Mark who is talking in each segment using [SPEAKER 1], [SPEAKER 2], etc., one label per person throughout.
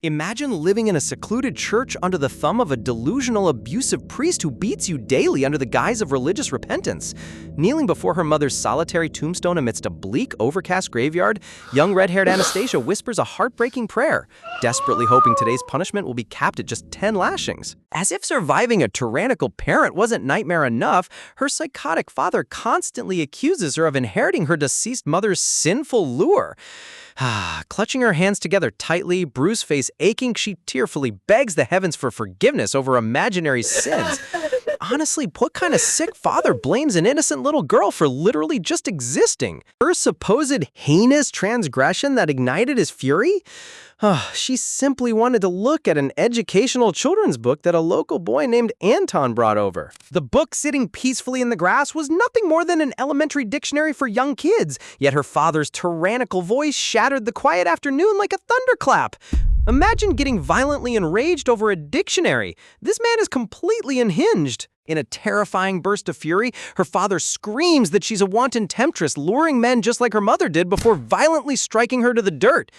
[SPEAKER 1] Imagine living in a secluded church under the thumb of a delusional, abusive priest who beats you daily under the guise of religious repentance. Kneeling before her mother's solitary tombstone amidst a bleak, overcast graveyard, young red-haired Anastasia whispers a heartbreaking prayer, desperately hoping today's punishment will be capped at just 10 lashings. As if surviving a tyrannical parent wasn't nightmare enough, her psychotic father constantly accuses her of inheriting her deceased mother's sinful lure. Clutching her hands together tightly, bruised face aching, she tearfully begs the heavens for forgiveness over imaginary sins. Honestly, what kind of sick father blames an innocent little girl for literally just existing? Her supposed heinous transgression that ignited his fury? She simply wanted to look at an educational children's book that a local boy named Anton brought over. The book sitting peacefully in the grass was nothing more than an elementary dictionary for young kids, yet her father's tyrannical voice shattered the quiet afternoon like a thunderclap. Imagine getting violently enraged over a dictionary. This man is completely unhinged. In a terrifying burst of fury, her father screams that she's a wanton temptress, luring men just like her mother did before violently striking her to the dirt.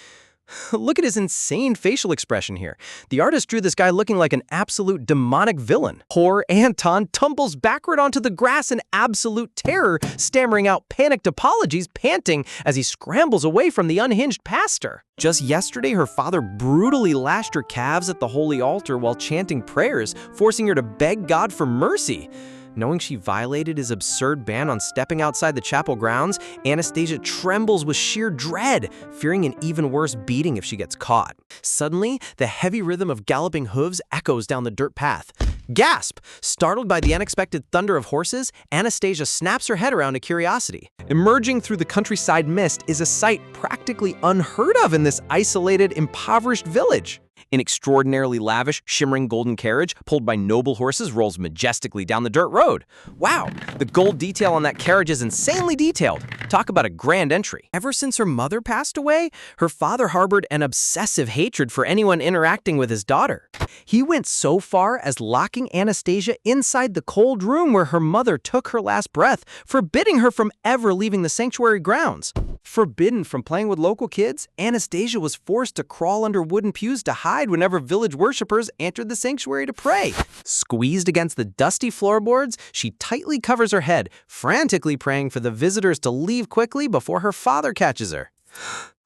[SPEAKER 1] Look at his insane facial expression here. The artist drew this guy looking like an absolute demonic villain. Poor Anton tumbles backward onto the grass in absolute terror, stammering out panicked apologies, panting as he scrambles away from the unhinged pastor. Just yesterday, her father brutally lashed her calves at the holy altar while chanting prayers, forcing her to beg God for mercy. Knowing she violated his absurd ban on stepping outside the chapel grounds, Anastasia trembles with sheer dread, fearing an even worse beating if she gets caught. Suddenly, the heavy rhythm of galloping hooves echoes down the dirt path. Gasp! Startled by the unexpected thunder of horses, Anastasia snaps her head around in curiosity. Emerging through the countryside mist is a sight practically unheard of in this isolated, impoverished village. An extraordinarily lavish, shimmering golden carriage pulled by noble horses rolls majestically down the dirt road. Wow, the gold detail on that carriage is insanely detailed. Talk about a grand entry. Ever since her mother passed away, her father harbored an obsessive hatred for anyone interacting with his daughter. He went so far as locking Anastasia inside the cold room where her mother took her last breath, forbidding her from ever leaving the sanctuary grounds. Forbidden from playing with local kids, Anastasia was forced to crawl under wooden pews to hide whenever village worshippers entered the sanctuary to pray. Squeezed against the dusty floorboards, she tightly covers her head, frantically praying for the visitors to leave quickly before her father catches her.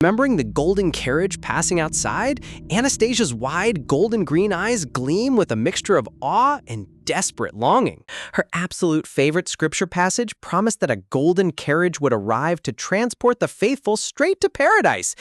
[SPEAKER 1] Remembering the golden carriage passing outside, Anastasia's wide, golden-green eyes gleam with a mixture of awe and desperate longing. Her absolute favorite scripture passage promised that a golden carriage would arrive to transport the faithful straight to paradise.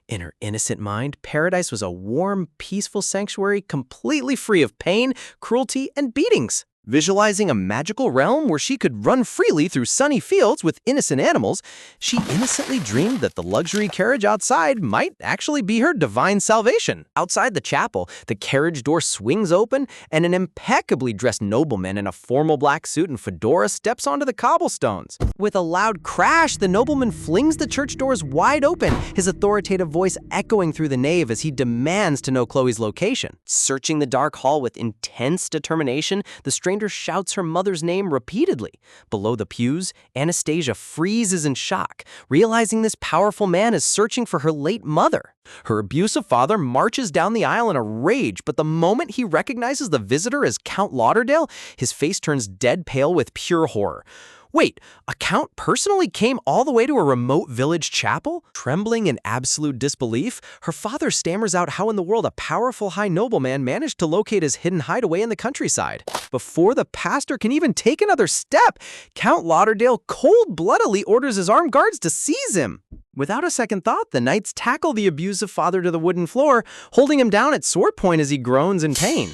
[SPEAKER 1] In her innocent mind, paradise was a warm, peaceful sanctuary completely free of pain, cruelty, and beatings. Visualizing a magical realm where she could run freely through sunny fields with innocent animals, she innocently dreamed that the luxury carriage outside might actually be her divine salvation. Outside the chapel, the carriage door swings open and an impeccably dressed nobleman in a formal black suit and fedora steps onto the cobblestones. With a loud crash, the nobleman flings the church doors wide open, his authoritative voice echoing through the nave as he demands to know Chloe's location. Searching the dark hall with intense determination, the stranger shouts her mother's name repeatedly. Below the pews, Anastasia freezes in shock, realizing this powerful man is searching for her late mother. Her abusive father marches down the aisle in a rage, but the moment he recognizes the visitor as Count Lauderdale, his face turns dead pale with pure horror. Wait, a count personally came all the way to a remote village chapel? Trembling in absolute disbelief, her father stammers out how in the world a powerful high nobleman managed to locate his hidden hideaway in the countryside. Before the pastor can even take another step, Count Lauderdale cold-bloodedly orders his armed guards to seize him. Without a second thought, the knights tackle the abusive father to the wooden floor, holding him down at sword point as he groans in pain.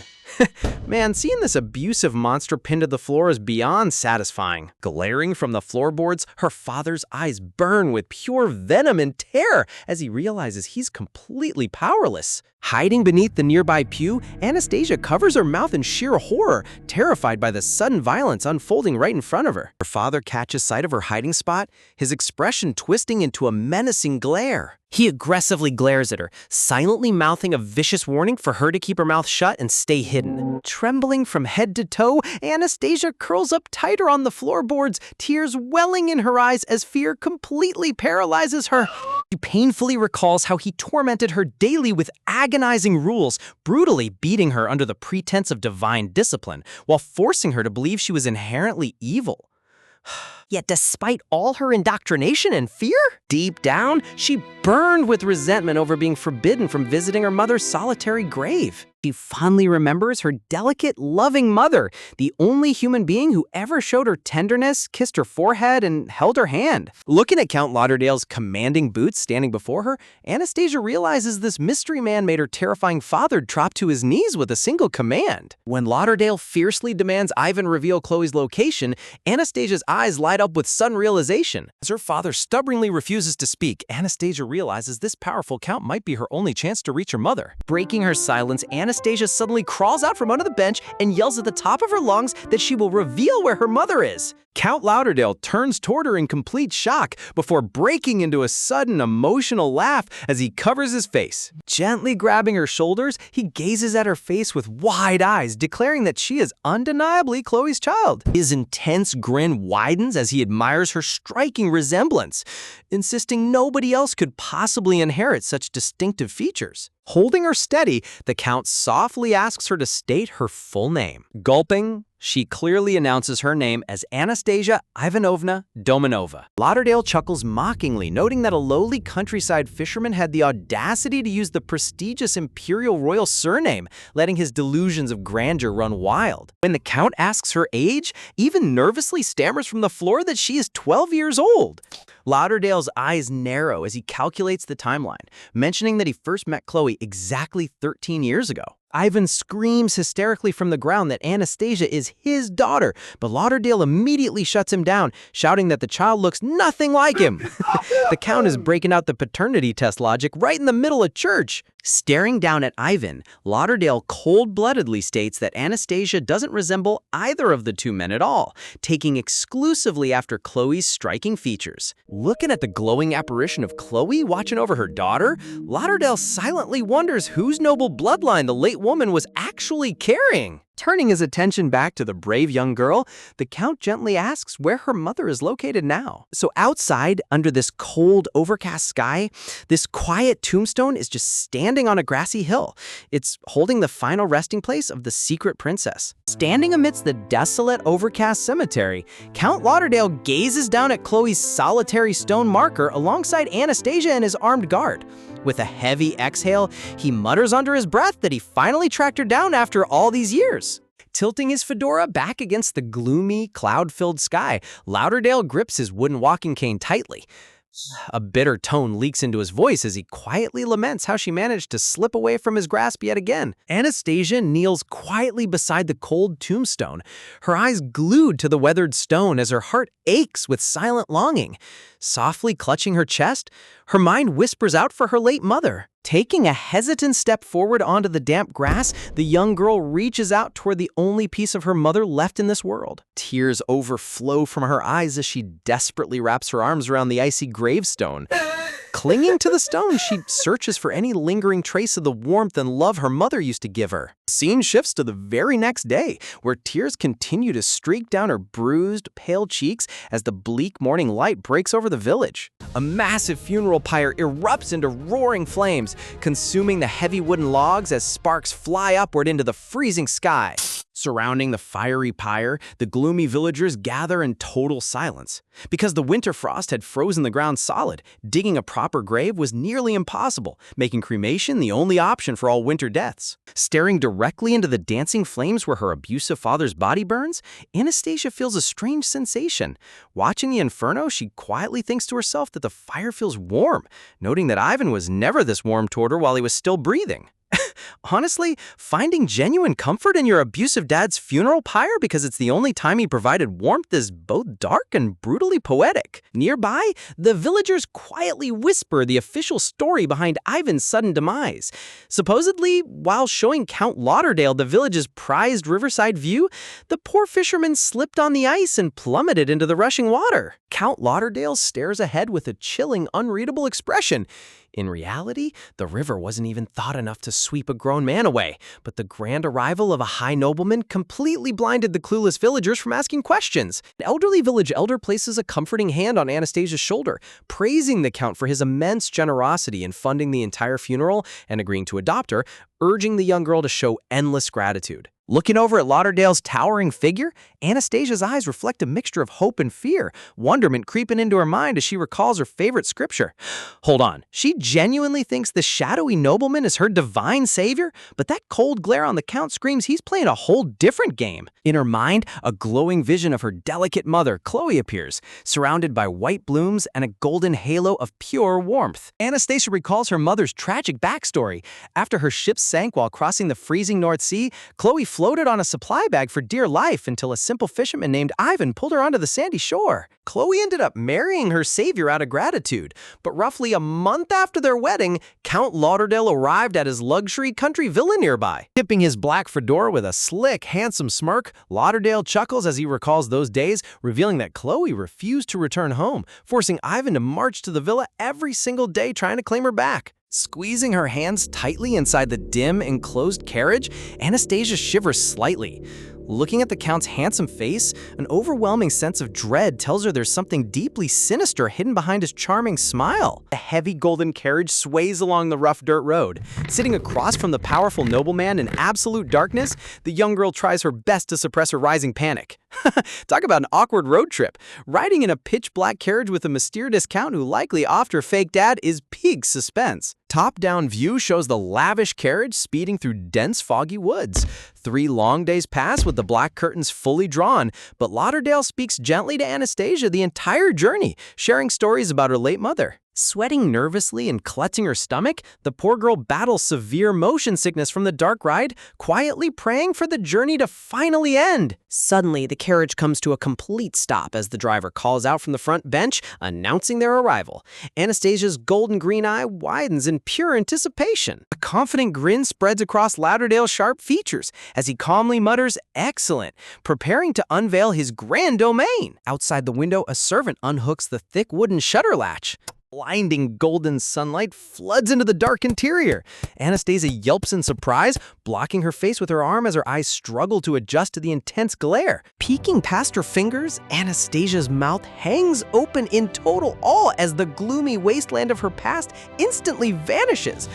[SPEAKER 1] Man, seeing this abusive monster pinned to the floor is beyond satisfying. Glaring from the floorboards, her father's eyes burn with pure venom and terror as he realizes he's completely powerless. Hiding beneath the nearby pew, Anastasia covers her mouth in sheer horror, terrified by the sudden violence unfolding right in front of her. Her father catches sight of her hiding spot, his expression twisting into a menacing glare. He aggressively glares at her, silently mouthing a vicious warning for her to keep her mouth shut and stay hidden. Trembling from head to toe, Anastasia curls up tighter on the floorboards, tears welling in her eyes as fear completely paralyzes her. She painfully recalls how he tormented her daily with agonizing rules, brutally beating her under the pretense of divine discipline, while forcing her to believe she was inherently evil. Yet despite all her indoctrination and fear, deep down, she burned with resentment over being forbidden from visiting her mother's solitary grave. She fondly remembers her delicate, loving mother, the only human being who ever showed her tenderness, kissed her forehead, and held her hand. Looking at Count Lauderdale's commanding boots standing before her, Anastasia realizes this mystery man made her terrifying father drop to his knees with a single command. When Lauderdale fiercely demands Ivan reveal Chloe's location, Anastasia's eyes light up with sudden realization. As her father stubbornly refuses to speak, Anastasia realizes this powerful count might be her only chance to reach her mother. Breaking her silence, Anastasia suddenly crawls out from under the bench and yells at the top of her lungs that she will reveal where her mother is. Count Lauderdale turns toward her in complete shock before breaking into a sudden emotional laugh as he covers his face. Gently grabbing her shoulders, he gazes at her face with wide eyes, declaring that she is undeniably Chloe's child. His intense grin widens as he admires her striking resemblance, insisting nobody else could possibly inherit such distinctive features. Holding her steady, the Count softly asks her to state her full name. Gulping, she clearly announces her name as Anastasia Ivanovna Dominova. Lauderdale chuckles mockingly, noting that a lowly countryside fisherman had the audacity to use the prestigious imperial royal surname, letting his delusions of grandeur run wild. When the Count asks her age, even nervously stammers from the floor that she is 12 years old. Lauderdale's eyes narrow as he calculates the timeline, mentioning that he first met Chloe exactly 13 years ago. Ivan screams hysterically from the ground that Anastasia is his daughter, but Lauderdale immediately shuts him down, shouting that the child looks nothing like him. The Count is breaking out the paternity test logic right in the middle of church. Staring down at Ivan, Lauderdale cold-bloodedly states that Anastasia doesn't resemble either of the two men at all, taking exclusively after Chloe's striking features. Looking at the glowing apparition of Chloe watching over her daughter, Lauderdale silently wonders whose noble bloodline the late woman was actually carrying. Turning his attention back to the brave young girl, the Count gently asks where her mother is located now. So outside, under this cold, overcast sky, this quiet tombstone is just standing on a grassy hill. It's holding the final resting place of the secret princess. Standing amidst the desolate, overcast cemetery, Count Lauderdale gazes down at Chloe's solitary stone marker alongside Anastasia and his armed guard. With a heavy exhale, he mutters under his breath that he finally tracked her down after all these years. Tilting his fedora back against the gloomy, cloud-filled sky, Lauderdale grips his wooden walking cane tightly. A bitter tone leaks into his voice as he quietly laments how she managed to slip away from his grasp yet again. Anastasia kneels quietly beside the cold tombstone, her eyes glued to the weathered stone as her heart aches with silent longing. Softly clutching her chest, her mind whispers out for her late mother. Taking a hesitant step forward onto the damp grass, the young girl reaches out toward the only piece of her mother left in this world. Tears overflow from her eyes as she desperately wraps her arms around the icy gravestone. Clinging to the stone, she searches for any lingering trace of the warmth and love her mother used to give her. The scene shifts to the very next day, where tears continue to streak down her bruised, pale cheeks as the bleak morning light breaks over the village. A massive funeral pyre erupts into roaring flames, consuming the heavy wooden logs as sparks fly upward into the freezing sky. Surrounding the fiery pyre, the gloomy villagers gather in total silence. Because the winter frost had frozen the ground solid, digging a proper grave was nearly impossible, making cremation the only option for all winter deaths. Staring directly into the dancing flames where her abusive father's body burns, Anastasia feels a strange sensation. Watching the inferno, she quietly thinks to herself that the fire feels warm, noting that Ivan was never this warm toward her while he was still breathing. Honestly, finding genuine comfort in your abusive dad's funeral pyre because it's the only time he provided warmth is both dark and brutally poetic. Nearby, the villagers quietly whisper the official story behind Ivan's sudden demise. Supposedly, while showing Count Lauderdale the village's prized riverside view, the poor fisherman slipped on the ice and plummeted into the rushing water. Count Lauderdale stares ahead with a chilling, unreadable expression, In reality, the river wasn't even thought enough to sweep a grown man away, but the grand arrival of a high nobleman completely blinded the clueless villagers from asking questions. An elderly village elder places a comforting hand on Anastasia's shoulder, praising the count for his immense generosity in funding the entire funeral and agreeing to adopt her, urging the young girl to show endless gratitude. Looking over at Lauderdale's towering figure, Anastasia's eyes reflect a mixture of hope and fear, wonderment creeping into her mind as she recalls her favorite scripture. Hold on, she genuinely thinks the shadowy nobleman is her divine savior? But that cold glare on the Count screams he's playing a whole different game. In her mind, a glowing vision of her delicate mother, Chloe, appears, surrounded by white blooms and a golden halo of pure warmth. Anastasia recalls her mother's tragic backstory. After her ship sank while crossing the freezing North Sea, Chloe floated on a supply bag for dear life until a simple fisherman named Ivan pulled her onto the sandy shore. Chloe ended up marrying her savior out of gratitude, but roughly a month after their wedding, Count Lauderdale arrived at his luxury country villa nearby. Tipping his black fedora with a slick, handsome smirk, Lauderdale chuckles as he recalls those days, revealing that Chloe refused to return home, forcing Ivan to march to the villa every single day trying to claim her back. Squeezing her hands tightly inside the dim, enclosed carriage, Anastasia shivers slightly. Looking at the Count's handsome face, an overwhelming sense of dread tells her there's something deeply sinister hidden behind his charming smile. A heavy golden carriage sways along the rough dirt road. Sitting across from the powerful nobleman in absolute darkness, the young girl tries her best to suppress her rising panic. Talk about an awkward road trip. Riding in a pitch-black carriage with a mysterious Count who likely offed her fake dad is peak suspense. Top-down view shows the lavish carriage speeding through dense, foggy woods. 3 long days pass with the black curtains fully drawn, but Lauderdale speaks gently to Anastasia the entire journey, sharing stories about her late mother. Sweating nervously and clutching her stomach, the poor girl battles severe motion sickness from the dark ride, quietly praying for the journey to finally end. Suddenly, the carriage comes to a complete stop as the driver calls out from the front bench, announcing their arrival. Anastasia's golden green eye widens in pure anticipation. A confident grin spreads across Lauderdale's sharp features as he calmly mutters, "Excellent," preparing to unveil his grand domain. Outside the window, a servant unhooks the thick wooden shutter latch. Blinding golden sunlight floods into the dark interior. Anastasia yelps in surprise, blocking her face with her arm as her eyes struggle to adjust to the intense glare. Peeking past her fingers, Anastasia's mouth hangs open in total awe as the gloomy wasteland of her past instantly vanishes.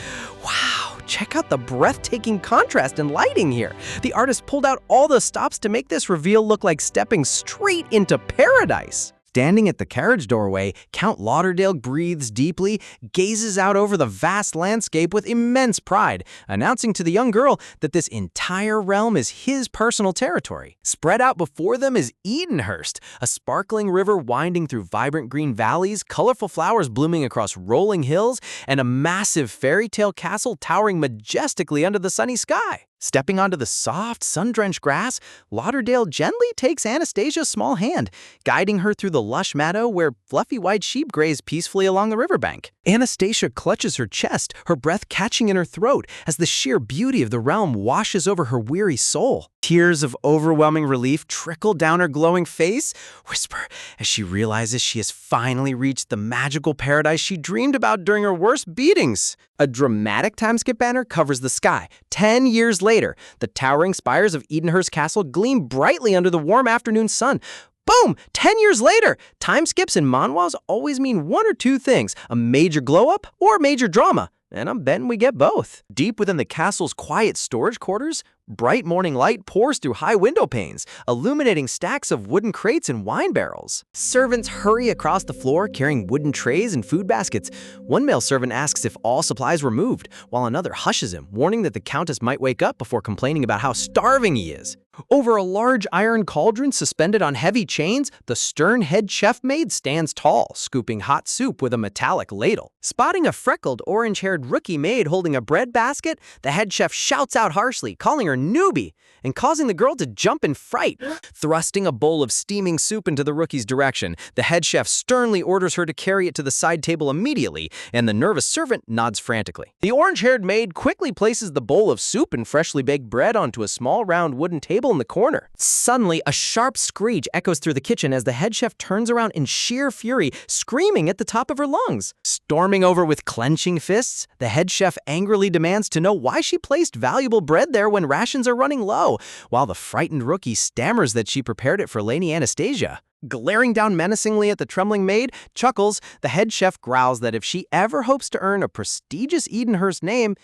[SPEAKER 1] Wow, check out the breathtaking contrast and lighting here. The artist pulled out all the stops to make this reveal look like stepping straight into paradise. Standing at the carriage doorway, Count Lauderdale breathes deeply, gazes out over the vast landscape with immense pride, announcing to the young girl that this entire realm is his personal territory. Spread out before them is Edenhurst, a sparkling river winding through vibrant green valleys, colorful flowers blooming across rolling hills, and a massive fairy tale castle towering majestically under the sunny sky. Stepping onto the soft, sun-drenched grass, Lauderdale gently takes Anastasia's small hand, guiding her through the lush meadow where fluffy white sheep graze peacefully along the riverbank. Anastasia clutches her chest, her breath catching in her throat as the sheer beauty of the realm washes over her weary soul. Tears of overwhelming relief trickle down her glowing face, whisper as she realizes she has finally reached the magical paradise she dreamed about during her worst beatings. A dramatic timeskip banner covers the sky. 10 years later, the towering spires of Edenhurst Castle gleam brightly under the warm afternoon sun. Boom! 10 years later! Time skips in manhwas always mean one or two things, a major glow-up or major drama. And I'm betting we get both. Deep within the castle's quiet storage quarters, bright morning light pours through high window panes, illuminating stacks of wooden crates and wine barrels. Servants hurry across the floor carrying wooden trays and food baskets. One male servant asks if all supplies were moved, while another hushes him, warning that the Countess might wake up before complaining about how starving he is. Over a large iron cauldron suspended on heavy chains, the stern head chef maid stands tall, scooping hot soup with a metallic ladle. Spotting a freckled, orange-haired rookie maid holding a bread basket, the head chef shouts out harshly, calling her newbie, and causing the girl to jump in fright. Thrusting a bowl of steaming soup into the rookie's direction, the head chef sternly orders her to carry it to the side table immediately, and the nervous servant nods frantically. The orange-haired maid quickly places the bowl of soup and freshly baked bread onto a small round wooden table table in the corner. Suddenly, a sharp screech echoes through the kitchen as the head chef turns around in sheer fury, screaming at the top of her lungs. Storming over with clenching fists, the head chef angrily demands to know why she placed valuable bread there when rations are running low, while the frightened rookie stammers that she prepared it for Lady Anastasia. Glaring down menacingly at the trembling maid, Chuckles, the head chef, growls that if she ever hopes to earn a prestigious Edenhurst name,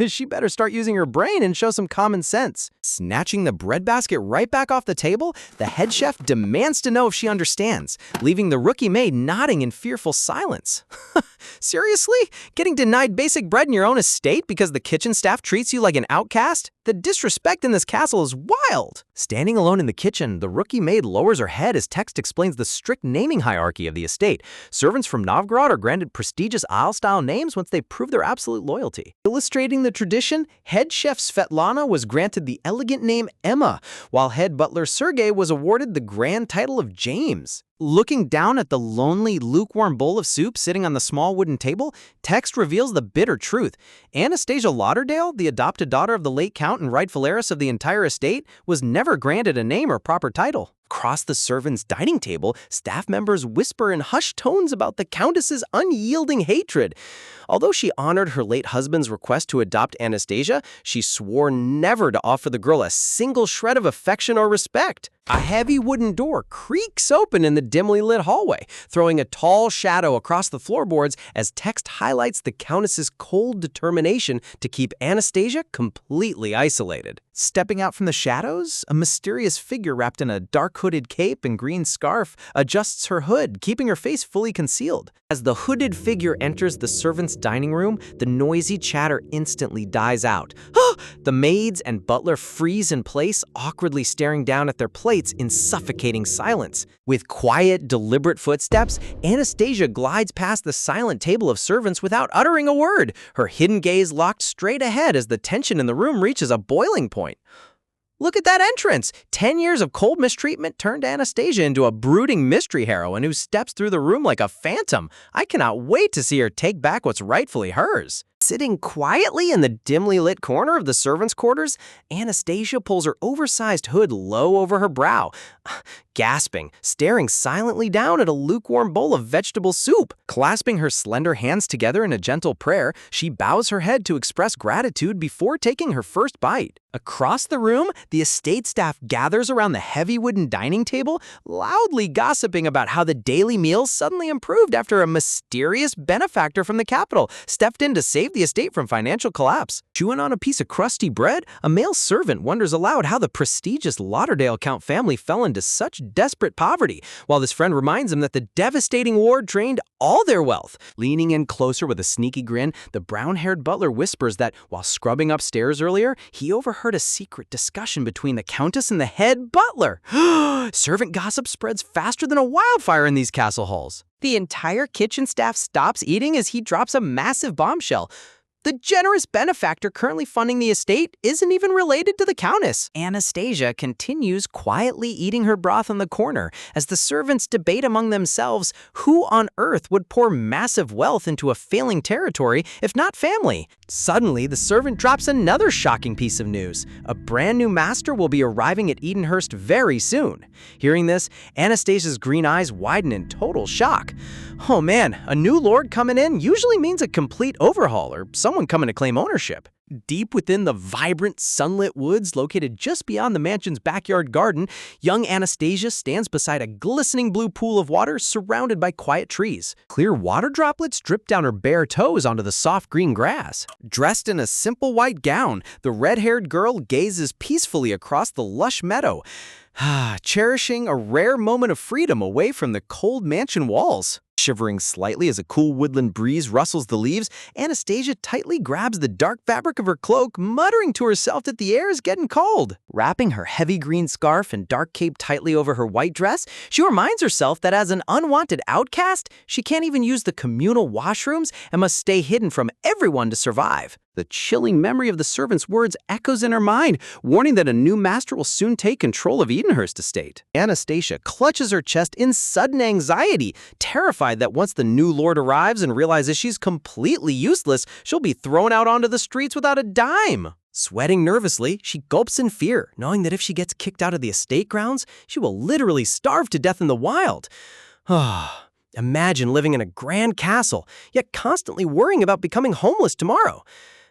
[SPEAKER 1] she better start using her brain and show some common sense. Snatching the breadbasket right back off the table, the head chef demands to know if she understands, leaving the rookie maid nodding in fearful silence. Seriously? Getting denied basic bread in your own estate because the kitchen staff treats you like an outcast? The disrespect in this castle is wild. Standing alone in the kitchen, the rookie maid lowers her head as text explains the strict naming hierarchy of the estate. Servants from Novgorod are granted prestigious Isle-style names once they prove their absolute loyalty. Illustrating the tradition, head chef Svetlana was granted the elegant name Emma, while head butler Sergei was awarded the grand title of James. Looking down at the lonely, lukewarm bowl of soup sitting on the small wooden table, text reveals the bitter truth. Anastasia Lauderdale, the adopted daughter of the late count and rightful heiress of the entire estate, was never granted a name or proper title. Across the servants' dining table, staff members whisper in hushed tones about the Countess's unyielding hatred. Although she honored her late husband's request to adopt Anastasia, she swore never to offer the girl a single shred of affection or respect. A heavy wooden door creaks open in the dimly lit hallway, throwing a tall shadow across the floorboards as text highlights the Countess's cold determination to keep Anastasia completely isolated. Stepping out from the shadows, a mysterious figure wrapped in a dark hooded cape and green scarf adjusts her hood, keeping her face fully concealed. As the hooded figure enters the servants' dining room, the noisy chatter instantly dies out. The maids and butler freeze in place, awkwardly staring down at their plates in suffocating silence. With quiet, deliberate footsteps, Anastasia glides past the silent table of servants without uttering a word, her hidden gaze locked straight ahead as the tension in the room reaches a boiling point. Look at that entrance! 10 years of cold mistreatment turned Anastasia into a brooding mystery heroine who steps through the room like a phantom. I cannot wait to see her take back what's rightfully hers. Sitting quietly in the dimly lit corner of the servants' quarters, Anastasia pulls her oversized hood low over her brow, gasping, staring silently down at a lukewarm bowl of vegetable soup. Clasping her slender hands together in a gentle prayer, she bows her head to express gratitude before taking her first bite. Across the room, the estate staff gathers around the heavy wooden dining table, loudly gossiping about how the daily meals suddenly improved after a mysterious benefactor from the capital stepped in to save the estate from financial collapse. Chewing on a piece of crusty bread, a male servant wonders aloud how the prestigious Lauderdale Count family fell into such desperate poverty, while his friend reminds him that the devastating war drained all their wealth. Leaning in closer with a sneaky grin, the brown-haired butler whispers that while scrubbing upstairs earlier, he overheard a secret discussion between the Countess and the head butler. Servant gossip spreads faster than a wildfire in these castle halls. The entire kitchen staff stops eating as he drops a massive bombshell. The generous benefactor currently funding the estate isn't even related to the Countess. Anastasia continues quietly eating her broth in the corner as the servants debate among themselves who on earth would pour massive wealth into a failing territory if not family. Suddenly, the servant drops another shocking piece of news. A brand new master will be arriving at Edenhurst very soon. Hearing this, Anastasia's green eyes widen in total shock. Oh man, a new lord coming in usually means a complete overhaul or someone coming to claim ownership. Deep within the vibrant, sunlit woods located just beyond the mansion's backyard garden, young Anastasia stands beside a glistening blue pool of water surrounded by quiet trees. Clear water droplets drip down her bare toes onto the soft green grass. Dressed in a simple white gown, the red-haired girl gazes peacefully across the lush meadow, cherishing a rare moment of freedom away from the cold mansion walls. Shivering slightly as a cool woodland breeze rustles the leaves, Anastasia tightly grabs the dark fabric of her cloak, muttering to herself that the air is getting cold. Wrapping her heavy green scarf and dark cape tightly over her white dress, she reminds herself that as an unwanted outcast, she can't even use the communal washrooms and must stay hidden from everyone to survive. The chilling memory of the servant's words echoes in her mind, warning that a new master will soon take control of Edenhurst estate. Anastasia clutches her chest in sudden anxiety, terrified that once the new lord arrives and realizes she's completely useless, she'll be thrown out onto the streets without a dime. Sweating nervously, she gulps in fear, knowing that if she gets kicked out of the estate grounds, she will literally starve to death in the wild. Imagine living in a grand castle, yet constantly worrying about becoming homeless tomorrow.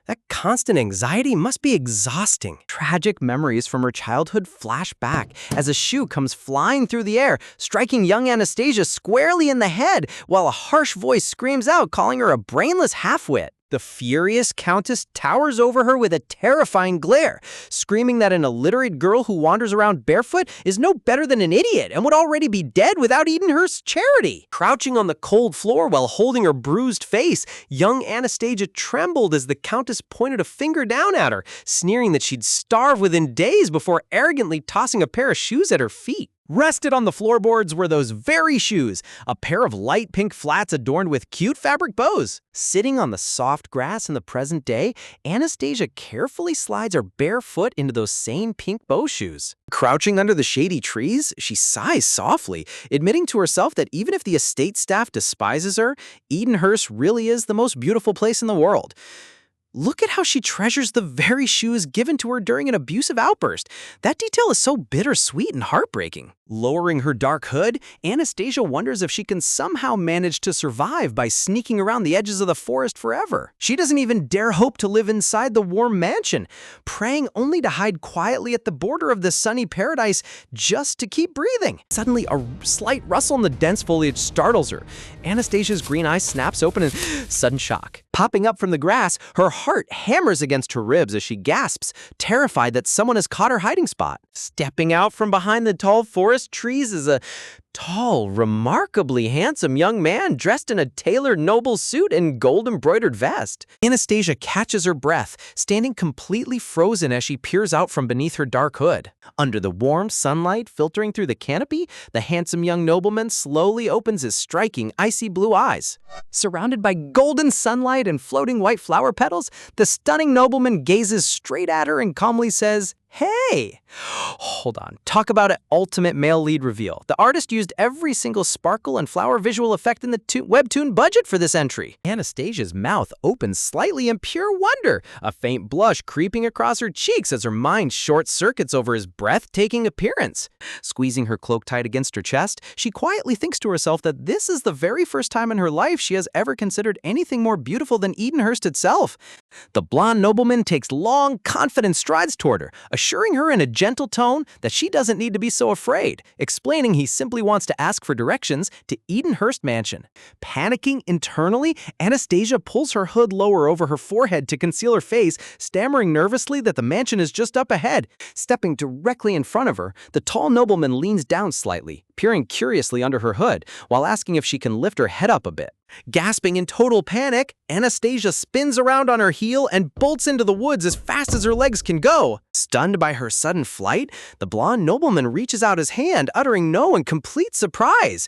[SPEAKER 1] That constant anxiety must be exhausting. Tragic memories from her childhood flash back as a shoe comes flying through the air, striking young Anastasia squarely in the head, while a harsh voice screams out, calling her a brainless halfwit. The furious Countess towers over her with a terrifying glare, screaming that an illiterate girl who wanders around barefoot is no better than an idiot and would already be dead without Edenhurst's charity. Crouching on the cold floor while holding her bruised face, young Anastasia trembled as the Countess pointed a finger down at her, sneering that she'd starve within days before arrogantly tossing a pair of shoes at her feet. Rested on the floorboards were those very shoes, a pair of light pink flats adorned with cute fabric bows. Sitting on the soft grass in the present day, Anastasia carefully slides her bare foot into those same pink bow shoes. Crouching under the shady trees, she sighs softly, admitting to herself that even if the estate staff despises her, Edenhurst really is the most beautiful place in the world. Look at how she treasures the very shoes given to her during an abusive outburst. That detail is so bittersweet and heartbreaking. Lowering her dark hood, Anastasia wonders if she can somehow manage to survive by sneaking around the edges of the forest forever. She doesn't even dare hope to live inside the warm mansion, praying only to hide quietly at the border of the sunny paradise just to keep breathing. Suddenly, a slight rustle in the dense foliage startles her. Anastasia's green eye snaps open in sudden shock. Popping up from the grass, her heart hammers against her ribs as she gasps, terrified that someone has caught her hiding spot. Stepping out from behind the tall forest trees is a tall, remarkably handsome young man dressed in a tailored noble suit and gold-embroidered vest. Anastasia catches her breath, standing completely frozen as she peers out from beneath her dark hood. Under the warm sunlight filtering through the canopy, the handsome young nobleman slowly opens his striking, icy blue eyes. Surrounded by golden sunlight and floating white flower petals, the stunning nobleman gazes straight at her and calmly says, "Hey!" Hold on. Talk about an ultimate male lead reveal. The artist used every single sparkle and flower visual effect in the webtoon budget for this entry. Anastasia's mouth opens slightly in pure wonder, a faint blush creeping across her cheeks as her mind short-circuits over his breathtaking appearance. Squeezing her cloak tight against her chest, she quietly thinks to herself that this is the very first time in her life she has ever considered anything more beautiful than Edenhurst itself. The blonde nobleman takes long, confident strides toward her, assuring her in a gentle tone that she doesn't need to be so afraid, explaining he simply wants to ask for directions to Edenhurst Mansion. Panicking internally, Anastasia pulls her hood lower over her forehead to conceal her face, stammering nervously that the mansion is just up ahead. Stepping directly in front of her, the tall nobleman leans down slightly, peering curiously under her hood, while asking if she can lift her head up a bit. Gasping in total panic, Anastasia spins around on her heel and bolts into the woods as fast as her legs can go. Stunned by her sudden flight, the blonde nobleman reaches out his hand, uttering no in complete surprise.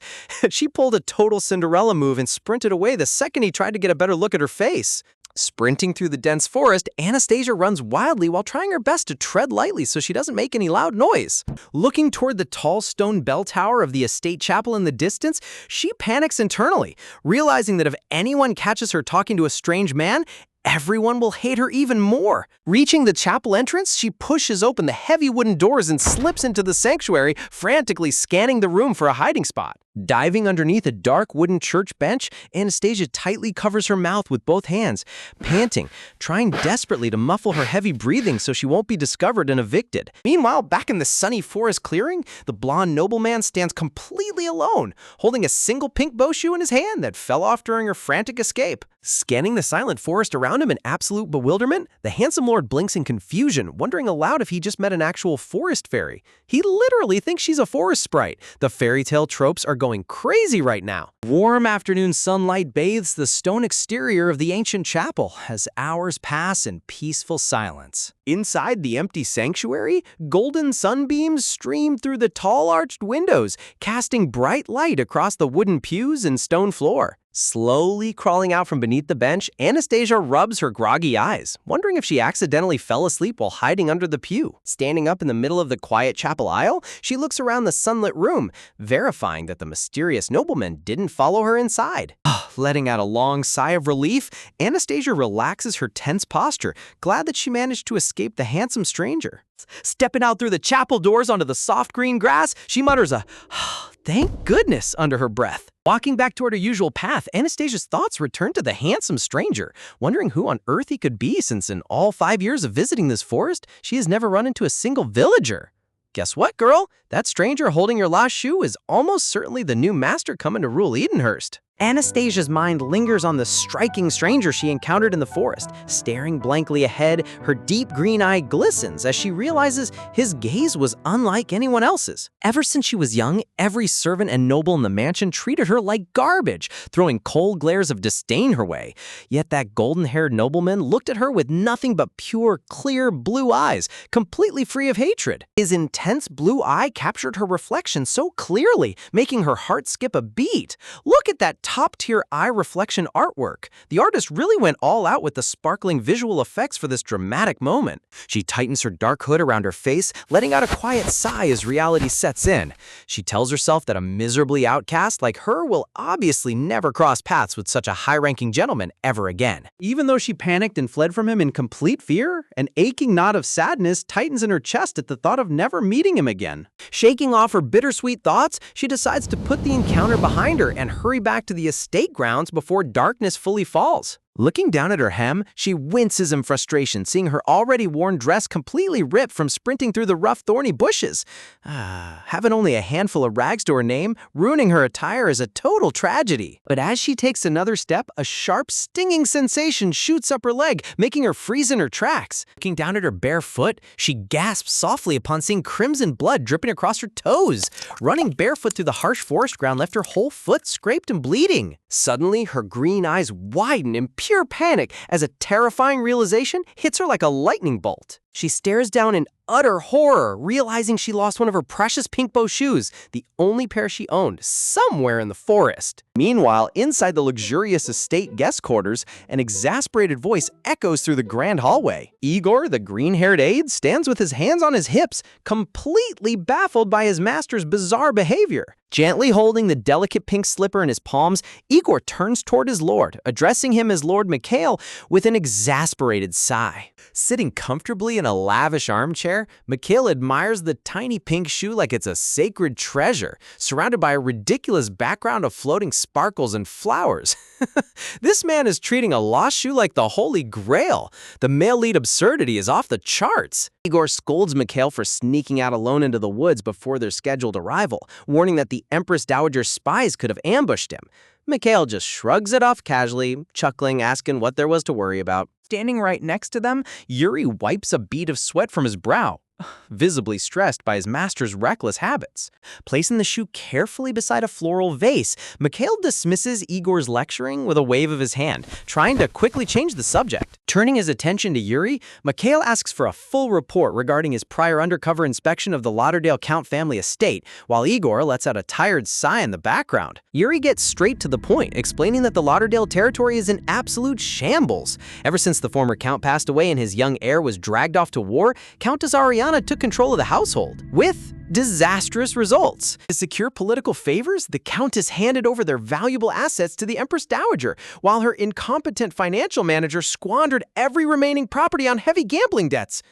[SPEAKER 1] She pulled a total Cinderella move and sprinted away the second he tried to get a better look at her face. Sprinting through the dense forest, Anastasia runs wildly while trying her best to tread lightly so she doesn't make any loud noise. Looking toward the tall stone bell tower of the estate chapel in the distance, she panics internally, realizing that if anyone catches her talking to a strange man, everyone will hate her even more. Reaching the chapel entrance, she pushes open the heavy wooden doors and slips into the sanctuary, frantically scanning the room for a hiding spot. Diving underneath a dark wooden church bench, Anastasia tightly covers her mouth with both hands, panting, trying desperately to muffle her heavy breathing so she won't be discovered and evicted. Meanwhile, back in the sunny forest clearing, the blonde nobleman stands completely alone, holding a single pink bow shoe in his hand that fell off during her frantic escape. Scanning the silent forest around him in absolute bewilderment, the handsome lord blinks in confusion, wondering aloud if he just met an actual forest fairy. He literally thinks she's a forest sprite. The fairy tale tropes are going crazy right now. Warm afternoon sunlight bathes the stone exterior of the ancient chapel as hours pass in peaceful silence. Inside the empty sanctuary, golden sunbeams stream through the tall arched windows, casting bright light across the wooden pews and stone floor. Slowly crawling out from beneath the bench, Anastasia rubs her groggy eyes, wondering if she accidentally fell asleep while hiding under the pew. Standing up in the middle of the quiet chapel aisle, she looks around the sunlit room, verifying that the mysterious nobleman didn't follow her inside. Letting out a long sigh of relief, Anastasia relaxes her tense posture, glad that she managed to escape the handsome stranger. Stepping out through the chapel doors onto the soft green grass, she mutters a "thank goodness" under her breath. Walking back toward her usual path, Anastasia's thoughts return to the handsome stranger, wondering who on earth he could be since in all 5 years of visiting this forest, she has never run into a single villager. Guess what, girl? That stranger holding your lost shoe is almost certainly the new master coming to rule Edenhurst. Anastasia's mind lingers on the striking stranger she encountered in the forest. Staring blankly ahead, her deep green eye glistens as she realizes his gaze was unlike anyone else's. Ever since she was young, every servant and noble in the mansion treated her like garbage, throwing cold glares of disdain her way. Yet that golden-haired nobleman looked at her with nothing but pure, clear blue eyes, completely free of hatred. His intense blue eye captured her reflection so clearly, making her heart skip a beat. Look at that top-tier eye reflection artwork. The artist really went all out with the sparkling visual effects for this dramatic moment. She tightens her dark hood around her face, letting out a quiet sigh as reality sets in. She tells herself that a miserably outcast like her will obviously never cross paths with such a high-ranking gentleman ever again. Even though she panicked and fled from him in complete fear, an aching knot of sadness tightens in her chest at the thought of never meeting him again. Shaking off her bittersweet thoughts, she decides to put the encounter behind her and hurry back to the estate grounds before darkness fully falls. Looking down at her hem, she winces in frustration, seeing her already worn dress completely ripped from sprinting through the rough, thorny bushes. Having only a handful of rags to her name, ruining her attire is a total tragedy. But as she takes another step, a sharp, stinging sensation shoots up her leg, making her freeze in her tracks. Looking down at her bare foot, she gasps softly upon seeing crimson blood dripping across her toes. Running barefoot through the harsh forest ground left her whole foot scraped and bleeding. Suddenly, her green eyes widen in pure panic as a terrifying realization hits her like a lightning bolt. She stares down in utter horror, realizing she lost one of her precious pink bow shoes, the only pair she owned, somewhere in the forest. Meanwhile, inside the luxurious estate guest quarters, an exasperated voice echoes through the grand hallway. Igor, the green-haired aide, stands with his hands on his hips, completely baffled by his master's bizarre behavior. Gently holding the delicate pink slipper in his palms, Igor turns toward his lord, addressing him as Lord Mikhail with an exasperated sigh. Sitting comfortably in a lavish armchair, Mikhail admires the tiny pink shoe like it's a sacred treasure, surrounded by a ridiculous background of floating sparkles and flowers. This man is treating a lost shoe like the Holy Grail. The male lead absurdity is off the charts. Igor scolds Mikhail for sneaking out alone into the woods before their scheduled arrival, warning that the Empress Dowager's spies could have ambushed him. Mikhail just shrugs it off casually, chuckling, asking what there was to worry about. Standing right next to them, Yuri wipes a bead of sweat from his brow, visibly stressed by his master's reckless habits. Placing the shoe carefully beside a floral vase, Mikhail dismisses Igor's lecturing with a wave of his hand, trying to quickly change the subject. Turning his attention to Yuri, Mikhail asks for a full report regarding his prior undercover inspection of the Lauderdale Count family estate, while Igor lets out a tired sigh in the background. Yuri gets straight to the point, explaining that the Lauderdale territory is in absolute shambles. Ever since the former Count passed away and his young heir was dragged off to war, Countess Ariana took control of the household, with disastrous results. To secure political favors, the Countess handed over their valuable assets to the Empress Dowager, while her incompetent financial manager squandered every remaining property on heavy gambling debts.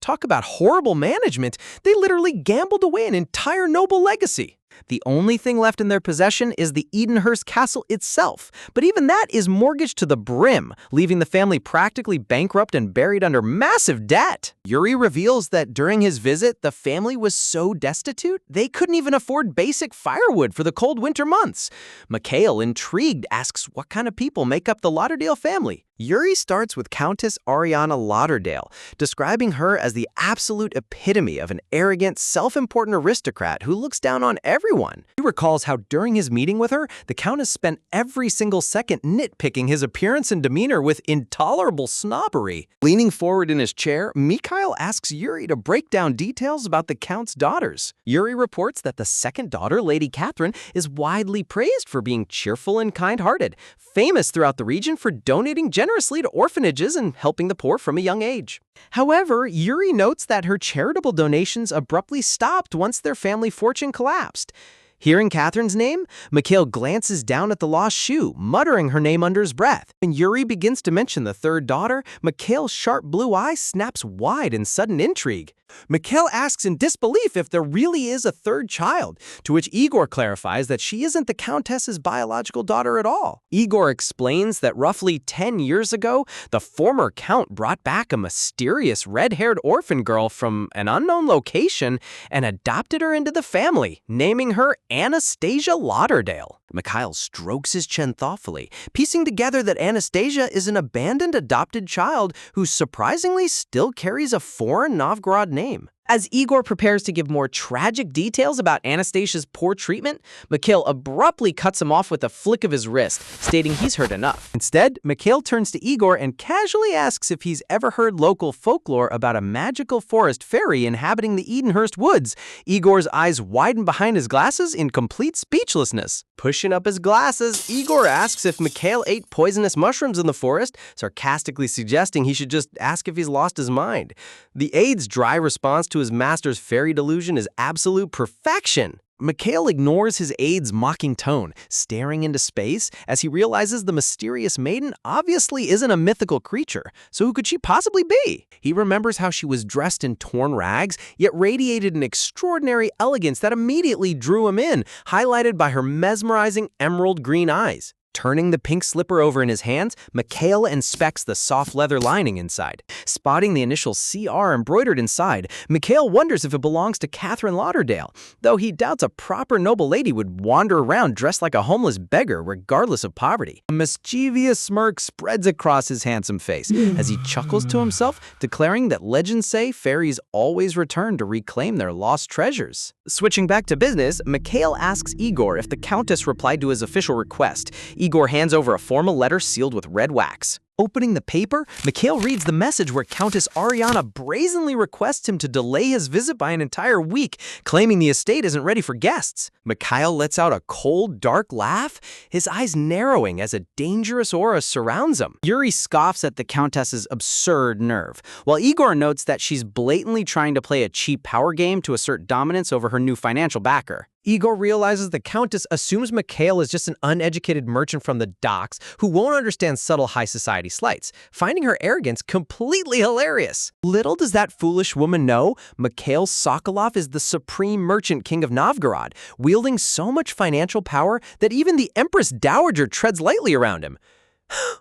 [SPEAKER 1] Talk about horrible management. They literally gambled away an entire noble legacy. The only thing left in their possession is the Edenhurst castle itself, but even that is mortgaged to the brim, leaving the family practically bankrupt and buried under massive debt. Yuri reveals that during his visit, the family was so destitute, they couldn't even afford basic firewood for the cold winter months. Mikhail, intrigued, asks what kind of people make up the Lauderdale family. Yuri starts with Countess Ariana Lauderdale, describing her as the absolute epitome of an arrogant, self-important aristocrat who looks down on everyone. He recalls how during his meeting with her, the Countess spent every single second nitpicking his appearance and demeanor with intolerable snobbery. Leaning forward in his chair, Mikhail asks Yuri to break down details about the Count's daughters. Yuri reports that the second daughter, Lady Catherine, is widely praised for being cheerful and kind-hearted, famous throughout the region for donating generously to orphanages and helping the poor from a young age. However, Yuri notes that her charitable donations abruptly stopped once their family fortune collapsed. Hearing Catherine's name, Mikhail glances down at the lost shoe, muttering her name under his breath. When Yuri begins to mention the third daughter, Mikhail's sharp blue eye snaps wide in sudden intrigue. Mikhail asks in disbelief if there really is a third child, to which Igor clarifies that she isn't the Countess's biological daughter at all. Igor explains that roughly 10 years ago, the former Count brought back a mysterious red-haired orphan girl from an unknown location and adopted her into the family, naming her Anastasia Lauderdale. Mikhail strokes his chin thoughtfully, piecing together that Anastasia is an abandoned adopted child who surprisingly still carries a foreign Novgorod name. As Igor prepares to give more tragic details about Anastasia's poor treatment, Mikhail abruptly cuts him off with a flick of his wrist, stating he's heard enough. Instead, Mikhail turns to Igor and casually asks if he's ever heard local folklore about a magical forest fairy inhabiting the Edenhurst woods. Igor's eyes widen behind his glasses in complete speechlessness. Pushing up his glasses, Igor asks if Mikhail ate poisonous mushrooms in the forest, sarcastically suggesting he should just ask if he's lost his mind. The aide's dry response to his master's fairy delusion is absolute perfection. Mikhail ignores his aide's mocking tone, staring into space as he realizes the mysterious maiden obviously isn't a mythical creature, so who could she possibly be? He remembers how she was dressed in torn rags, yet radiated an extraordinary elegance that immediately drew him in, highlighted by her mesmerizing emerald green eyes. Turning the pink slipper over in his hands, Mikhail inspects the soft leather lining inside. Spotting the initial CR embroidered inside, Mikhail wonders if it belongs to Catherine Lauderdale, though he doubts a proper noble lady would wander around dressed like a homeless beggar regardless of poverty. A mischievous smirk spreads across his handsome face as he chuckles to himself, declaring that legends say fairies always return to reclaim their lost treasures. Switching back to business, Mikhail asks Igor if the Countess replied to his official request. Igor hands over a formal letter sealed with red wax. Opening the paper, Mikhail reads the message where Countess Ariana brazenly requests him to delay his visit by an entire week, claiming the estate isn't ready for guests. Mikhail lets out a cold, dark laugh, his eyes narrowing as a dangerous aura surrounds him. Yuri scoffs at the Countess's absurd nerve, while Igor notes that she's blatantly trying to play a cheap power game to assert dominance over her new financial backer. Igor realizes the Countess assumes Mikhail is just an uneducated merchant from the docks who won't understand subtle high society slights, finding her arrogance completely hilarious. Little does that foolish woman know, Mikhail Sokolov is the supreme merchant king of Novgorod, wielding so much financial power that even the Empress Dowager treads lightly around him.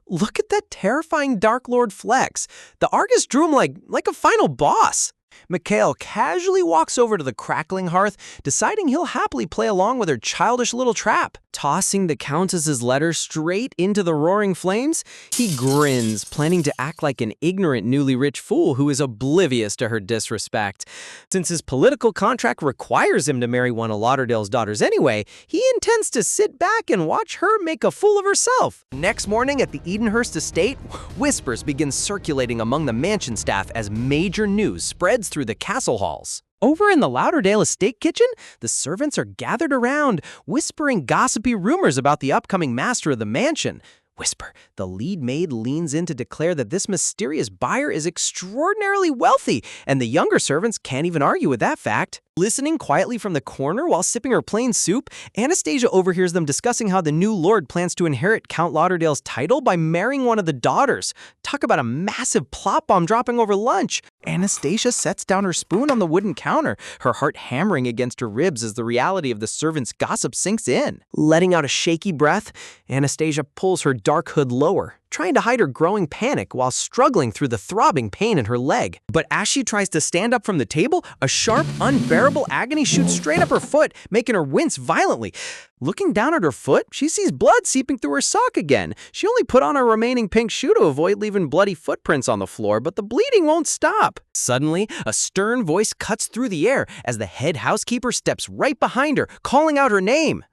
[SPEAKER 1] Look at that terrifying Dark Lord flex. The artist drew him like a final boss. Mikhail casually walks over to the crackling hearth, deciding he'll happily play along with her childish little trap. Tossing the Countess's letter straight into the roaring flames, he grins, planning to act like an ignorant newly rich fool who is oblivious to her disrespect. Since his political contract requires him to marry one of Lauderdale's daughters anyway, he intends to sit back and watch her make a fool of herself. Next morning at the Edenhurst estate, whispers begin circulating among the mansion staff as major news spreads through the castle halls. Over in the Lauderdale estate kitchen, the servants are gathered around, whispering gossipy rumors about the upcoming master of the mansion. Whisper, the lead maid leans in to declare that this mysterious buyer is extraordinarily wealthy, and the younger servants can't even argue with that fact. Listening quietly from the corner while sipping her plain soup, Anastasia overhears them discussing how the new lord plans to inherit Count Lauderdale's title by marrying one of the daughters. Talk about a massive plot bomb dropping over lunch. Anastasia sets down her spoon on the wooden counter, her heart hammering against her ribs as the reality of the servants' gossip sinks in. Letting out a shaky breath, Anastasia pulls her dark hood lower, trying to hide her growing panic while struggling through the throbbing pain in her leg. But as she tries to stand up from the table, a sharp, unbearable agony shoots straight up her foot, making her wince violently. Looking down at her foot, she sees blood seeping through her sock again. She only put on her remaining pink shoe to avoid leaving bloody footprints on the floor, but the bleeding won't stop. Suddenly, a stern voice cuts through the air as the head housekeeper steps right behind her, calling out her name.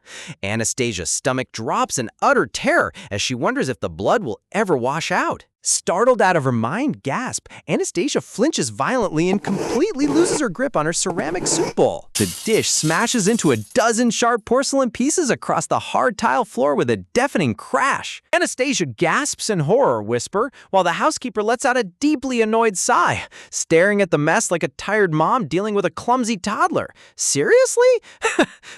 [SPEAKER 1] Anastasia's stomach drops in utter terror as she wonders if the blood will ever wash out. Startled out of her mind gasp, Anastasia flinches violently and completely loses her grip on her ceramic soup bowl. The dish smashes into a dozen sharp porcelain pieces across the hard tile floor with a deafening crash. Anastasia gasps in horror whisper, while the housekeeper lets out a deeply annoyed sigh, staring at the mess like a tired mom dealing with a clumsy toddler. Seriously?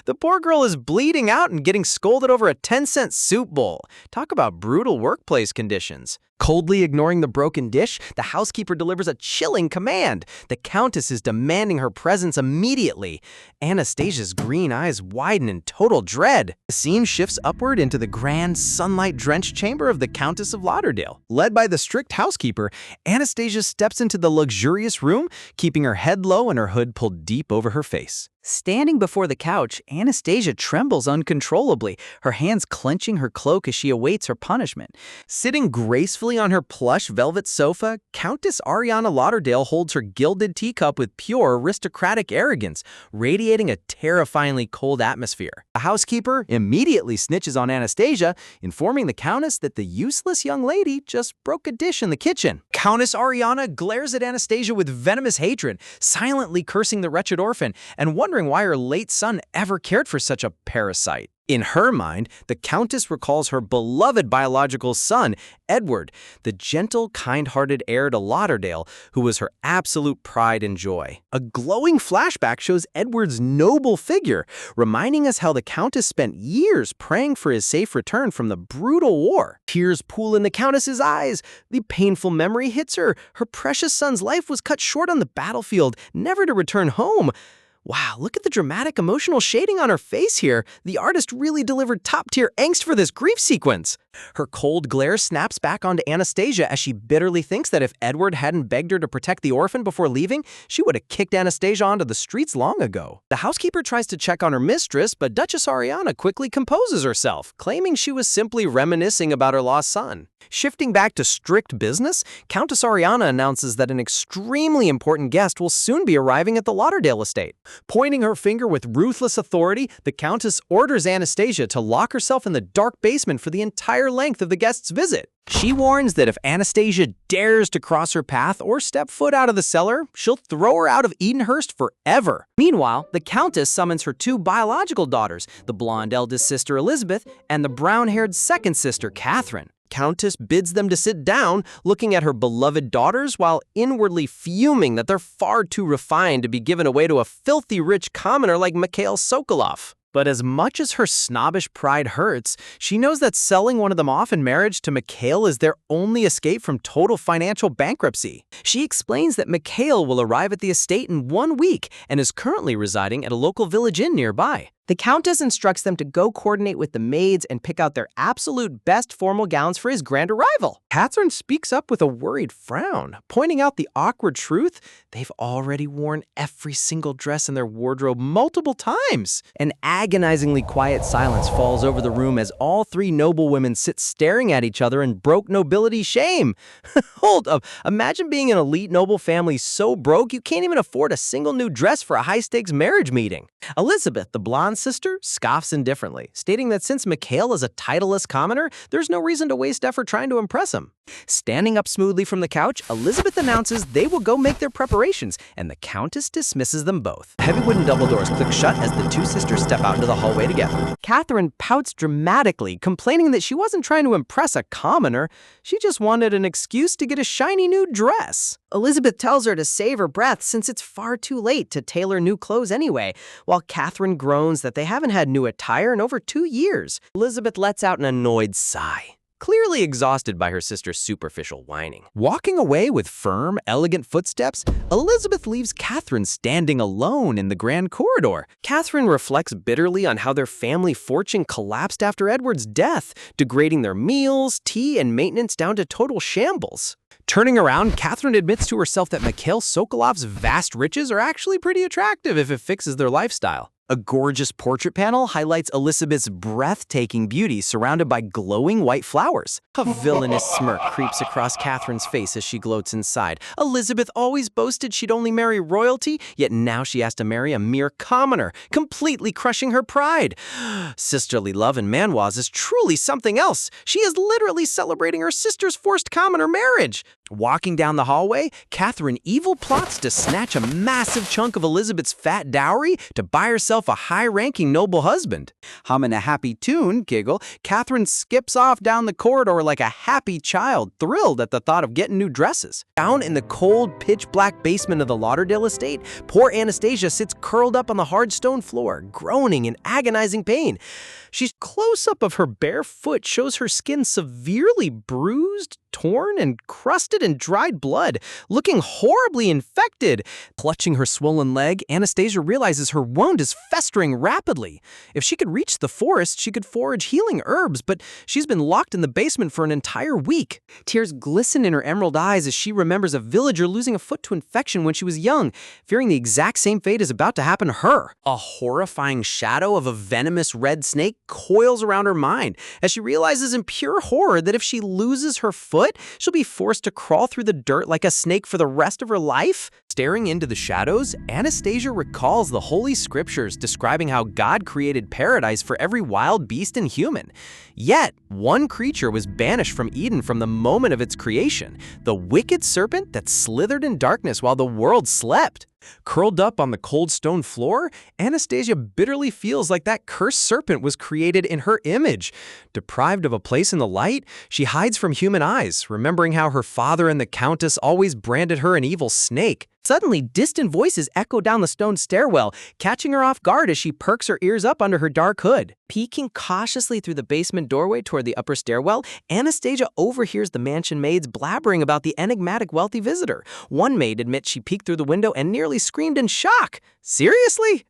[SPEAKER 1] The poor girl is bleeding out and getting scolded over a 10-cent soup bowl. Talk about brutal workplace conditions. Coldly ignoring the broken dish, the housekeeper delivers a chilling command. The Countess is demanding her presence immediately. Anastasia's green eyes widen in total dread. The scene shifts upward into the grand, sunlight-drenched chamber of the Countess of Lauderdale. Led by the strict housekeeper, Anastasia steps into the luxurious room, keeping her head low and her hood pulled deep over her face. Standing before the couch, Anastasia trembles uncontrollably, her hands clenching her cloak as she awaits her punishment. Sitting gracefully on her plush velvet sofa, Countess Ariana Lauderdale holds her gilded teacup with pure aristocratic arrogance, radiating a terrifyingly cold atmosphere. The housekeeper immediately snitches on Anastasia, informing the Countess that the useless young lady just broke a dish in the kitchen. Countess Ariana glares at Anastasia with venomous hatred, silently cursing the wretched orphan, and wondering why her late son ever cared for such a parasite. In her mind, the Countess recalls her beloved biological son, Edward, the gentle, kind-hearted heir to Lauderdale, who was her absolute pride and joy. A glowing flashback shows Edward's noble figure, reminding us how the Countess spent years praying for his safe return from the brutal war. Tears pool in the Countess's eyes. The painful memory hits her. Her precious son's life was cut short on the battlefield, never to return home. Wow, look at the dramatic emotional shading on her face here. The artist really delivered top-tier angst for this grief sequence. Her cold glare snaps back onto Anastasia as she bitterly thinks that if Edward hadn't begged her to protect the orphan before leaving, she would have kicked Anastasia onto the streets long ago. The housekeeper tries to check on her mistress, but Duchess Ariana quickly composes herself, claiming she was simply reminiscing about her lost son. Shifting back to strict business, Countess Ariana announces that an extremely important guest will soon be arriving at the Lauderdale estate. Pointing her finger with ruthless authority, the Countess orders Anastasia to lock herself in the dark basement for the entire length of the guest's visit. She warns that if Anastasia dares to cross her path or step foot out of the cellar, she'll throw her out of Edenhurst forever. Meanwhile, the Countess summons her two biological daughters, the blonde eldest sister Elizabeth and the brown-haired second sister Catherine. Countess bids them to sit down, looking at her beloved daughters while inwardly fuming that they're far too refined to be given away to a filthy rich commoner like Mikhail Sokolov. But as much as her snobbish pride hurts, she knows that selling one of them off in marriage to Mikhail is their only escape from total financial bankruptcy. She explains that Mikhail will arrive at the estate in 1 week and is currently residing at a local village inn nearby. The Countess instructs them to go coordinate with the maids and pick out their absolute best formal gowns for his grand arrival. Catherine speaks up with a worried frown, pointing out the awkward truth: they've already worn every single dress in their wardrobe multiple times. An agonizingly quiet silence falls over the room as all three noblewomen sit staring at each other in broke nobility shame. Hold up, imagine being an elite noble family so broke you can't even afford a single new dress for a high-stakes marriage meeting. Elizabeth, the blonde sister, scoffs indifferently, stating that since Mikhail is a titleless commoner, there's no reason to waste effort trying to impress him. Standing up smoothly from the couch, Elizabeth announces they will go make their preparations, and the Countess dismisses them both. Heavy wooden double doors click shut as the two sisters step out into the hallway together. Catherine pouts dramatically, complaining that she wasn't trying to impress a commoner, she just wanted an excuse to get a shiny new dress. Elizabeth tells her to save her breath since it's far too late to tailor new clothes anyway, while Catherine groans that they haven't had new attire in over 2 years. Elizabeth lets out an annoyed sigh. clearly exhausted by her sister's superficial whining. Walking away with firm, elegant footsteps, Elizabeth leaves Catherine standing alone in the grand corridor. Catherine reflects bitterly on how their family fortune collapsed after Edward's death, degrading their meals, tea, and maintenance down to total shambles. Turning around, Catherine admits to herself that Mikhail Sokolov's vast riches are actually pretty attractive if it fixes their lifestyle. A gorgeous portrait panel highlights Elizabeth's breathtaking beauty surrounded by glowing white flowers. A villainous smirk creeps across Catherine's face as she gloats inside. Elizabeth always boasted she'd only marry royalty, yet now she has to marry a mere commoner, completely crushing her pride. Sisterly love in Manhwas is truly something else. She is literally celebrating her sister's forced commoner marriage. Walking down the hallway, Catherine evil plots to snatch a massive chunk of Elizabeth's fat dowry to buy herself a high-ranking noble husband. Humming a happy tune, giggle, Catherine skips off down the corridor like a happy child, thrilled at the thought of getting new dresses. Down in the cold, pitch-black basement of the Lauderdale estate, poor Anastasia sits curled up on the hard stone floor, groaning in agonizing pain. She's close-up of her bare foot shows her skin severely bruised, torn, and crusted in dried blood, looking horribly infected. Clutching her swollen leg, Anastasia realizes her wound is festering rapidly. If she could reach the forest, she could forage healing herbs, but she's been locked in the basement for an entire week. Tears glisten in her emerald eyes as she remembers a villager losing a foot to infection when she was young, fearing the exact same fate is about to happen to her. A horrifying shadow of a venomous red snake coils around her mind as she realizes in pure horror that if she loses her foot, she'll be forced to crawl through the dirt like a snake for the rest of her life. Staring into the shadows, Anastasia recalls the Holy Scriptures describing how God created paradise for every wild beast and human. Yet, one creature was banished from Eden from the moment of its creation, the wicked serpent that slithered in darkness while the world slept. Curled up on the cold stone floor, Anastasia bitterly feels like that cursed serpent was created in her image. Deprived of a place in the light, she hides from human eyes, remembering how her father and the Countess always branded her an evil snake. Suddenly, distant voices echo down the stone stairwell, catching her off guard as she perks her ears up under her dark hood. Peeking cautiously through the basement doorway toward the upper stairwell, Anastasia overhears the mansion maids blabbering about the enigmatic wealthy visitor. One maid admits she peeked through the window and nearly screamed in shock. Seriously?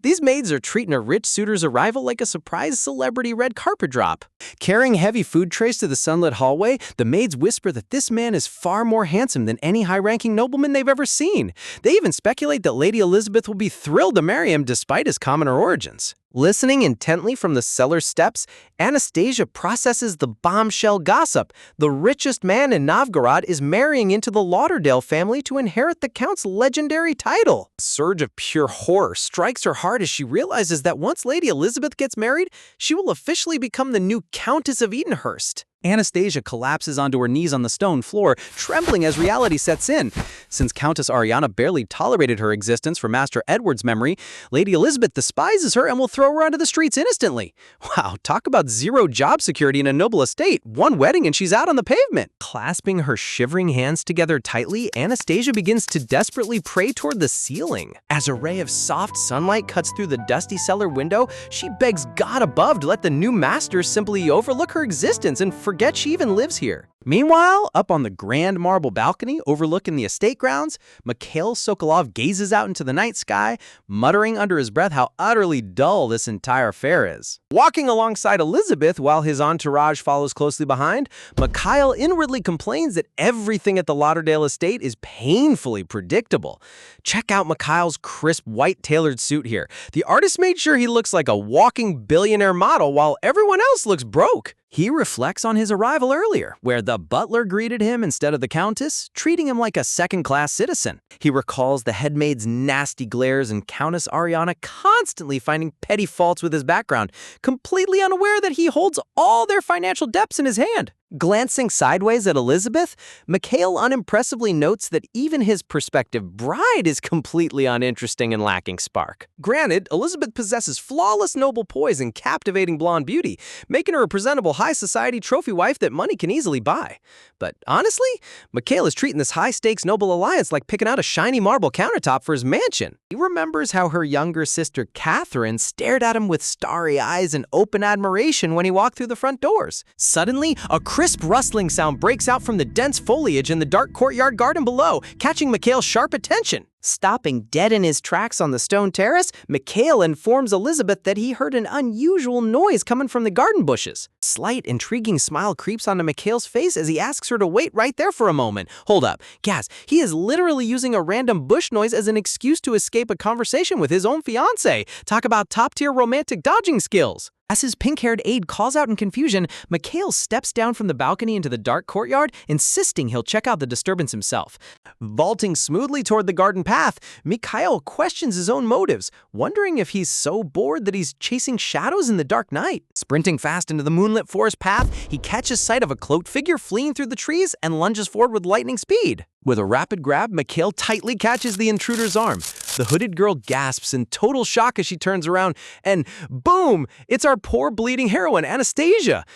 [SPEAKER 1] These maids are treating a rich suitor's arrival like a surprise celebrity red carpet drop. Carrying heavy food trays to the sunlit hallway, the maids whisper that this man is far more handsome than any high-ranking nobleman they've ever seen. They even speculate that Lady Elizabeth will be thrilled to marry him despite his commoner origins. Listening intently from the cellar steps, Anastasia processes the bombshell gossip. The richest man in Novgorod is marrying into the Lauderdale family to inherit the Count's legendary title. A surge of pure horror strikes her heart as she realizes that once Lady Elizabeth gets married, she will officially become the new Countess of Edenhurst. Anastasia collapses onto her knees on the stone floor, trembling as reality sets in. Since Countess Ariana barely tolerated her existence for Master Edward's memory, Lady Elizabeth despises her and will throw her onto the streets instantly. Wow, talk about zero job security in a noble estate. One wedding and she's out on the pavement. Clasping her shivering hands together tightly, Anastasia begins to desperately pray toward the ceiling. As a ray of soft sunlight cuts through the dusty cellar window, she begs God above to let the new master simply overlook her existence and forget she even lives here. Meanwhile, up on the grand marble balcony overlooking the estate grounds, Mikhail Sokolov gazes out into the night sky, muttering under his breath how utterly dull this entire affair is. Walking alongside Elizabeth while his entourage follows closely behind, Mikhail inwardly complains that everything at the Lauderdale estate is painfully predictable. Check out Mikhail's crisp white tailored suit here. The artist made sure he looks like a walking billionaire model while everyone else looks broke. He reflects on his arrival earlier, where the butler greeted him instead of the Countess, treating him like a second-class citizen. He recalls the headmaid's nasty glares and Countess Ariana constantly finding petty faults with his background, completely unaware that he holds all their financial debts in his hand. Glancing sideways at Elizabeth, Mikhail unimpressively notes that even his prospective bride is completely uninteresting and lacking spark. Granted, Elizabeth possesses flawless noble poise and captivating blonde beauty, making her a presentable high society trophy wife that money can easily buy. But honestly, Mikhail is treating this high-stakes noble alliance like picking out a shiny marble countertop for his mansion. He remembers how her younger sister Catherine stared at him with starry eyes and open admiration when he walked through the front doors. Suddenly, a crisp rustling sound breaks out from the dense foliage in the dark courtyard garden below, catching Mikhail's sharp attention. Stopping dead in his tracks on the stone terrace, Mikhail informs Elizabeth that he heard an unusual noise coming from the garden bushes. A slight, intriguing smile creeps onto Mikhail's face as he asks her to wait right there for a moment. Hold up, Gaz, he is literally using a random bush noise as an excuse to escape a conversation with his own fiancée. Talk about top-tier romantic dodging skills. As his pink-haired aide calls out in confusion, Mikhail steps down from the balcony into the dark courtyard, insisting he'll check out the disturbance himself. Vaulting smoothly toward the garden path, Mikhail questions his own motives, wondering if he's so bored that he's chasing shadows in the dark night. Sprinting fast into the moonlit forest path, he catches sight of a cloaked figure fleeing through the trees and lunges forward with lightning speed. With a rapid grab, Mikhail tightly catches the intruder's arm. The hooded girl gasps in total shock as she turns around, and boom! It's our poor bleeding heroine, Anastasia!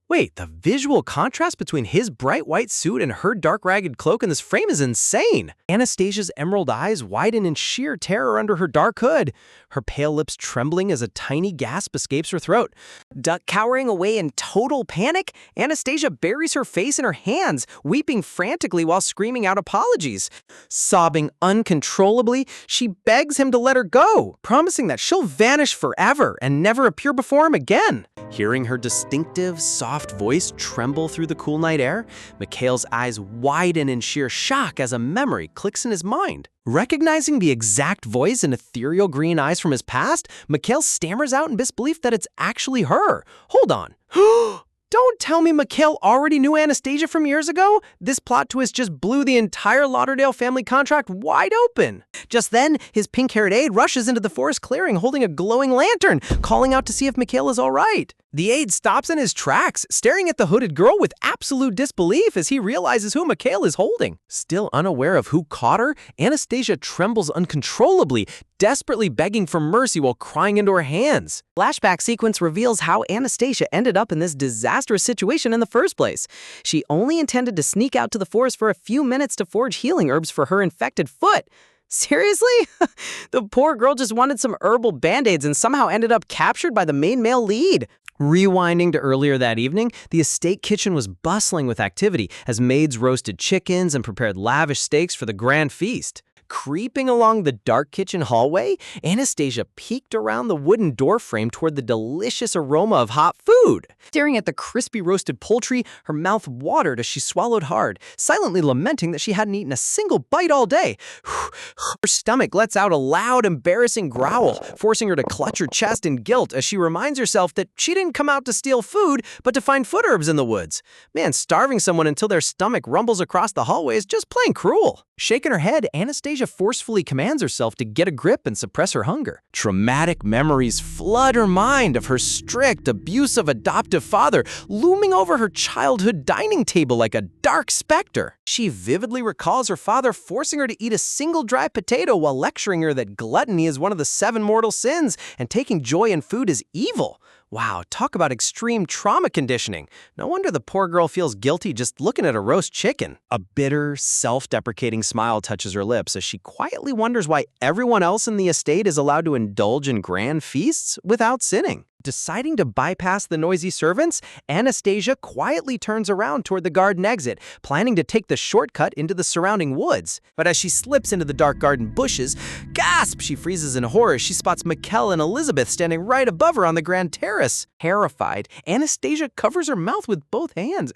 [SPEAKER 1] Wait, the visual contrast between his bright white suit and her dark ragged cloak in this frame is insane. Anastasia's emerald eyes widen in sheer terror under her dark hood, her pale lips trembling as a tiny gasp escapes her throat. Cowering away in total panic, Anastasia buries her face in her hands, weeping frantically while screaming out apologies. Sobbing uncontrollably, she begs him to let her go, promising that she'll vanish forever and never appear before him again. Hearing her distinctive, soft voice tremble through the cool night air, Mikhail's eyes widen in sheer shock as a memory clicks in his mind. Recognizing the exact voice and ethereal green eyes from his past, Mikhail stammers out in disbelief that it's actually her. Hold on. Don't tell me Mikhail already knew Anastasia from years ago? This plot twist just blew the entire Lauderdale family contract wide open. Just then, his pink-haired aide rushes into the forest clearing holding a glowing lantern, calling out to see if Mikhail is all right. The aide stops in his tracks, staring at the hooded girl with absolute disbelief as he realizes who Mikhail is holding. Still unaware of who caught her, Anastasia trembles uncontrollably, desperately begging for mercy while crying into her hands. Flashback sequence reveals how Anastasia ended up in this disastrous situation in the first place. She only intended to sneak out to the forest for a few minutes to forge healing herbs for her infected foot. Seriously? The poor girl just wanted some herbal band-aids and somehow ended up captured by the main male lead. Rewinding to earlier that evening, the estate kitchen was bustling with activity as maids roasted chickens and prepared lavish steaks for the grand feast. Creeping along the dark kitchen hallway, Anastasia peeked around the wooden doorframe toward the delicious aroma of hot food. Staring at the crispy roasted poultry, her mouth watered as she swallowed hard, silently lamenting that she hadn't eaten a single bite all day. Her stomach lets out a loud, embarrassing growl, forcing her to clutch her chest in guilt as she reminds herself that she didn't come out to steal food, but to find foot herbs in the woods. Man, starving someone until their stomach rumbles across the hallway is just plain cruel. Shaking her head, Anastasia forcefully commands herself to get a grip and suppress her hunger. Traumatic memories flood her mind of her strict, abusive adoptive father looming over her childhood dining table like a dark specter. She vividly recalls her father forcing her to eat a single dry potato while lecturing her that gluttony is one of the 7 mortal sins and taking joy in food is evil. Wow, talk about extreme trauma conditioning. No wonder the poor girl feels guilty just looking at a roast chicken. A bitter, self-deprecating smile touches her lips as she quietly wonders why everyone else in the estate is allowed to indulge in grand feasts without sinning. Deciding to bypass the noisy servants, Anastasia quietly turns around toward the garden exit, planning to take the shortcut into the surrounding woods. But as she slips into the dark garden bushes, gasp! She freezes in horror as she spots Mikhail and Elizabeth standing right above her on the grand terrace. Terrified, Anastasia covers her mouth with both hands,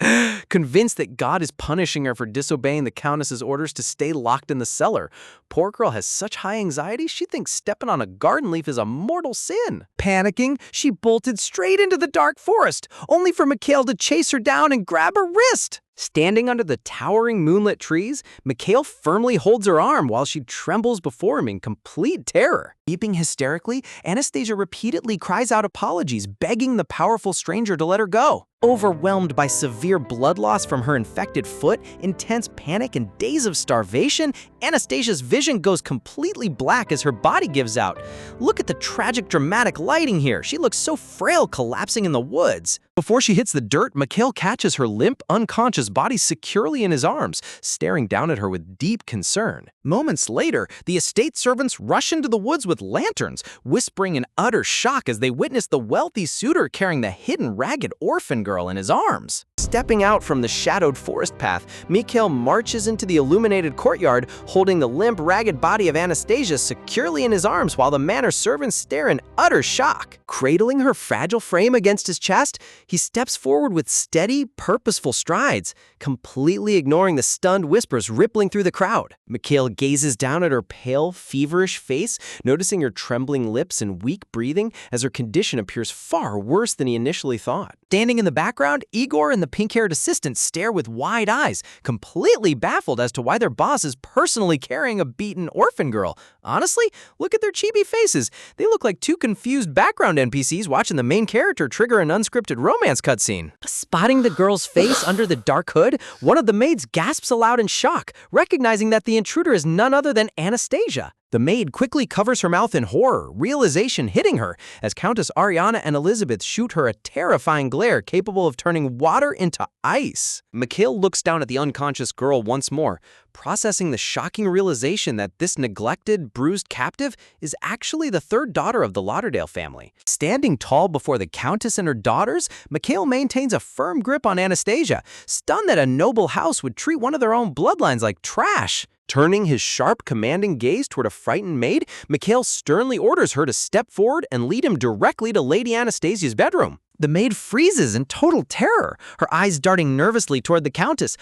[SPEAKER 1] convinced that God is punishing her for disobeying the Countess's orders to stay locked in the cellar. Poor girl has such high anxiety, she thinks stepping on a garden leaf is a mortal sin. Panicking, she bolted straight into the dark forest, only for Mikhail to chase her down and grab her wrist. Standing under the towering moonlit trees, Mikhail firmly holds her arm while she trembles before him in complete terror. Weeping hysterically, Anastasia repeatedly cries out apologies, begging the powerful stranger to let her go. Overwhelmed by severe blood loss from her infected foot, intense panic, and days of starvation, Anastasia's vision goes completely black as her body gives out. Look at the tragic, dramatic lighting here. She looks so frail, collapsing in the woods. Before she hits the dirt, Mikhail catches her limp, unconscious body securely in his arms, staring down at her with deep concern. Moments later, the estate servants rush into the woods with lanterns, whispering in utter shock as they witness the wealthy suitor carrying the hidden, ragged orphan girl in his arms. Stepping out from the shadowed forest path, Mikhail marches into the illuminated courtyard, holding the limp, ragged body of Anastasia securely in his arms while the manor servants stare in utter shock. Cradling her fragile frame against his chest, he steps forward with steady, purposeful strides, completely ignoring the stunned whispers rippling through the crowd. Mikhail gazes down at her pale, feverish face, noticing her trembling lips and weak breathing as her condition appears far worse than he initially thought. Standing in the background, Igor and the pink-haired assistant stare with wide eyes, completely baffled as to why their boss is personally carrying a beaten orphan girl. Honestly, look at their chibi faces. They look like two confused background NPCs watching the main character trigger an unscripted romance cutscene. Spotting the girl's face under the dark hood, one of the maids gasps aloud in shock, recognizing that the intruder is none other than Anastasia. The maid quickly covers her mouth in horror, realization hitting her, as Countess Ariana and Elizabeth shoot her a terrifying glare capable of turning water into ice. Mikhail looks down at the unconscious girl once more, processing the shocking realization that this neglected, bruised captive is actually the third daughter of the Lauderdale family. Standing tall before the Countess and her daughters, Mikhail maintains a firm grip on Anastasia, stunned that a noble house would treat one of their own bloodlines like trash. Turning his sharp, commanding gaze toward a frightened maid, Mikhail sternly orders her to step forward and lead him directly to Lady Anastasia's bedroom. The maid freezes in total terror, her eyes darting nervously toward the Countess,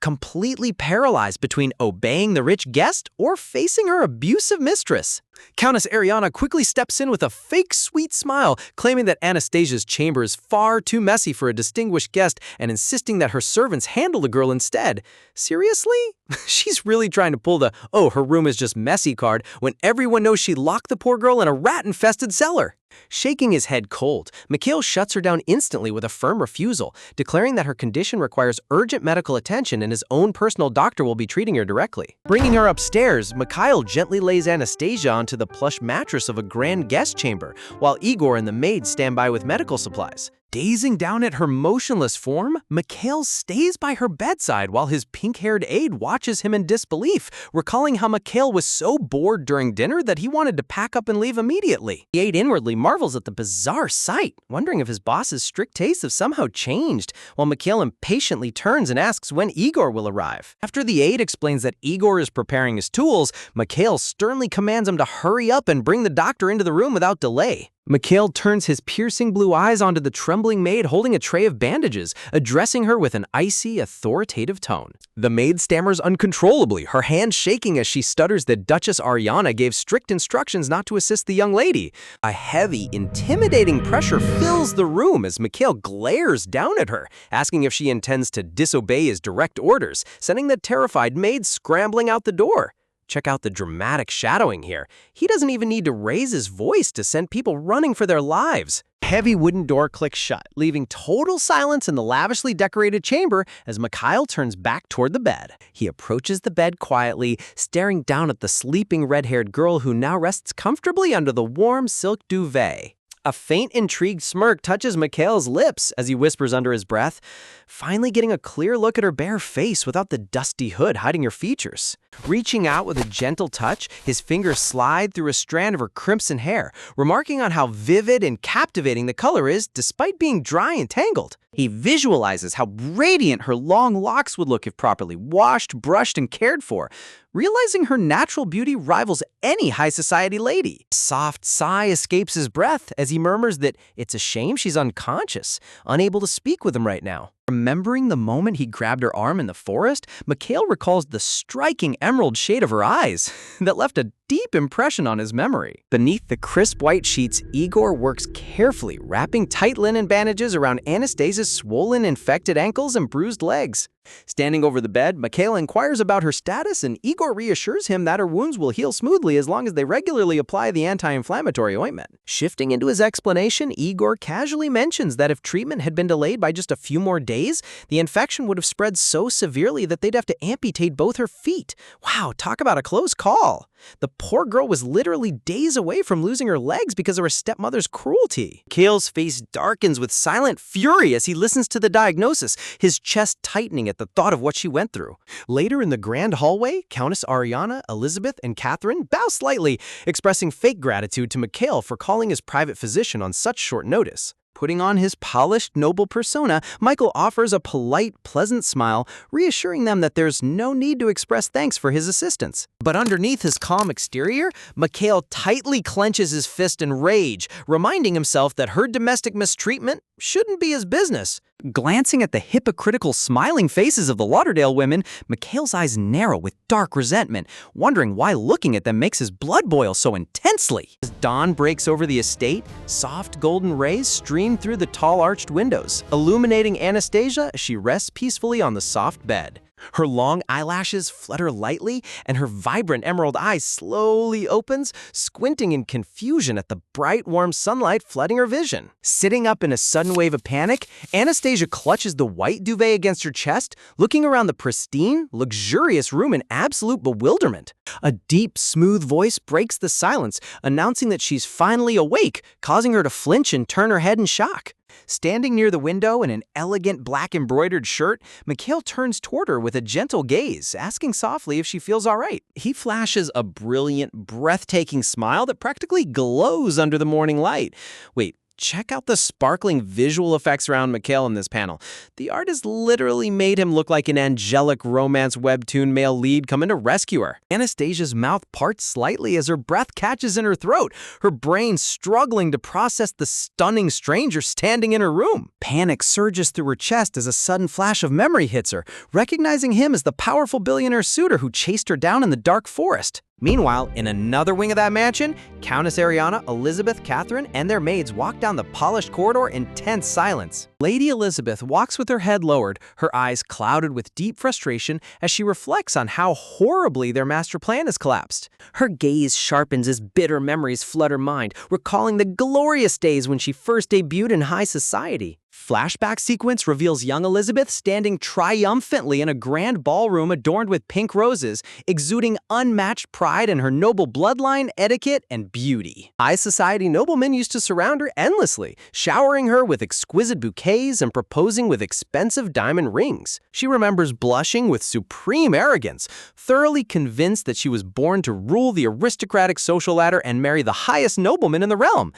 [SPEAKER 1] completely paralyzed between obeying the rich guest or facing her abusive mistress. Countess Ariana quickly steps in with a fake sweet smile, claiming that Anastasia's chamber is far too messy for a distinguished guest and insisting that her servants handle the girl instead. Seriously? She's really trying to pull the "oh, her room is just messy" card when everyone knows she locked the poor girl in a rat-infested cellar. Shaking his head cold, Mikhail shuts her down instantly with a firm refusal, declaring that her condition requires urgent medical attention and his own personal doctor will be treating her directly. Bringing her upstairs, Mikhail gently lays Anastasia onto the plush mattress of a grand guest chamber, while Igor and the maid stand by with medical supplies. Gazing down at her motionless form, Mikhail stays by her bedside while his pink-haired aide watches him in disbelief, recalling how Mikhail was so bored during dinner that he wanted to pack up and leave immediately. The aide inwardly marvels at the bizarre sight, wondering if his boss's strict tastes have somehow changed, while Mikhail impatiently turns and asks when Igor will arrive. After the aide explains that Igor is preparing his tools, Mikhail sternly commands him to hurry up and bring the doctor into the room without delay. Mikhail turns his piercing blue eyes onto the trembling maid holding a tray of bandages, addressing her with an icy, authoritative tone. The maid stammers uncontrollably, her hands shaking as she stutters that Duchess Ariana gave strict instructions not to assist the young lady. A heavy, intimidating pressure fills the room as Mikhail glares down at her, asking if she intends to disobey his direct orders, sending the terrified maid scrambling out the door. Check out the dramatic shadowing here. He doesn't even need to raise his voice to send people running for their lives. Heavy wooden door clicks shut, leaving total silence in the lavishly decorated chamber as Mikhail turns back toward the bed. He approaches the bed quietly, staring down at the sleeping red-haired girl who now rests comfortably under the warm silk duvet. A faint, intrigued smirk touches Mikhail's lips as he whispers under his breath, finally getting a clear look at her bare face without the dusty hood hiding her features. Reaching out with a gentle touch, his fingers slide through a strand of her crimson hair, remarking on how vivid and captivating the color is despite being dry and tangled. He visualizes how radiant her long locks would look if properly washed, brushed, and cared for, realizing her natural beauty rivals any high society lady. A soft sigh escapes his breath as he murmurs that it's a shame she's unconscious, unable to speak with him right now. Remembering the moment he grabbed her arm in the forest, Mikhail recalls the striking emerald shade of her eyes that left a deep impression on his memory. Beneath the crisp white sheets, Igor works carefully, wrapping tight linen bandages around Anastasia's swollen, infected ankles and bruised legs. Standing over the bed, Mikhail inquires about her status, and Igor reassures him that her wounds will heal smoothly as long as they regularly apply the anti-inflammatory ointment. Shifting into his explanation, Igor casually mentions that if treatment had been delayed by just a few more days, the infection would have spread so severely that they'd have to amputate both her feet. Wow, talk about a close call. The poor girl was literally days away from losing her legs because of her stepmother's cruelty. Mikhail's face darkens with silent fury as he listens to the diagnosis, his chest tightening at the thought of what she went through. Later in the grand hallway, Countess Ariana, Elizabeth, and Catherine bow slightly, expressing fake gratitude to Mikhail for calling his private physician on such short notice. Putting on his polished, noble persona, Michael offers a polite, pleasant smile, reassuring them that there's no need to express thanks for his assistance. But underneath his calm exterior, Mikhail tightly clenches his fist in rage, reminding himself that her domestic mistreatment shouldn't be his business. Glancing at the hypocritical, smiling faces of the Lauderdale women, Mikhail's eyes narrow with dark resentment, wondering why looking at them makes his blood boil so intensely. As dawn breaks over the estate, soft golden rays stream through the tall arched windows, illuminating Anastasia as she rests peacefully on the soft bed. Her long eyelashes flutter lightly, and her vibrant emerald eyes slowly opens, squinting in confusion at the bright, warm sunlight flooding her vision. Sitting up in a sudden wave of panic, Anastasia clutches the white duvet against her chest, looking around the pristine, luxurious room in absolute bewilderment. A deep, smooth voice breaks the silence, announcing that she's finally awake, causing her to flinch and turn her head in shock. Standing near the window in an elegant black embroidered shirt, Mikhail turns toward her with a gentle gaze, asking softly if she feels all right. He flashes a brilliant, breathtaking smile that practically glows under the morning light. Wait, check out the sparkling visual effects around Mikhail in this panel. The artist literally made him look like an angelic romance webtoon male lead coming to rescue her. Anastasia's mouth parts slightly as her breath catches in her throat, her brain struggling to process the stunning stranger standing in her room. Panic surges through her chest as a sudden flash of memory hits her, recognizing him as the powerful billionaire suitor who chased her down in the dark forest. Meanwhile, in another wing of that mansion, Countess Ariana, Elizabeth, Catherine, and their maids walk down the polished corridor in tense silence. Lady Elizabeth walks with her head lowered, her eyes clouded with deep frustration as she reflects on how horribly their master plan has collapsed. Her gaze sharpens as bitter memories flood her mind, recalling the glorious days when she first debuted in high society. Flashback sequence reveals young Elizabeth standing triumphantly in a grand ballroom adorned with pink roses, exuding unmatched pride in her noble bloodline, etiquette, and beauty. High society noblemen used to surround her endlessly, showering her with exquisite bouquets and proposing with expensive diamond rings. She remembers blushing with supreme arrogance, thoroughly convinced that she was born to rule the aristocratic social ladder and marry the highest nobleman in the realm.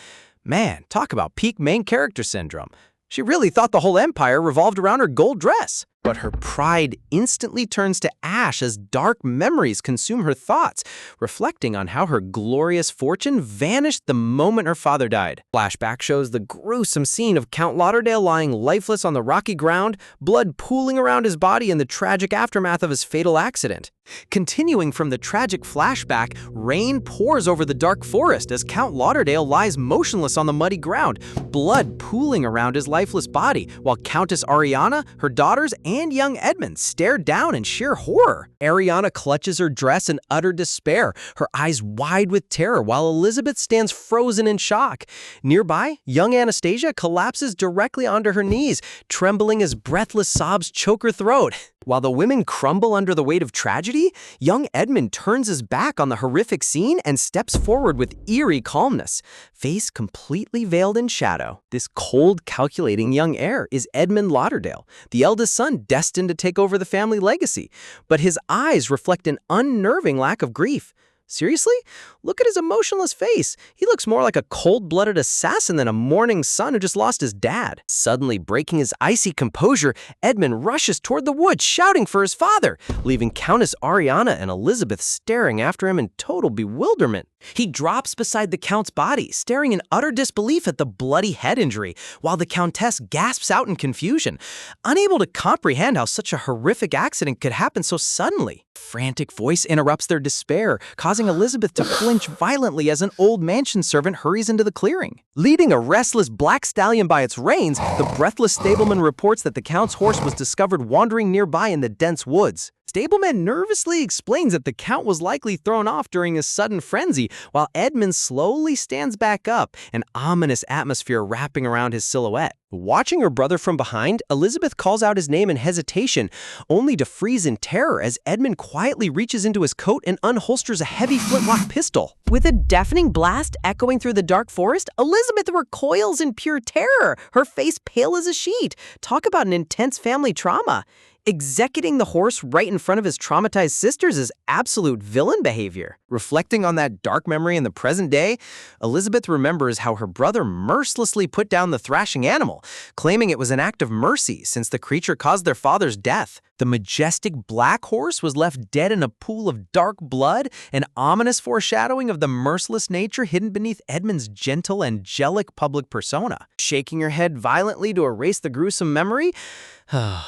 [SPEAKER 1] Man, talk about peak main character syndrome. She really thought the whole empire revolved around her gold dress. But her pride instantly turns to ash as dark memories consume her thoughts, reflecting on how her glorious fortune vanished the moment her father died. Flashback shows the gruesome scene of Count Lauderdale lying lifeless on the rocky ground, blood pooling around his body in the tragic aftermath of his fatal accident. Continuing from the tragic flashback, rain pours over the dark forest as Count Lauderdale lies motionless on the muddy ground, blood pooling around his lifeless body, while Countess Ariana, her daughters, and young Edmund stare down in sheer horror. Ariana clutches her dress in utter despair, her eyes wide with terror, while Elizabeth stands frozen in shock. Nearby, young Anastasia collapses directly onto her knees, trembling as breathless sobs choke her throat. While the women crumble under the weight of tragedy, young Edmund turns his back on the horrific scene and steps forward with eerie calmness, face completely veiled in shadow. This cold, calculating young heir is Edmund Lauderdale, the eldest son destined to take over the family legacy, but his eyes reflect an unnerving lack of grief. Seriously? Look at his emotionless face. He looks more like a cold-blooded assassin than a mourning son who just lost his dad. Suddenly breaking his icy composure, Edmund rushes toward the woods, shouting for his father, leaving Countess Ariana and Elizabeth staring after him in total bewilderment. He drops beside the Count's body, staring in utter disbelief at the bloody head injury, while the Countess gasps out in confusion, unable to comprehend how such a horrific accident could happen so suddenly. A frantic voice interrupts their despair, causing Elizabeth to flinch violently as an old mansion servant hurries into the clearing. Leading a restless black stallion by its reins, the breathless stableman reports that the Count's horse was discovered wandering nearby in the dense woods. Stableman nervously explains that the Count was likely thrown off during his sudden frenzy, while Edmund slowly stands back up, an ominous atmosphere wrapping around his silhouette. Watching her brother from behind, Elizabeth calls out his name in hesitation, only to freeze in terror as Edmund quietly reaches into his coat and unholsters a heavy flintlock pistol. With a deafening blast echoing through the dark forest, Elizabeth recoils in pure terror, her face pale as a sheet. Talk about an intense family trauma. Executing the horse right in front of his traumatized sisters is absolute villain behavior. Reflecting on that dark memory in the present day, Elizabeth remembers how her brother mercilessly put down the thrashing animal, claiming it was an act of mercy since the creature caused their father's death. The majestic black horse was left dead in a pool of dark blood, an ominous foreshadowing of the merciless nature hidden beneath Edmund's gentle, angelic public persona. Shaking her head violently to erase the gruesome memory,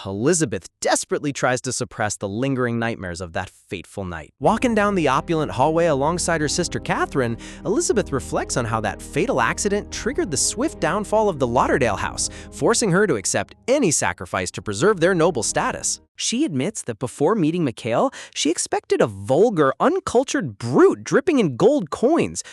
[SPEAKER 1] Elizabeth desperately tries to suppress the lingering nightmares of that fateful night. Walking down the opulent hallway alongside her sister Catherine, Elizabeth reflects on how that fatal accident triggered the swift downfall of the Lauderdale house, forcing her to accept any sacrifice to preserve their noble status. She admits that before meeting Mikhail, she expected a vulgar, uncultured brute dripping in gold coins,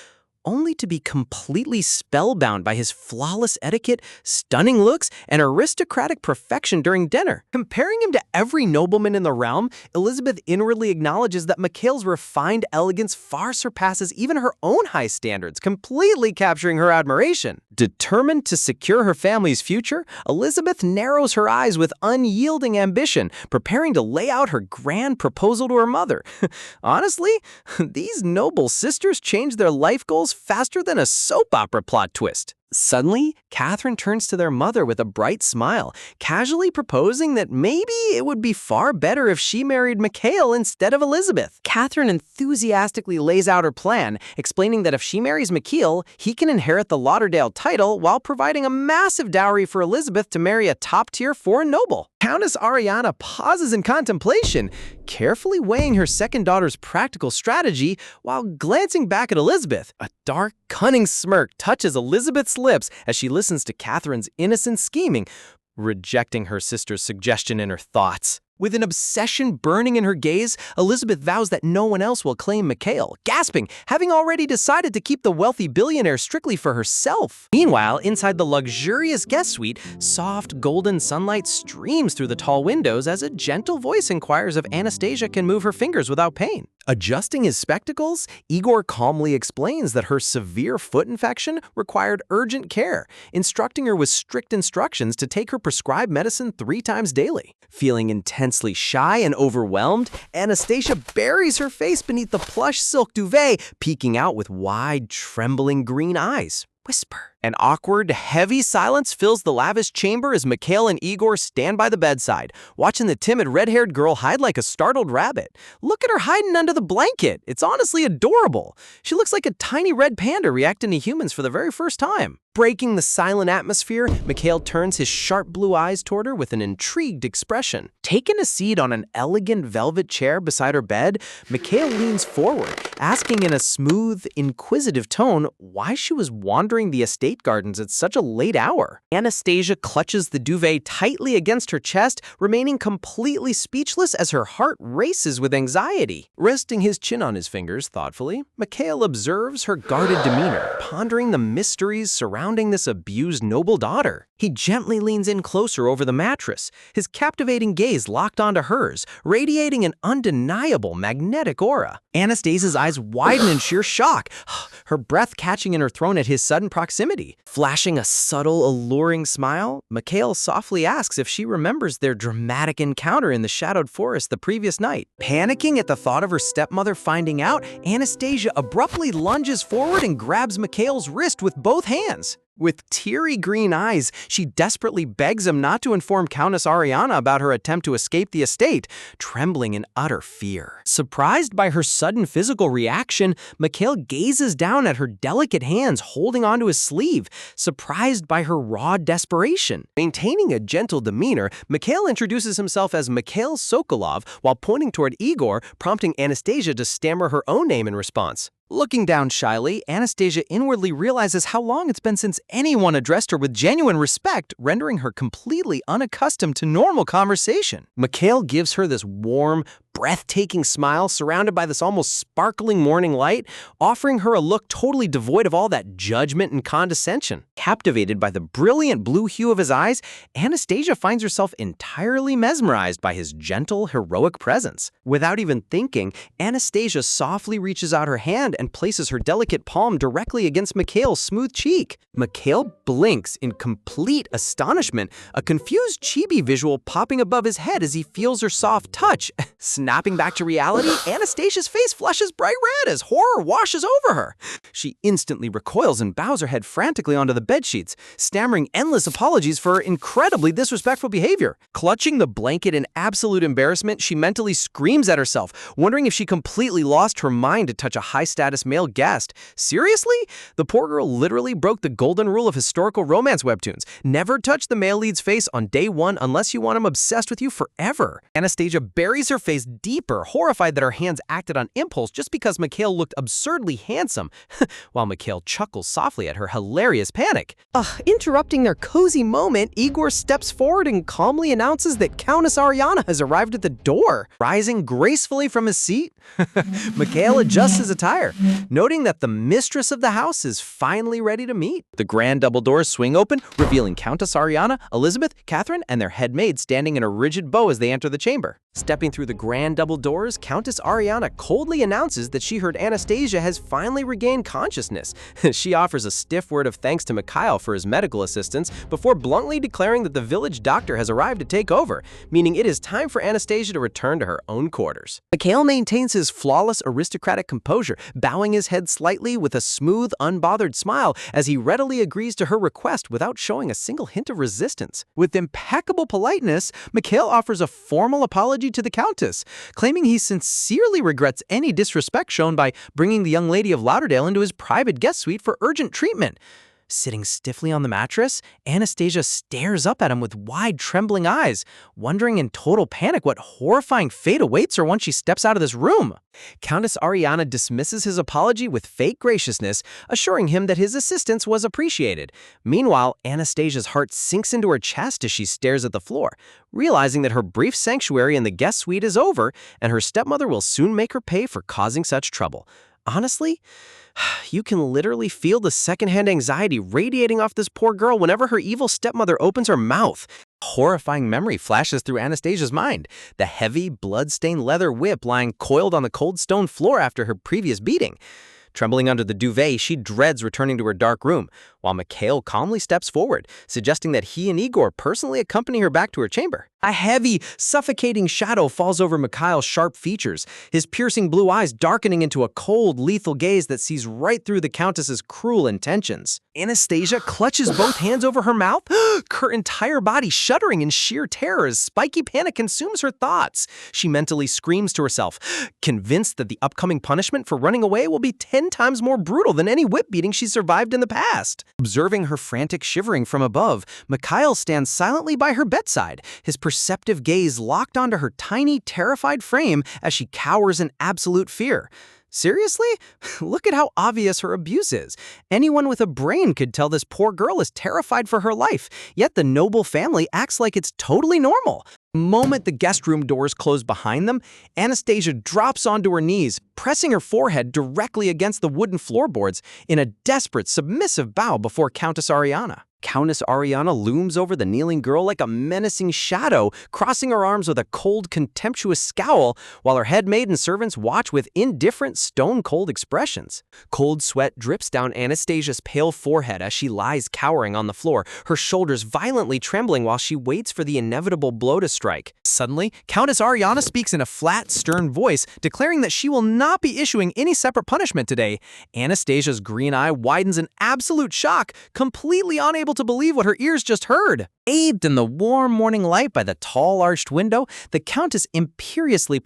[SPEAKER 1] only to be completely spellbound by his flawless etiquette, stunning looks, and aristocratic perfection during dinner. Comparing him to every nobleman in the realm, Elizabeth inwardly acknowledges that Mikhail's refined elegance far surpasses even her own high standards, completely capturing her admiration. Determined to secure her family's future, Elizabeth narrows her eyes with unyielding ambition, preparing to lay out her grand proposal to her mother. Honestly, these noble sisters changed their life goals faster than a soap opera plot twist. Suddenly, Catherine turns to their mother with a bright smile, casually proposing that maybe it would be far better if she married Mikhail instead of Elizabeth. Catherine enthusiastically lays out her plan, explaining that if she marries Mikhail, he can inherit the Lauderdale title while providing a massive dowry for Elizabeth to marry a top-tier foreign noble. Countess Ariana pauses in contemplation, carefully weighing her second daughter's practical strategy while glancing back at Elizabeth. A dark, cunning smirk touches Elizabeth's lips as she listens to Catherine's innocent scheming, rejecting her sister's suggestion in her thoughts. With an obsession burning in her gaze, Elizabeth vows that no one else will claim Mikhail, gasping, having already decided to keep the wealthy billionaire strictly for herself. Meanwhile, inside the luxurious guest suite, soft golden sunlight streams through the tall windows as a gentle voice inquires if Anastasia can move her fingers without pain. Adjusting his spectacles, Igor calmly explains that her severe foot infection required urgent care, instructing her with strict instructions to take her prescribed medicine 3 times daily. Feeling intensely shy and overwhelmed, Anastasia buries her face beneath the plush silk duvet, peeking out with wide, trembling green eyes. Whisper. An awkward, heavy silence fills the lavish chamber as Mikhail and Igor stand by the bedside, watching the timid red-haired girl hide like a startled rabbit. Look at her hiding under the blanket. It's honestly adorable. She looks like a tiny red panda reacting to humans for the very first time. Breaking the silent atmosphere, Mikhail turns his sharp blue eyes toward her with an intrigued expression. Taking a seat on an elegant velvet chair beside her bed, Mikhail leans forward, asking in a smooth, inquisitive tone why she was wandering the estate gardens at such a late hour. Anastasia clutches the duvet tightly against her chest, remaining completely speechless as her heart races with anxiety. Resting his chin on his fingers thoughtfully, Mikhail observes her guarded demeanor, pondering the mysteries surrounding this abused noble daughter. He gently leans in closer over the mattress, his captivating gaze locked onto hers, radiating an undeniable magnetic aura. Anastasia's eyes widen in sheer shock, her breath catching in her throat at his sudden proximity. Flashing a subtle, alluring smile, Mikhail softly asks if she remembers their dramatic encounter in the shadowed forest the previous night. Panicking at the thought of her stepmother finding out, Anastasia abruptly lunges forward and grabs Mikhail's wrist with both hands. With teary green eyes, she desperately begs him not to inform Countess Ariana about her attempt to escape the estate, trembling in utter fear. Surprised by her sudden physical reaction, Mikhail gazes down at her delicate hands holding onto his sleeve, surprised by her raw desperation. Maintaining a gentle demeanor, Mikhail introduces himself as Mikhail Sokolov while pointing toward Igor, prompting Anastasia to stammer her own name in response. Looking down shyly, Anastasia inwardly realizes how long it's been since anyone addressed her with genuine respect, rendering her completely unaccustomed to normal conversation. Mikhail gives her this warm, breathtaking smile surrounded by this almost sparkling morning light, offering her a look totally devoid of all that judgment and condescension. Captivated by the brilliant blue hue of his eyes, Anastasia finds herself entirely mesmerized by his gentle, heroic presence. Without even thinking, Anastasia softly reaches out her hand and places her delicate palm directly against Mikhail's smooth cheek. Mikhail blinks in complete astonishment, a confused chibi visual popping above his head as he feels her soft touch. Snapping back to reality, Anastasia's face flushes bright red as horror washes over her. She instantly recoils and bows her head frantically onto the bedsheets, stammering endless apologies for her incredibly disrespectful behavior. Clutching the blanket in absolute embarrassment, she mentally screams at herself, wondering if she completely lost her mind to touch a high-status male guest. Seriously? The poor girl literally broke the golden rule of historical romance webtoons. Never touch the male lead's face on day one unless you want him obsessed with you forever. Anastasia buries her face deeper, horrified that her hands acted on impulse just because Mikhail looked absurdly handsome, while Mikhail chuckles softly at her hilarious panic. Interrupting their cozy moment, Igor steps forward and calmly announces that Countess Ariana has arrived at the door. Rising gracefully from his seat, Mikhail adjusts his attire, noting that the mistress of the house is finally ready to meet. The grand double doors swing open, revealing Countess Ariana, Elizabeth, Catherine, and their head maid standing in a rigid bow as they enter the chamber. Stepping through the grand double doors, Countess Ariana coldly announces that she heard Anastasia has finally regained consciousness. She offers a stiff word of thanks to Mikhail for his medical assistance before bluntly declaring that the village doctor has arrived to take over, meaning it is time for Anastasia to return to her own quarters. Mikhail maintains his flawless aristocratic composure, bowing his head slightly with a smooth, unbothered smile as he readily agrees to her request without showing a single hint of resistance. With impeccable politeness, Mikhail offers a formal apology to the Countess, claiming he sincerely regrets any disrespect shown by bringing the young lady of Lauderdale into his private guest suite for urgent treatment. Sitting stiffly on the mattress, Anastasia stares up at him with wide, trembling eyes, wondering in total panic what horrifying fate awaits her once she steps out of this room. Countess Ariana dismisses his apology with fake graciousness, assuring him that his assistance was appreciated. Meanwhile, Anastasia's heart sinks into her chest as she stares at the floor, realizing that her brief sanctuary in the guest suite is over and her stepmother will soon make her pay for causing such trouble. Honestly, you can literally feel the secondhand anxiety radiating off this poor girl whenever her evil stepmother opens her mouth. A horrifying memory flashes through Anastasia's mind, the heavy, blood-stained leather whip lying coiled on the cold stone floor after her previous beating. Trembling under the duvet, she dreads returning to her dark room, while Mikhail calmly steps forward, suggesting that he and Igor personally accompany her back to her chamber. A heavy, suffocating shadow falls over Mikhail's sharp features, his piercing blue eyes darkening into a cold, lethal gaze that sees right through the Countess's cruel intentions. Anastasia clutches both hands over her mouth, her entire body shuddering in sheer terror as spiky panic consumes her thoughts. She mentally screams to herself, convinced that the upcoming punishment for running away will be 10 times more brutal than any whip beating she survived in the past. Observing her frantic shivering from above, Mikhail stands silently by her bedside, his perceptive gaze locked onto her tiny, terrified frame as she cowers in absolute fear. Seriously? Look at how obvious her abuse is. Anyone with a brain could tell this poor girl is terrified for her life, yet the noble family acts like it's totally normal. The moment the guest room doors close behind them, Anastasia drops onto her knees, pressing her forehead directly against the wooden floorboards in a desperate, submissive bow before Countess Ariana. Countess Ariana looms over the kneeling girl like a menacing shadow, crossing her arms with a cold, contemptuous scowl, while her head maid and servants watch with indifferent, stone-cold expressions. Cold sweat drips down Anastasia's pale forehead as she lies cowering on the floor, her shoulders violently trembling while she waits for the inevitable blow to strike. Suddenly, Countess Ariana speaks in a flat, stern voice, declaring that she will not be issuing any separate punishment today. Anastasia's green eye widens in absolute shock, completely unable to believe what her ears just heard. Bathed in the warm morning light by the tall arched window, the Countess imperiously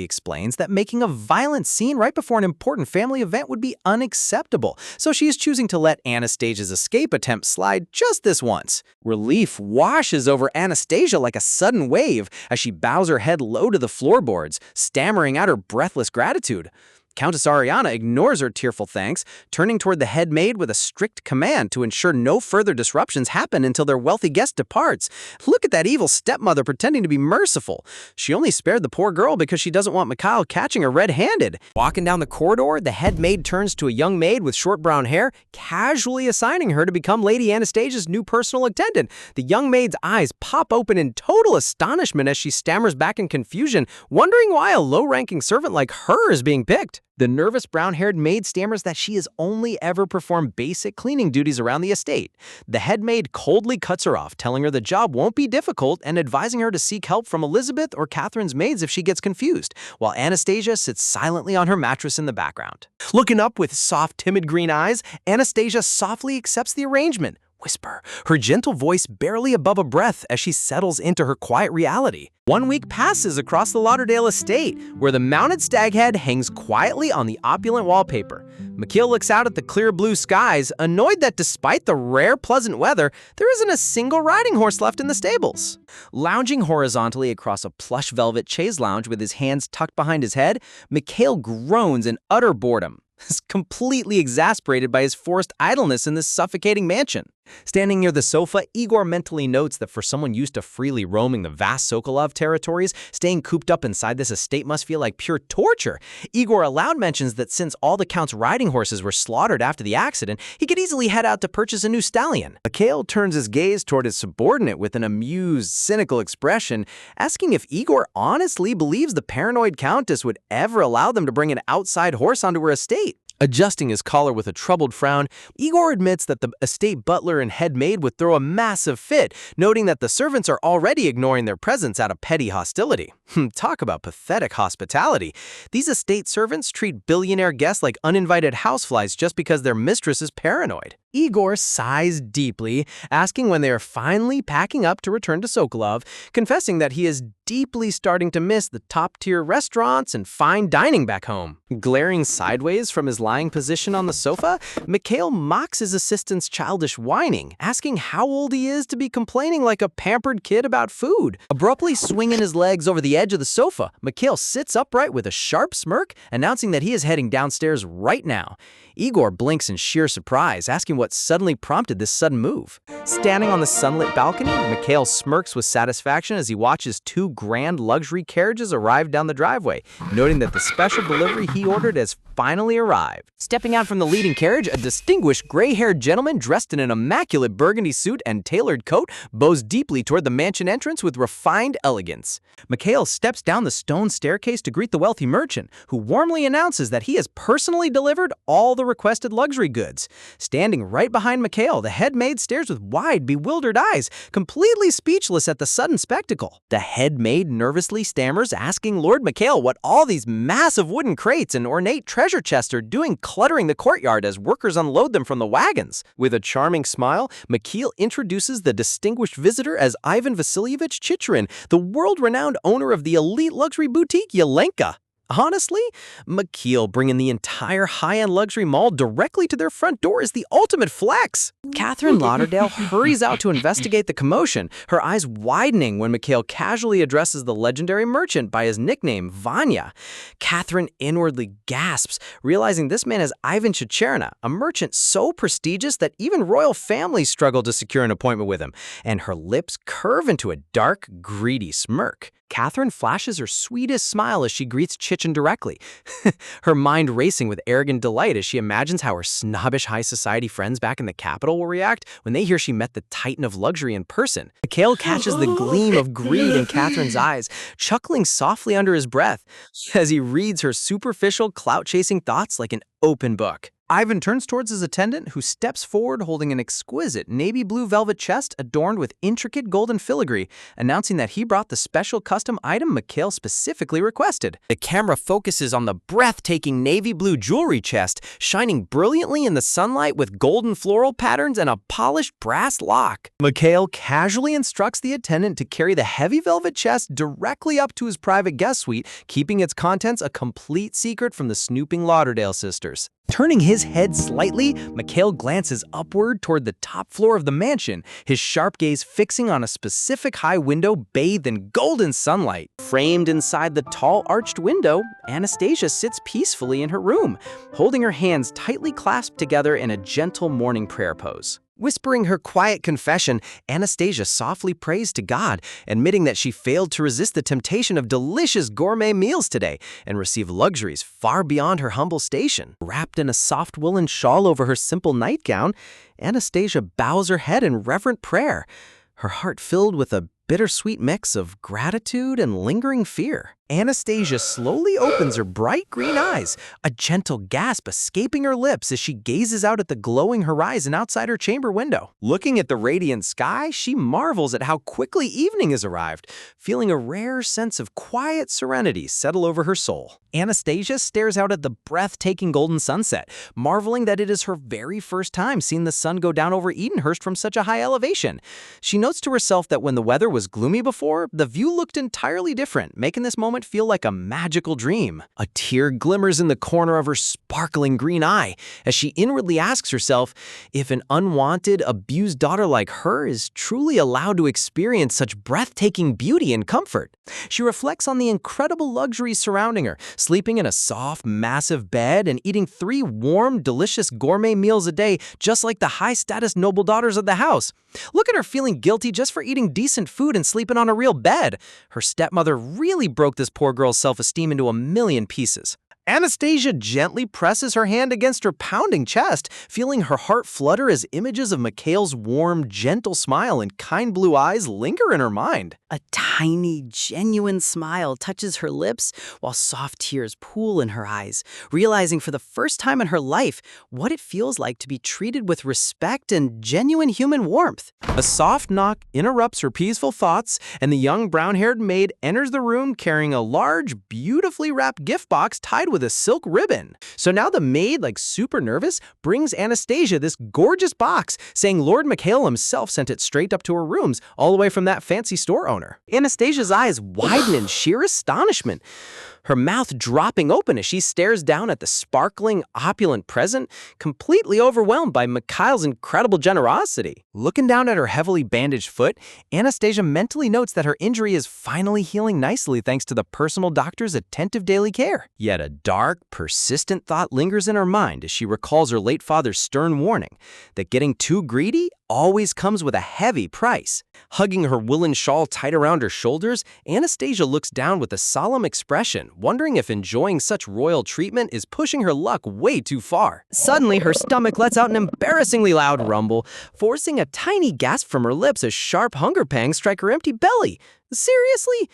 [SPEAKER 1] explains that making a violent scene right before an important family event would be unacceptable, so she is choosing to let Anastasia's escape attempt slide just this once. Relief washes over Anastasia like a sudden wave as she bows her head low to the floorboards, stammering out her breathless gratitude. Countess Ariana ignores her tearful thanks, turning toward the head maid with a strict command to ensure no further disruptions happen until their wealthy guest departs. Look at that evil stepmother pretending to be merciful. She only spared the poor girl because she doesn't want Mikhail catching her red-handed. Walking down the corridor, the head maid turns to a young maid with short brown hair, casually assigning her to become Lady Anastasia's new personal attendant. The young maid's eyes pop open in total astonishment as she stammers back in confusion, wondering why a low-ranking servant like her is being picked. The nervous brown-haired maid stammers that she has only ever performed basic cleaning duties around the estate. The head maid coldly cuts her off, telling her the job won't be difficult and advising her to seek help from Elizabeth or Catherine's maids if she gets confused, while Anastasia sits silently on her mattress in the background. Looking up with soft, timid green eyes, Anastasia softly accepts the arrangement. Whisper, her gentle voice barely above a breath as she settles into her quiet reality. 1 week passes across the Lauderdale estate, where the mounted stag head hangs quietly on the opulent wallpaper. Mikhail looks out at the clear blue skies, annoyed that despite the rare pleasant weather, there isn't a single riding horse left in the stables. Lounging horizontally across a plush velvet chaise lounge with his hands tucked behind his head, Mikhail groans in utter boredom, completely exasperated by his forced idleness in this suffocating mansion. Standing near the sofa, Igor mentally notes that for someone used to freely roaming the vast Sokolov territories, staying cooped up inside this estate must feel like pure torture. Igor aloud mentions that since all the Count's riding horses were slaughtered after the accident, he could easily head out to purchase a new stallion. Mikhail turns his gaze toward his subordinate with an amused, cynical expression, asking if Igor honestly believes the paranoid Countess would ever allow them to bring an outside horse onto her estate. Adjusting his collar with a troubled frown, Igor admits that the estate butler and head maid would throw a massive fit, noting that the servants are already ignoring their presence out of petty hostility. Talk about pathetic hospitality. These estate servants treat billionaire guests like uninvited houseflies just because their mistress is paranoid. Igor sighs deeply, asking when they are finally packing up to return to Sokolov, confessing that he is deeply starting to miss the top-tier restaurants and fine dining back home. Glaring sideways from his lying position on the sofa, Mikhail mocks his assistant's childish whining, asking how old he is to be complaining like a pampered kid about food. Abruptly swinging his legs over the edge of the sofa, Mikhail sits upright with a sharp smirk, announcing that he is heading downstairs right now. Igor blinks in sheer surprise, asking what suddenly prompted this sudden move. Standing on the sunlit balcony, Mikhail smirks with satisfaction as he watches two grand luxury carriages arrive down the driveway, noting that the special delivery he ordered has finally arrived. Stepping out from the leading carriage, a distinguished gray-haired gentleman dressed in an immaculate burgundy suit and tailored coat bows deeply toward the mansion entrance with refined elegance. Mikhail steps down the stone staircase to greet the wealthy merchant, who warmly announces that he has personally delivered all the requested luxury goods. Standing right behind Mikhail, the head maid stares with wide, bewildered eyes, completely speechless at the sudden spectacle. The head maid nervously stammers, asking Lord Mikhail what all these massive wooden crates and ornate treasure chests are doing cluttering the courtyard as workers unload them from the wagons. With a charming smile, Mikhail introduces the distinguished visitor as Ivan Vasilievich Chicherin, the world-renowned owner of the elite luxury boutique Yelenka. Honestly, Mikhail bringing the entire high-end luxury mall directly to their front door is the ultimate flex. Catherine Lauderdale hurries out to investigate the commotion, her eyes widening when Mikhail casually addresses the legendary merchant by his nickname, Vanya. Catherine inwardly gasps, realizing this man is Ivan Chicherna, a merchant so prestigious that even royal families struggle to secure an appointment with him, and her lips curve into a dark, greedy smirk. Catherine flashes her sweetest smile as she greets Chichen directly, her mind racing with arrogant delight as she imagines how her snobbish high society friends back in the capital will react when they hear she met the titan of luxury in person. Mikhail catches the gleam of greed in Catherine's eyes, chuckling softly under his breath as he reads her superficial, clout-chasing thoughts like an open book. Ivan turns towards his attendant, who steps forward holding an exquisite navy blue velvet chest adorned with intricate golden filigree, announcing that he brought the special custom item Mikhail specifically requested. The camera focuses on the breathtaking navy blue jewelry chest, shining brilliantly in the sunlight with golden floral patterns and a polished brass lock. Mikhail casually instructs the attendant to carry the heavy velvet chest directly up to his private guest suite, keeping its contents a complete secret from the snooping Lauderdale sisters. Turning his head slightly, Mikhail glances upward toward the top floor of the mansion, his sharp gaze fixing on a specific high window bathed in golden sunlight. Framed inside the tall arched window, Anastasia sits peacefully in her room, holding her hands tightly clasped together in a gentle morning prayer pose. Whispering her quiet confession, Anastasia softly prays to God, admitting that she failed to resist the temptation of delicious gourmet meals today and receive luxuries far beyond her humble station. Wrapped in a soft woolen shawl over her simple nightgown, Anastasia bows her head in reverent prayer, her heart filled with a bittersweet mix of gratitude and lingering fear. Anastasia slowly opens her bright green eyes, a gentle gasp escaping her lips as she gazes out at the glowing horizon outside her chamber window. Looking at the radiant sky, she marvels at how quickly evening has arrived, feeling a rare sense of quiet serenity settle over her soul. Anastasia stares out at the breathtaking golden sunset, marveling that it is her very first time seeing the sun go down over Edenhurst from such a high elevation. She notes to herself that when the weather was gloomy before, the view looked entirely different, making this moment feel like a magical dream. A tear glimmers in the corner of her sparkling green eye as she inwardly asks herself if an unwanted, abused daughter like her is truly allowed to experience such breathtaking beauty and comfort. She reflects on the incredible luxuries surrounding her, sleeping in a soft, massive bed and eating 3 warm, delicious gourmet meals a day, just like the high-status noble daughters of the house. Look at her feeling guilty just for eating decent food and sleeping on a real bed. Her stepmother really broke this poor girl's self-esteem into a million pieces. Anastasia gently presses her hand against her pounding chest, feeling her heart flutter as images of Mikhail's warm, gentle smile and kind blue eyes linger in her mind.
[SPEAKER 2] A tiny, genuine smile touches her lips while soft tears pool in her eyes, realizing for the first time in her life what it feels like to be treated with respect and genuine human warmth.
[SPEAKER 1] A soft knock interrupts her peaceful thoughts, and the young brown-haired maid enters the room carrying a large, beautifully wrapped gift box tied with a silk ribbon. So now the maid, like super nervous, brings Anastasia this gorgeous box, saying Lord Mikhail himself sent it straight up to her rooms, all the way from that fancy store owner. Anastasia's eyes widen in sheer astonishment, her mouth dropping open as she stares down at the sparkling, opulent present, completely overwhelmed by Mikhail's incredible generosity. Looking down at her heavily bandaged foot, Anastasia mentally notes that her injury is finally healing nicely thanks to the personal doctor's attentive daily care. Yet a dark, persistent thought lingers in her mind as she recalls her late father's stern warning that getting too greedy always comes with a heavy price. Hugging her woolen shawl tight around her shoulders, Anastasia looks down with a solemn expression, wondering if enjoying such royal treatment is pushing her luck way too far. Suddenly, her stomach lets out an embarrassingly loud rumble, forcing a tiny gasp from her lips as sharp hunger pangs strike her empty belly. Seriously?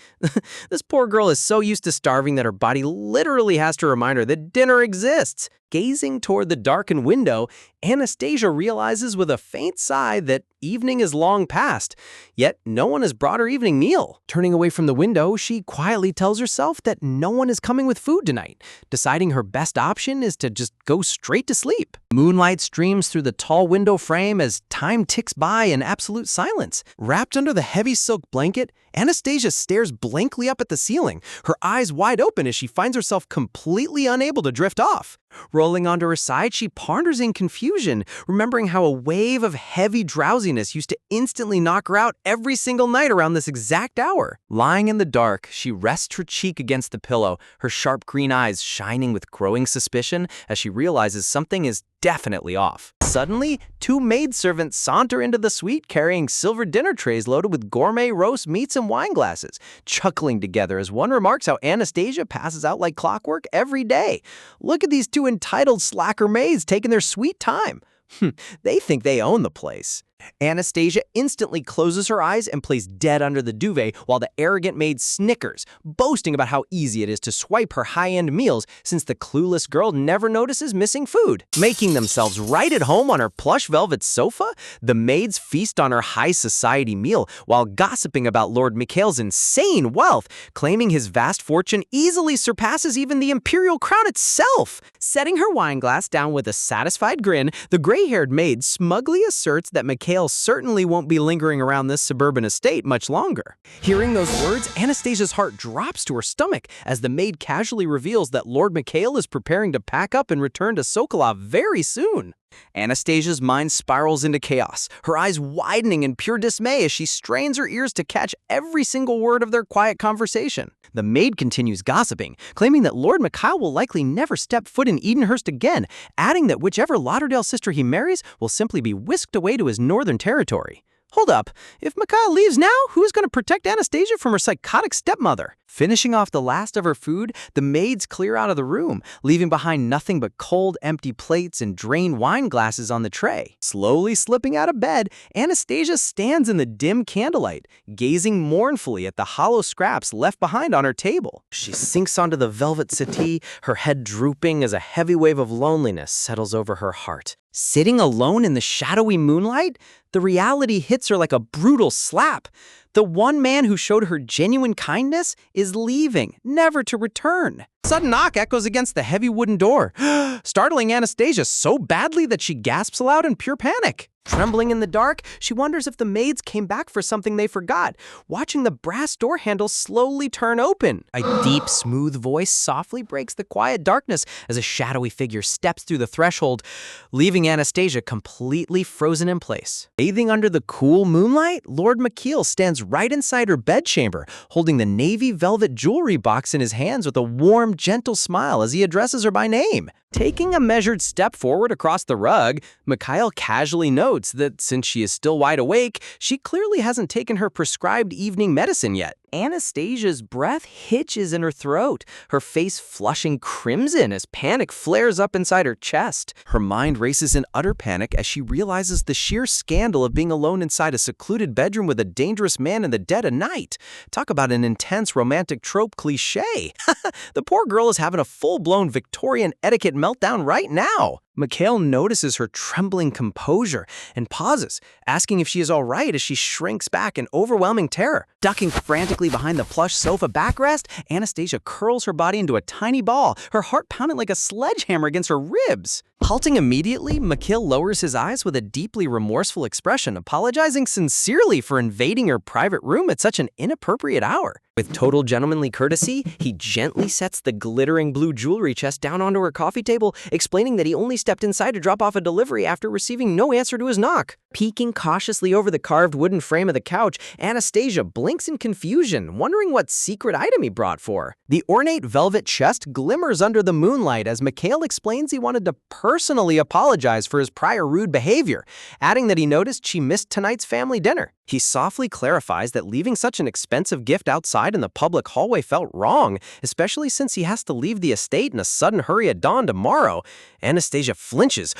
[SPEAKER 1] This poor girl is so used to starving that her body literally has to remind her that dinner exists. Gazing toward the darkened window, Anastasia realizes with a faint sigh that evening is long past, yet no one has brought her evening meal. Turning away from the window, she quietly tells herself that no one is coming with food tonight, deciding her best option is to just go straight to sleep. Moonlight streams through the tall window frame as time ticks by in absolute silence. Wrapped under the heavy silk blanket, Anastasia stares blankly up at the ceiling, her eyes wide open as she finds herself completely unable to drift off. Rolling onto her side, she ponders in confusion, remembering how a wave of heavy drowsiness used to instantly knock her out every single night around this exact hour. Lying in the dark, she rests her cheek against the pillow, her sharp green eyes shining with growing suspicion as she realizes something is definitely off. Suddenly, 2 maidservants saunter into the suite carrying silver dinner trays loaded with gourmet roast meats and wine glasses, chuckling together as one remarks how Anastasia passes out like clockwork every day. Look at these 2 entitled slacker maids taking their sweet time. They think they own the place. Anastasia instantly closes her eyes and plays dead under the duvet while the arrogant maid snickers, boasting about how easy it is to swipe her high-end meals since the clueless girl never notices missing food. Making themselves right at home on her plush velvet sofa, the maids feast on her high society meal while gossiping about Lord Mikhail's insane wealth, claiming his vast fortune easily surpasses even the imperial crown itself. Setting her wine glass down with a satisfied grin, the gray-haired maid smugly asserts that Mikhail certainly won't be lingering around this suburban estate much longer. Hearing those words, Anastasia's heart drops to her stomach as the maid casually reveals that Lord Mikhail is preparing to pack up and return to Sokolov very soon. Anastasia's mind spirals into chaos, her eyes widening in pure dismay as she strains her ears to catch every single word of their quiet conversation. The maid continues gossiping, claiming that Lord Mikhail will likely never step foot in Edenhurst again, adding that whichever Lauderdale sister he marries will simply be whisked away to his northern territory. Hold up, if Mikhail leaves now, who's going to protect Anastasia from her psychotic stepmother? Finishing off the last of her food, the maids clear out of the room, leaving behind nothing but cold, empty plates and drained wine glasses on the tray. Slowly slipping out of bed, Anastasia stands in the dim candlelight, gazing mournfully at the hollow scraps left behind on her table. She sinks onto the velvet settee, her head drooping as a heavy wave of loneliness settles over her heart. Sitting alone in the shadowy moonlight, the reality hits her like a brutal slap. The one man who showed her genuine kindness is leaving, never to return. Sudden knock echoes against the heavy wooden door, startling Anastasia so badly that she gasps aloud in pure panic. Trembling in the dark, she wonders if the maids came back for something they forgot, watching the brass door handle slowly turn open. A deep, smooth voice softly breaks the quiet darkness as a shadowy figure steps through the threshold, leaving Anastasia completely frozen in place. Bathing under the cool moonlight, Lord Mikhail stands right inside her bedchamber, holding the navy velvet jewelry box in his hands with a warm, gentle smile as he addresses her by name. Taking a measured step forward across the rug, Mikhail casually notes that since she is still wide awake, she clearly hasn't taken her prescribed evening medicine yet. Anastasia's breath hitches in her throat, her face flushing crimson as panic flares up inside her chest. Her mind races in utter panic as she realizes the sheer scandal of being alone inside a secluded bedroom with a dangerous man in the dead of night. Talk about an intense romantic trope cliche. The poor girl is having a full-blown Victorian etiquette meltdown right now. Mikhail notices her trembling composure and pauses, asking if she is all right as she shrinks back in overwhelming terror. Ducking frantically behind the plush sofa backrest, Anastasia curls her body into a tiny ball, her heart pounding like a sledgehammer against her ribs. Halting immediately, Mikhail lowers his eyes with a deeply remorseful expression, apologizing sincerely for invading her private room at such an inappropriate hour. With total gentlemanly courtesy, he gently sets the glittering blue jewelry chest down onto her coffee table, explaining that he only stepped inside to drop off a delivery after receiving no answer to his knock. Peeking cautiously over the carved wooden frame of the couch, Anastasia blinks in confusion, wondering what secret item he brought for her. The ornate velvet chest glimmers under the moonlight as Mikhail explains he wanted to personally apologize for his prior rude behavior, adding that he noticed she missed tonight's family dinner. He softly clarifies that leaving such an expensive gift outside in the public hallway felt wrong, especially since he has to leave the estate in a sudden hurry at dawn tomorrow. Anastasia flinches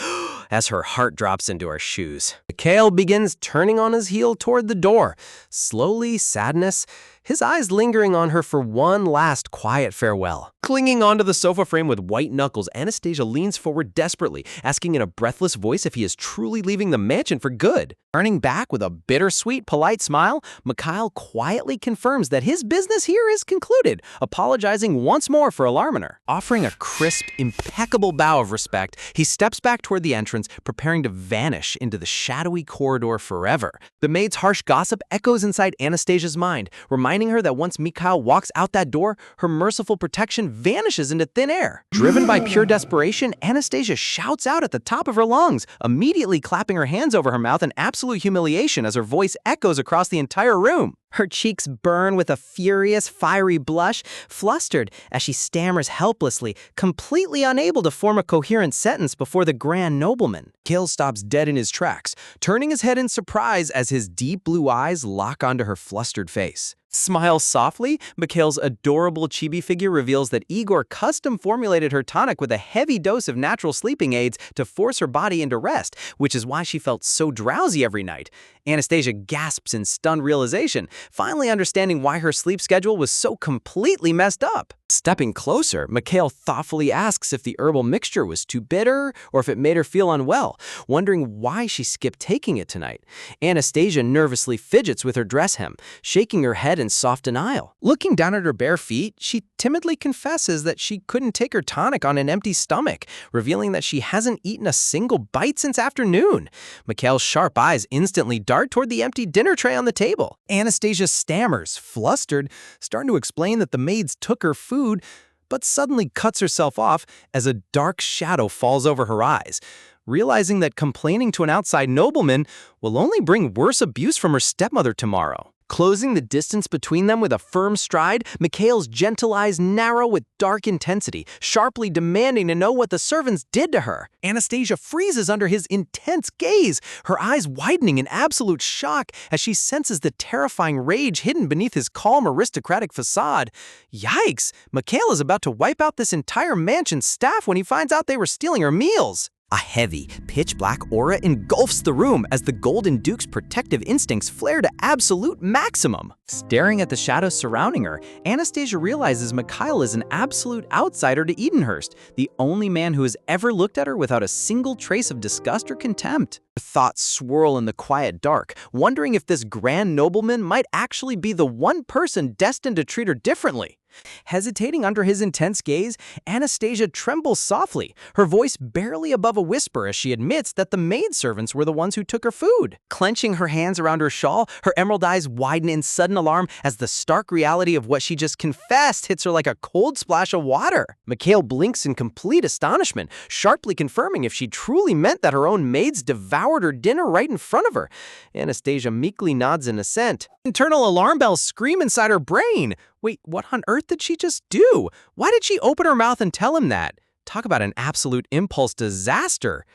[SPEAKER 1] as her heart drops into her shoes. Mikhail begins turning on his heel toward the door. Slowly, sadness, his eyes lingering on her for one last quiet farewell. Clinging onto the sofa frame with white knuckles, Anastasia leans forward desperately, asking in a breathless voice if he is truly leaving the mansion for good. Turning back with a bittersweet, polite smile, Mikhail quietly confirms that his business here is concluded, apologizing once more for alarming her. Offering a crisp, impeccable bow of respect, he steps back toward the entrance, preparing to vanish into the shadowy corridor forever. The maid's harsh gossip echoes inside Anastasia's mind, reminding her that once Mikhail walks out that door, her merciful protection vanishes into thin air. Driven by pure desperation, Anastasia shouts out at the top of her lungs, immediately clapping her hands over her mouth in absolute humiliation as her voice echoes across the entire room. Her cheeks burn with a furious, fiery blush, flustered as she stammers helplessly, completely unable to form a coherent sentence before the grand nobleman. Mikhail stops dead in his tracks, turning his head in surprise as his deep blue eyes lock onto her flustered face. Smile softly, Mikhail's adorable chibi figure reveals that Igor custom-formulated her tonic with a heavy dose of natural sleeping aids to force her body into rest, which is why she felt so drowsy every night. Anastasia gasps in stunned realization, finally understanding why her sleep schedule was so completely messed up. Stepping closer, Mikhail thoughtfully asks if the herbal mixture was too bitter or if it made her feel unwell, wondering why she skipped taking it tonight. Anastasia nervously fidgets with her dress hem, shaking her head in soft denial. Looking down at her bare feet, she timidly confesses that she couldn't take her tonic on an empty stomach, revealing that she hasn't eaten a single bite since afternoon. Mikhail's sharp eyes instantly dart toward the empty dinner tray on the table. Anastasia stammers, flustered, starting to explain that the maids took her food, but suddenly cuts herself off as a dark shadow falls over her eyes, realizing that complaining to an outside nobleman will only bring worse abuse from her stepmother tomorrow. Closing the distance between them with a firm stride, Mikhail's gentle eyes narrow with dark intensity, sharply demanding to know what the servants did to her. Anastasia freezes under his intense gaze, her eyes widening in absolute shock as she senses the terrifying rage hidden beneath his calm aristocratic facade. Yikes! Mikhail is about to wipe out this entire mansion's staff when he finds out they were stealing her meals. A heavy, pitch-black aura engulfs the room as the Golden Duke's protective instincts flare to absolute maximum. Staring at the shadows surrounding her, Anastasia realizes Mikhail is an absolute outsider to Edenhurst, the only man who has ever looked at her without a single trace of disgust or contempt. Her thoughts swirl in the quiet dark, wondering if this grand nobleman might actually be the one person destined to treat her differently. Hesitating under his intense gaze, Anastasia trembles softly, her voice barely above a whisper as she admits that the maidservants were the ones who took her food. Clenching her hands around her shawl, her emerald eyes widen in sudden alarm as the stark reality of what she just confessed hits her like a cold splash of water. Mikhail blinks in complete astonishment, sharply confirming if she truly meant that her own maids devoured her dinner right in front of her. Anastasia meekly nods in assent. Internal alarm bells scream inside her brain. Wait, what on earth did she just do? Why did she open her mouth and tell him that? Talk about an absolute impulse disaster.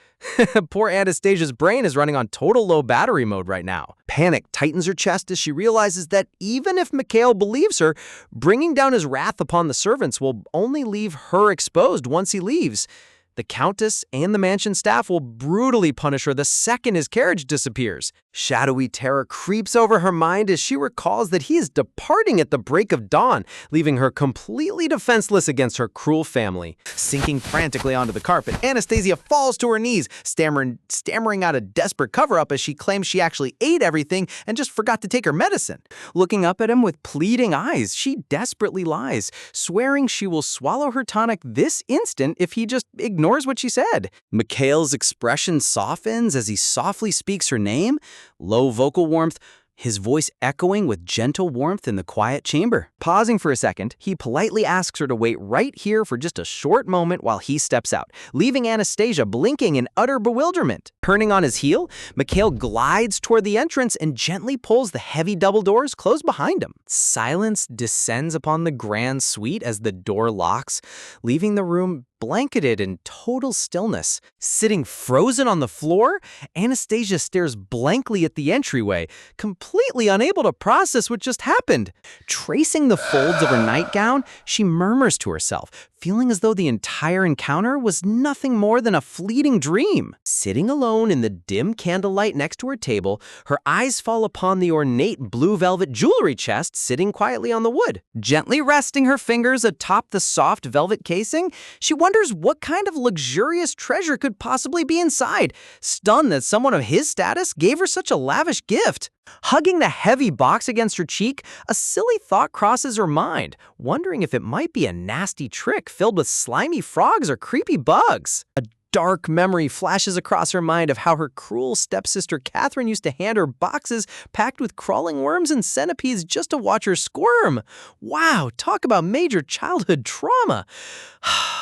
[SPEAKER 1] Poor Anastasia's brain is running on total low battery mode right now. Panic tightens her chest as she realizes that even if Mikhail believes her, bringing down his wrath upon the servants will only leave her exposed once he leaves. The Countess and the mansion staff will brutally punish her the second his carriage disappears. Shadowy terror creeps over her mind as she recalls that he is departing at the break of dawn, leaving her completely defenseless against her cruel family. Sinking frantically onto the carpet, Anastasia falls to her knees, stammering out a desperate cover-up as she claims she actually ate everything and just forgot to take her medicine. Looking up at him with pleading eyes, she desperately lies, swearing she will swallow her tonic this instant if he just ignores what she said. Mikhail's expression softens as he softly speaks her name, low vocal warmth, his voice echoing with gentle warmth in the quiet chamber. Pausing for a second, he politely asks her to wait right here for just a short moment while he steps out, leaving Anastasia blinking in utter bewilderment. Turning on his heel, Mikhail glides toward the entrance and gently pulls the heavy double doors closed behind him. Silence descends upon the grand suite as the door locks, leaving the room blanketed in total stillness. Sitting frozen on the floor, Anastasia stares blankly at the entryway, completely unable to process what just happened. Tracing the folds of her nightgown, she murmurs to herself, feeling as though the entire encounter was nothing more than a fleeting dream. Sitting alone in the dim candlelight next to her table, her eyes fall upon the ornate blue velvet jewelry chest sitting quietly on the wood. Gently resting her fingers atop the soft velvet casing, she wonders what kind of luxurious treasure could possibly be inside, stunned that someone of his status gave her such a lavish gift. Hugging the heavy box against her cheek, a silly thought crosses her mind, wondering if it might be a nasty trick filled with slimy frogs or creepy bugs. A dark memory flashes across her mind of how her cruel stepsister Catherine used to hand her boxes packed with crawling worms and centipedes just to watch her squirm. Wow, talk about major childhood trauma.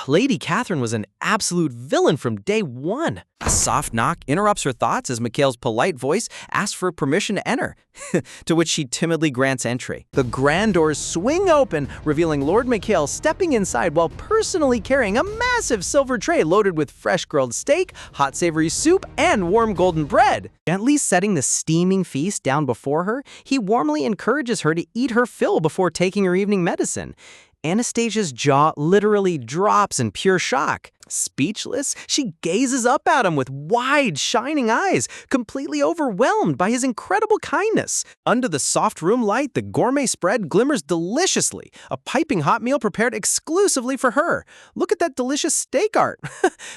[SPEAKER 1] Lady Catherine was an absolute villain from day one. A soft knock interrupts her thoughts as Mikhail's polite voice asks for permission to enter, to which she timidly grants entry. The grand doors swing open, revealing Lord Mikhail stepping inside while personally carrying a massive silver tray loaded with fresh grilled steak, hot savory soup, and warm golden bread. Gently setting the steaming feast down before her, he warmly encourages her to eat her fill before taking her evening medicine. Anastasia's jaw literally drops in pure shock. Speechless, she gazes up at him with wide, shining eyes, completely overwhelmed by his incredible kindness. Under the soft room light, the gourmet spread glimmers deliciously, a piping hot meal prepared exclusively for her. Look at that delicious steak art.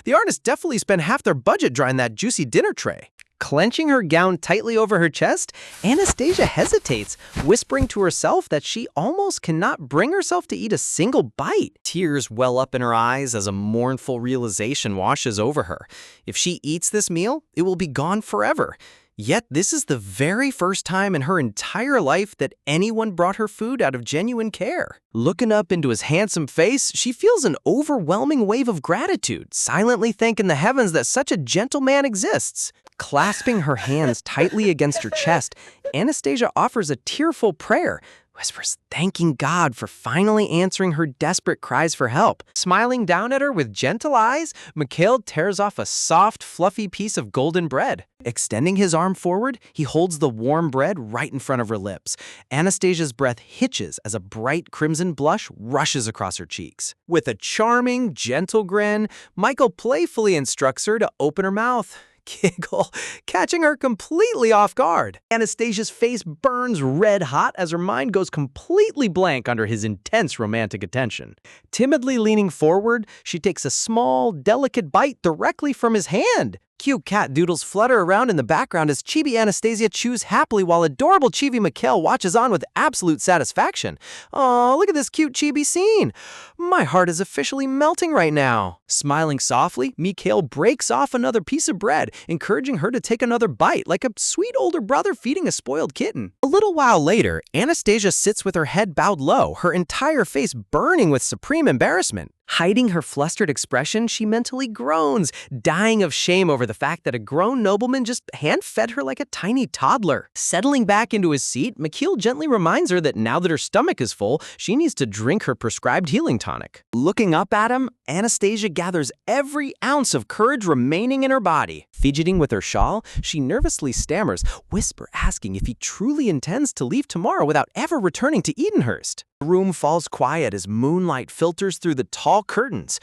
[SPEAKER 1] The artist definitely spent half their budget drawing that juicy dinner tray. Clenching her gown tightly over her chest, Anastasia hesitates, whispering to herself that she almost cannot bring herself to eat a single bite. Tears well up in her eyes as a mournful realization washes over her. If she eats this meal, it will be gone forever. Yet this is the very first time in her entire life that anyone brought her food out of genuine care. Looking up into his handsome face, she feels an overwhelming wave of gratitude, silently thanking the heavens that such a gentleman exists. Clasping her hands tightly against her chest, Anastasia offers a tearful prayer, whispers thanking God for finally answering her desperate cries for help. Smiling down at her with gentle eyes, Mikhail tears off a soft, fluffy piece of golden bread. Extending his arm forward, he holds the warm bread right in front of her lips. Anastasia's breath hitches as a bright crimson blush rushes across her cheeks. With a charming, gentle grin, Michael playfully instructs her to open her mouth. Giggle, catching her completely off guard. Anastasia's face burns red hot as her mind goes completely blank under his intense romantic attention. Timidly leaning forward, she takes a small, delicate bite directly from his hand. Cute cat doodles flutter around in the background as chibi Anastasia chews happily while adorable chibi Mikhail watches on with absolute satisfaction. Aw, look at this cute chibi scene. My heart is officially melting right now. Smiling softly, Mikhail breaks off another piece of bread, encouraging her to take another bite like a sweet older brother feeding a spoiled kitten. A little while later, Anastasia sits with her head bowed low, her entire face burning with supreme embarrassment. Hiding her flustered expression, she mentally groans, dying of shame over the fact that a grown nobleman just hand-fed her like a tiny toddler. Settling back into his seat, Mikhail gently reminds her that now that her stomach is full, she needs to drink her prescribed healing tonic. Looking up at him, Anastasia gathers every ounce of courage remaining in her body. Fidgeting with her shawl, she nervously stammers, whisper asking if he truly intends to leave tomorrow without ever returning to Edenhurst. The room falls quiet as moonlight filters through the tall curtains.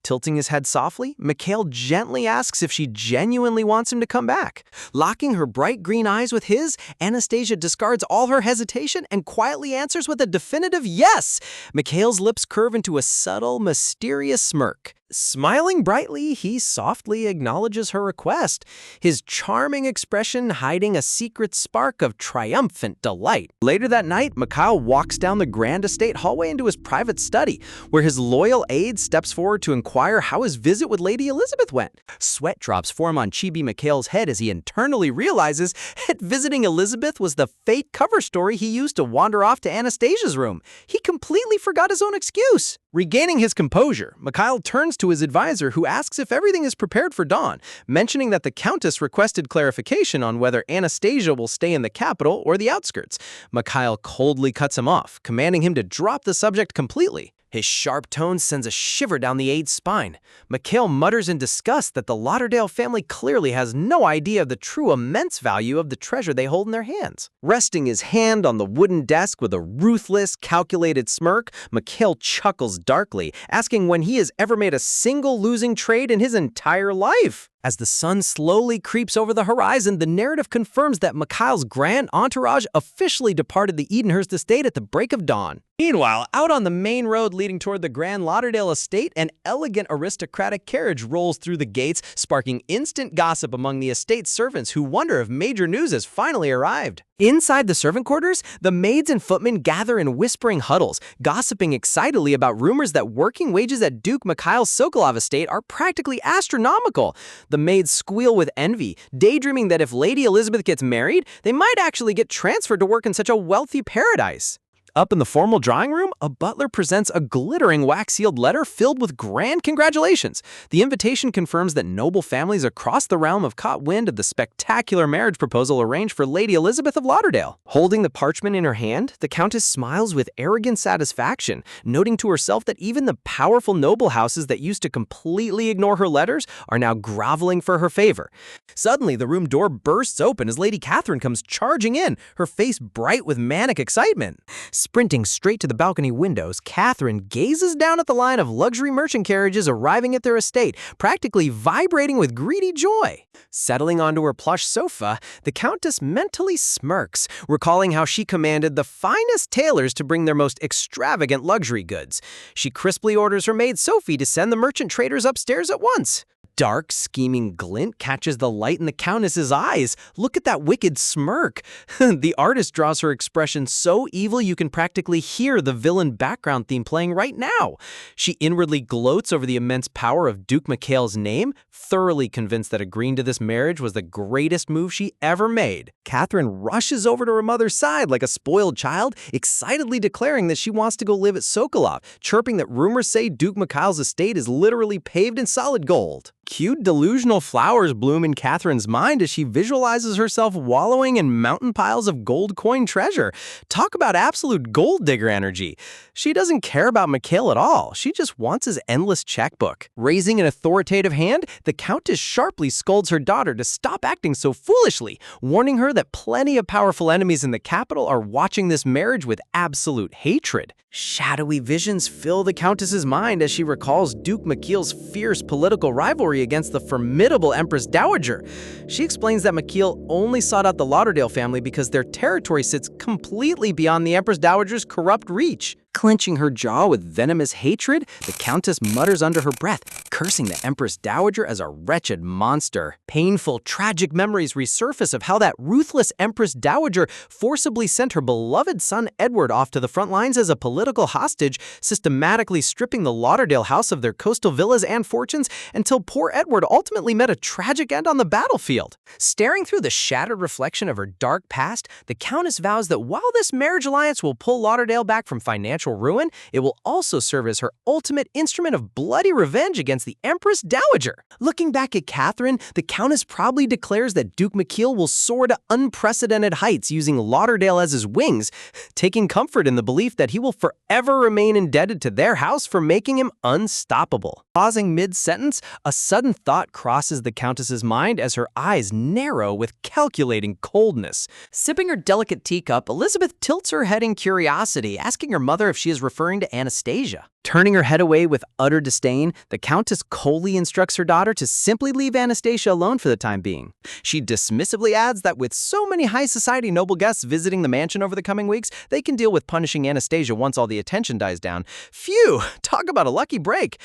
[SPEAKER 1] Tilting his head softly, Mikhail gently asks if she genuinely wants him to come back. Locking her bright green eyes with his, Anastasia discards all her hesitation and quietly answers with a definitive yes. Mikhail's lips curve into a subtle, mysterious smirk. Smiling brightly, he softly acknowledges her request, his charming expression hiding a secret spark of triumphant delight. Later that night, Mikhail walks down the grand estate hallway into his private study, where his loyal aide steps forward to inquire how his visit with Lady Elizabeth went. Sweat drops form on Chibi Mikhail's head as he internally realizes that visiting Elizabeth was the fake cover story he used to wander off to Anastasia's room. He completely forgot his own excuse. Regaining his composure, Mikhail turns to his advisor, who asks if everything is prepared for dawn, mentioning that the Countess requested clarification on whether Anastasia will stay in the capital or the outskirts. Mikhail coldly cuts him off, commanding him to drop the subject completely. His sharp tone sends a shiver down the aide's spine. Mikhail mutters in disgust that the Lauderdale family clearly has no idea of the true immense value of the treasure they hold in their hands. Resting his hand on the wooden desk with a ruthless, calculated smirk, Mikhail chuckles darkly, asking when he has ever made a single losing trade in his entire life. As the sun slowly creeps over the horizon, the narrative confirms that Mikhail's grand entourage officially departed the Edenhurst estate at the break of dawn. Meanwhile, out on the main road leading toward the Grand Lauderdale estate, an elegant aristocratic carriage rolls through the gates, sparking instant gossip among the estate servants who wonder if major news has finally arrived. Inside the servant quarters, the maids and footmen gather in whispering huddles, gossiping excitedly about rumors that working wages at Duke Mikhail Sokolov estate are practically astronomical. The maids squeal with envy, daydreaming that if Lady Elizabeth gets married, they might actually get transferred to work in such a wealthy paradise. Up in the formal drawing room, a butler presents a glittering wax-sealed letter filled with grand congratulations. The invitation confirms that noble families across the realm have caught wind of the spectacular marriage proposal arranged for Lady Elizabeth of Lauderdale. Holding the parchment in her hand, the Countess smiles with arrogant satisfaction, noting to herself that even the powerful noble houses that used to completely ignore her letters are now groveling for her favor. Suddenly, the room door bursts open as Lady Catherine comes charging in, her face bright with manic excitement. Sprinting straight to the balcony windows, Catherine gazes down at the line of luxury merchant carriages arriving at their estate, practically vibrating with greedy joy. Settling onto her plush sofa, the Countess mentally smirks, recalling how she commanded the finest tailors to bring their most extravagant luxury goods. She crisply orders her maid Sophie to send the merchant traders upstairs at once. Dark, scheming glint catches the light in the Countess's eyes. Look at that wicked smirk. The artist draws her expression so evil you can practically hear the villain background theme playing right now. She inwardly gloats over the immense power of Duke Mikhail's name, thoroughly convinced that agreeing to this marriage was the greatest move she ever made. Catherine rushes over to her mother's side like a spoiled child, excitedly declaring that she wants to go live at Sokolov, chirping that rumors say Duke Mikhail's estate is literally paved in solid gold. Cute delusional flowers bloom in Catherine's mind as she visualizes herself wallowing in mountain piles of gold coin treasure. Talk about absolute gold digger energy. She doesn't care about Mikhail at all. She just wants his endless checkbook. Raising an authoritative hand, the Countess sharply scolds her daughter to stop acting so foolishly, warning her that plenty of powerful enemies in the capital are watching this marriage with absolute hatred. Shadowy visions fill the Countess's mind as she recalls Duke Mikhail's fierce political rivalry against the formidable Empress Dowager. She explains that Mikhail only sought out the Lauderdale family because their territory sits completely beyond the Empress Dowager's corrupt reach. Clenching her jaw with venomous hatred, the Countess mutters under her breath, cursing the Empress Dowager as a wretched monster. Painful, tragic memories resurface of how that ruthless Empress Dowager forcibly sent her beloved son Edward off to the front lines as a political hostage, systematically stripping the Lauderdale house of their coastal villas and fortunes until poor Edward ultimately met a tragic end on the battlefield. Staring through the shattered reflection of her dark past, the Countess vows that while this marriage alliance will pull Lauderdale back from financial ruin, it will also serve as her ultimate instrument of bloody revenge against the Empress Dowager. Looking back at Catherine, the Countess proudly declares that Duke Mikhail will soar to unprecedented heights using Lauderdale as his wings, taking comfort in the belief that he will forever remain indebted to their house for making him unstoppable. Pausing mid-sentence, a sudden thought crosses the Countess's mind as her eyes narrow with calculating coldness. Sipping her delicate teacup, Elizabeth tilts her head in curiosity, asking her mother if she is referring to Anastasia. Turning her head away with utter disdain, the Countess coldly instructs her daughter to simply leave Anastasia alone for the time being. She dismissively adds that with so many high society noble guests visiting the mansion over the coming weeks, they can deal with punishing Anastasia once all the attention dies down. Phew, talk about a lucky break.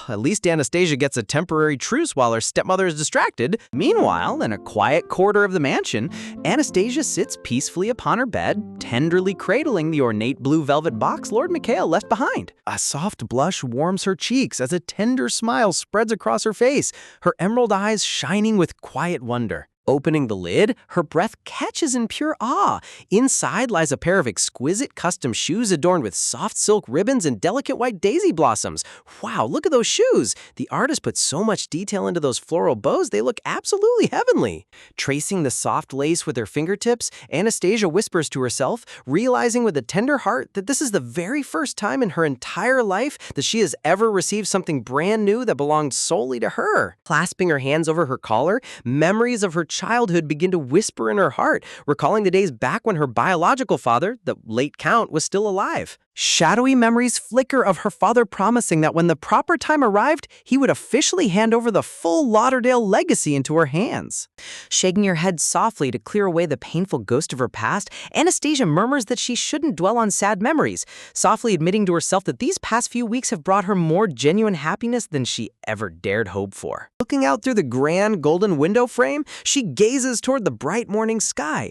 [SPEAKER 1] At least Anastasia gets a temporary truce while her stepmother is distracted. Meanwhile, in a quiet quarter of the mansion, Anastasia sits peacefully upon her bed, tenderly cradling the ornate blue velvet box Lord Mikhail left behind. A soft blush warms her cheeks as a tender smile spreads across her face, her emerald eyes shining with quiet wonder. Opening the lid, her breath catches in pure awe. Inside lies a pair of exquisite custom shoes adorned with soft silk ribbons and delicate white daisy blossoms. Wow, look at those shoes! The artist put so much detail into those floral bows, they look absolutely heavenly. Tracing the soft lace with her fingertips, Anastasia whispers to herself, realizing with a tender heart that this is the very first time in her entire life that she has ever received something brand new that belonged solely to her. Clasping her hands over her collar, memories of her childhood begin to whisper in her heart, recalling the days back when her biological father, the late Count, was still alive. Shadowy memories flicker of her father promising that when the proper time arrived, he would officially hand over the full Lauderdale legacy into her hands. Shaking her head softly to clear away the painful ghost of her past, Anastasia murmurs that she shouldn't dwell on sad memories, softly admitting to herself that these past few weeks have brought her more genuine happiness than she ever dared hope for. Looking out through the grand golden window frame, she gazes toward the bright morning sky,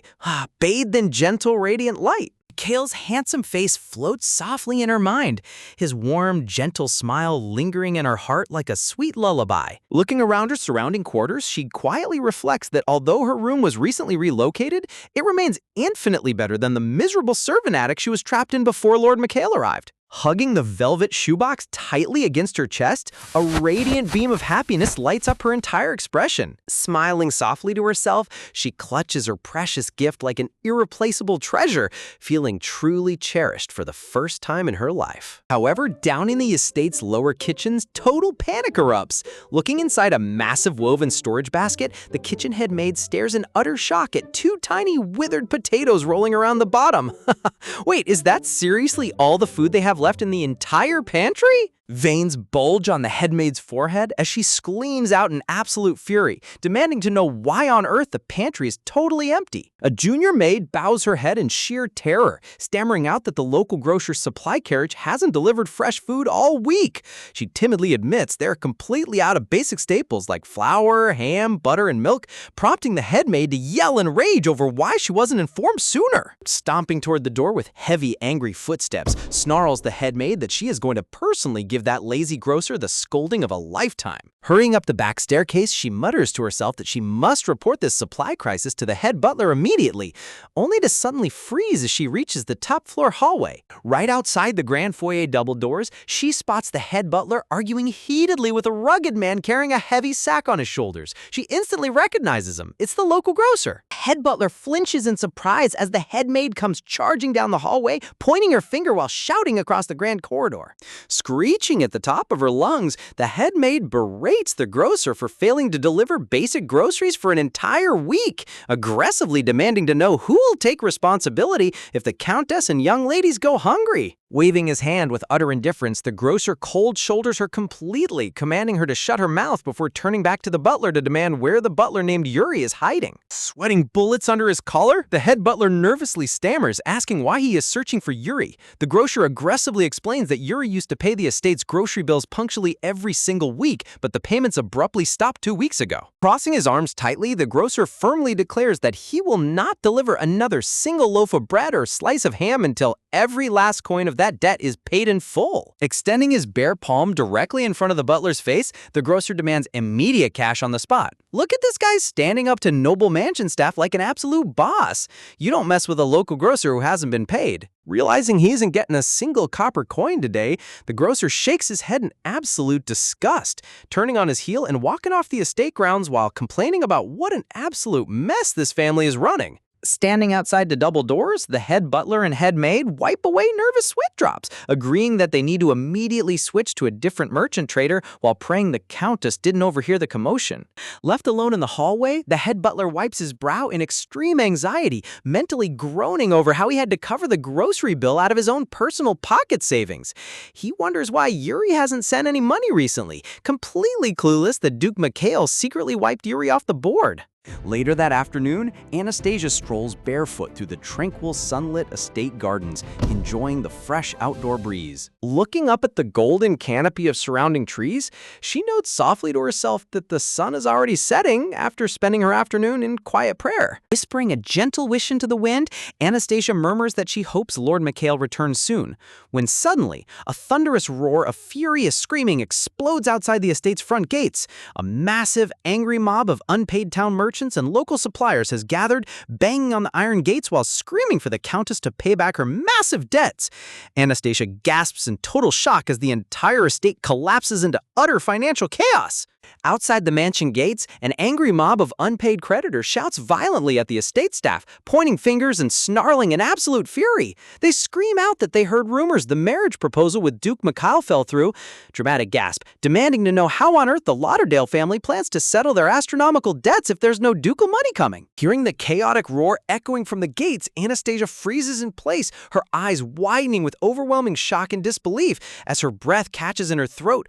[SPEAKER 1] bathed in gentle, radiant light.
[SPEAKER 2] Mikhail's handsome face floats softly in her mind, his warm, gentle smile lingering in her heart like a sweet lullaby.
[SPEAKER 1] Looking around her surrounding quarters, she quietly reflects that although her room was recently relocated, it remains infinitely better than the miserable servant attic she was trapped in before Lord Mikhail arrived. Hugging the velvet shoebox tightly against her chest, a radiant beam of happiness lights up her entire expression. Smiling softly to herself, she clutches her precious gift like an irreplaceable treasure, feeling truly cherished for the first time in her life. However, down in the estate's lower kitchens, total panic erupts. Looking inside a massive woven storage basket, the kitchen head maid stares in utter shock at two tiny withered potatoes rolling around the bottom. Wait, is that seriously all the food they have left in the entire pantry? Veins bulge on the headmaid's forehead as she screams out in absolute fury, demanding to know why on earth the pantry is totally empty. A junior maid bows her head in sheer terror, stammering out that the local grocer's supply carriage hasn't delivered fresh food all week. She timidly admits they're completely out of basic staples like flour, ham, butter, and milk, prompting the headmaid to yell in rage over why she wasn't informed sooner. Stomping toward the door with heavy, angry footsteps, snarls the headmaid that she is going to personally give that lazy grocer the scolding of a lifetime. Hurrying up the back staircase, she mutters to herself that she must report this supply crisis to the head butler immediately, only to suddenly freeze as she reaches the top floor hallway. Right outside the grand foyer double doors, she spots the head butler arguing heatedly with a rugged man carrying a heavy sack on his shoulders. She instantly recognizes him. It's the local grocer. Head butler flinches in surprise as the head maid comes charging down the hallway, pointing her finger while shouting across the grand corridor. Screeching at the top of her lungs, the head maid berates the grocer for failing to deliver basic groceries for an entire week, aggressively demanding to know who will take responsibility if the countess and young ladies go hungry. Waving his hand with utter indifference, the grocer cold shoulders her completely, commanding her to shut her mouth before turning back to the butler to demand where the butler named Yuri is hiding. Sweating bullets under his collar, the head butler nervously stammers, asking why he is searching for Yuri. The grocer aggressively explains that Yuri used to pay the estate's grocery bills punctually every single week, but the payments abruptly stopped 2 weeks ago. Crossing his arms tightly, the grocer firmly declares that he will not deliver another single loaf of bread or slice of ham until every last coin of that debt is paid in full. Extending his bare palm directly in front of the butler's face, the grocer demands immediate cash on the spot. Look at this guy standing up to Noble Mansion staff like an absolute boss. You don't mess with a local grocer who hasn't been paid. Realizing he isn't getting a single copper coin today, the grocer shakes his head in absolute disgust, turning on his heel and walking off the estate grounds while complaining about what an absolute mess this family is running. Standing outside the double doors, the head butler and head maid wipe away nervous sweat drops, agreeing that they need to immediately switch to a different merchant trader while praying the countess didn't overhear the commotion. Left alone in the hallway, the head butler wipes his brow in extreme anxiety, mentally groaning over how he had to cover the grocery bill out of his own personal pocket savings. He wonders why Yuri hasn't sent any money recently, completely clueless that Duke Mikhail secretly wiped Yuri off the board. Later that afternoon, Anastasia strolls barefoot through the tranquil, sunlit estate gardens, enjoying the fresh outdoor breeze. Looking up at the golden canopy of surrounding trees, she notes softly to herself that the sun is already setting after spending her afternoon in quiet prayer. Whispering a gentle wish into the wind, Anastasia murmurs that she hopes Lord Mikhail returns soon, when suddenly, a thunderous roar of furious screaming explodes outside the estate's front gates. A massive, angry mob of unpaid town merchants and local suppliers has gathered, banging on the iron gates while screaming for the countess to pay back her massive debts. Anastasia gasps in total shock as the entire estate collapses into utter financial chaos. Outside the mansion gates, an angry mob of unpaid creditors shouts violently at the estate staff, pointing fingers and snarling in absolute fury. They scream out that they heard rumors the marriage proposal with Duke Mikhail fell through, dramatic gasp, demanding to know how on earth the Lauderdale family plans to settle their astronomical debts if there's no ducal money coming. Hearing the chaotic roar echoing from the gates, Anastasia freezes in place, her eyes widening with overwhelming shock and disbelief as her breath catches in her throat.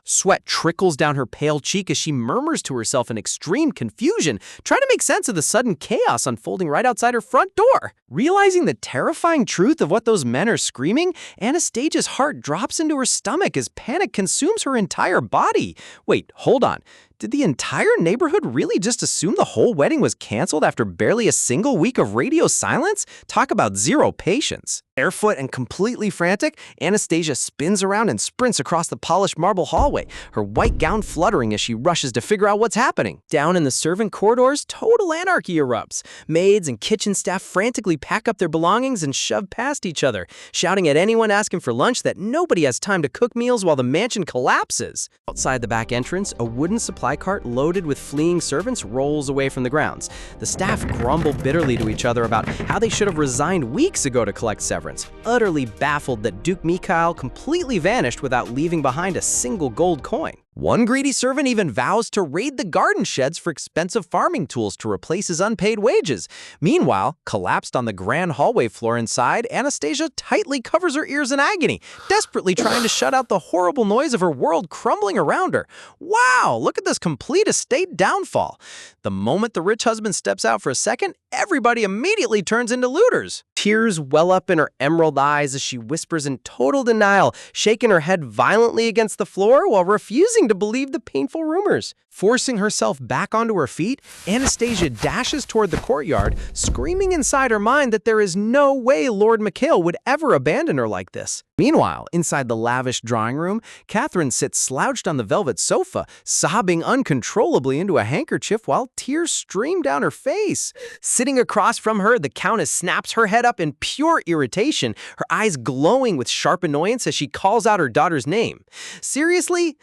[SPEAKER 1] Sweat trickles down her pale cheek as she murmurs to herself in extreme confusion, trying to make sense of the sudden chaos unfolding right outside her front door. Realizing the terrifying truth of what those men are screaming, Anastasia's heart drops into her stomach as panic consumes her entire body. Wait, hold on. Did the entire neighborhood really just assume the whole wedding was canceled after barely a single week of radio silence? Talk about zero patience. Barefoot and completely frantic, Anastasia spins around and sprints across the polished marble hallway, her white gown fluttering as she rushes to figure out what's happening. Down in the servant corridors, total anarchy erupts. Maids and kitchen staff frantically pack up their belongings and shove past each other, shouting at anyone asking for lunch that nobody has time to cook meals while the mansion collapses. Outside the back entrance, a wooden supply cart loaded with fleeing servants rolls away from the grounds. The staff grumble bitterly to each other about how they should have resigned weeks ago to collect severance, utterly baffled that Duke Mikhail completely vanished without leaving behind a single gold coin. One greedy servant even vows to raid the garden sheds for expensive farming tools to replace his unpaid wages. Meanwhile, collapsed on the grand hallway floor inside, Anastasia tightly covers her ears in agony, desperately trying to shut out the horrible noise of her world crumbling around her. Wow, look at this complete estate downfall. The moment the rich husband steps out for a second, everybody immediately turns into looters. Tears well up in her emerald eyes as she whispers in total denial, shaking her head violently against the floor while refusing to believe the painful rumors. Forcing herself back onto her feet, Anastasia dashes toward the courtyard, screaming inside her mind that there is no way Lord Mikhail would ever abandon her like this. Meanwhile, inside the lavish drawing room, Catherine sits slouched on the velvet sofa, sobbing uncontrollably into a handkerchief while tears stream down her face. Sitting across from her, the Countess snaps her head up in pure irritation, her eyes glowing with sharp annoyance as she calls out her daughter's name. Seriously?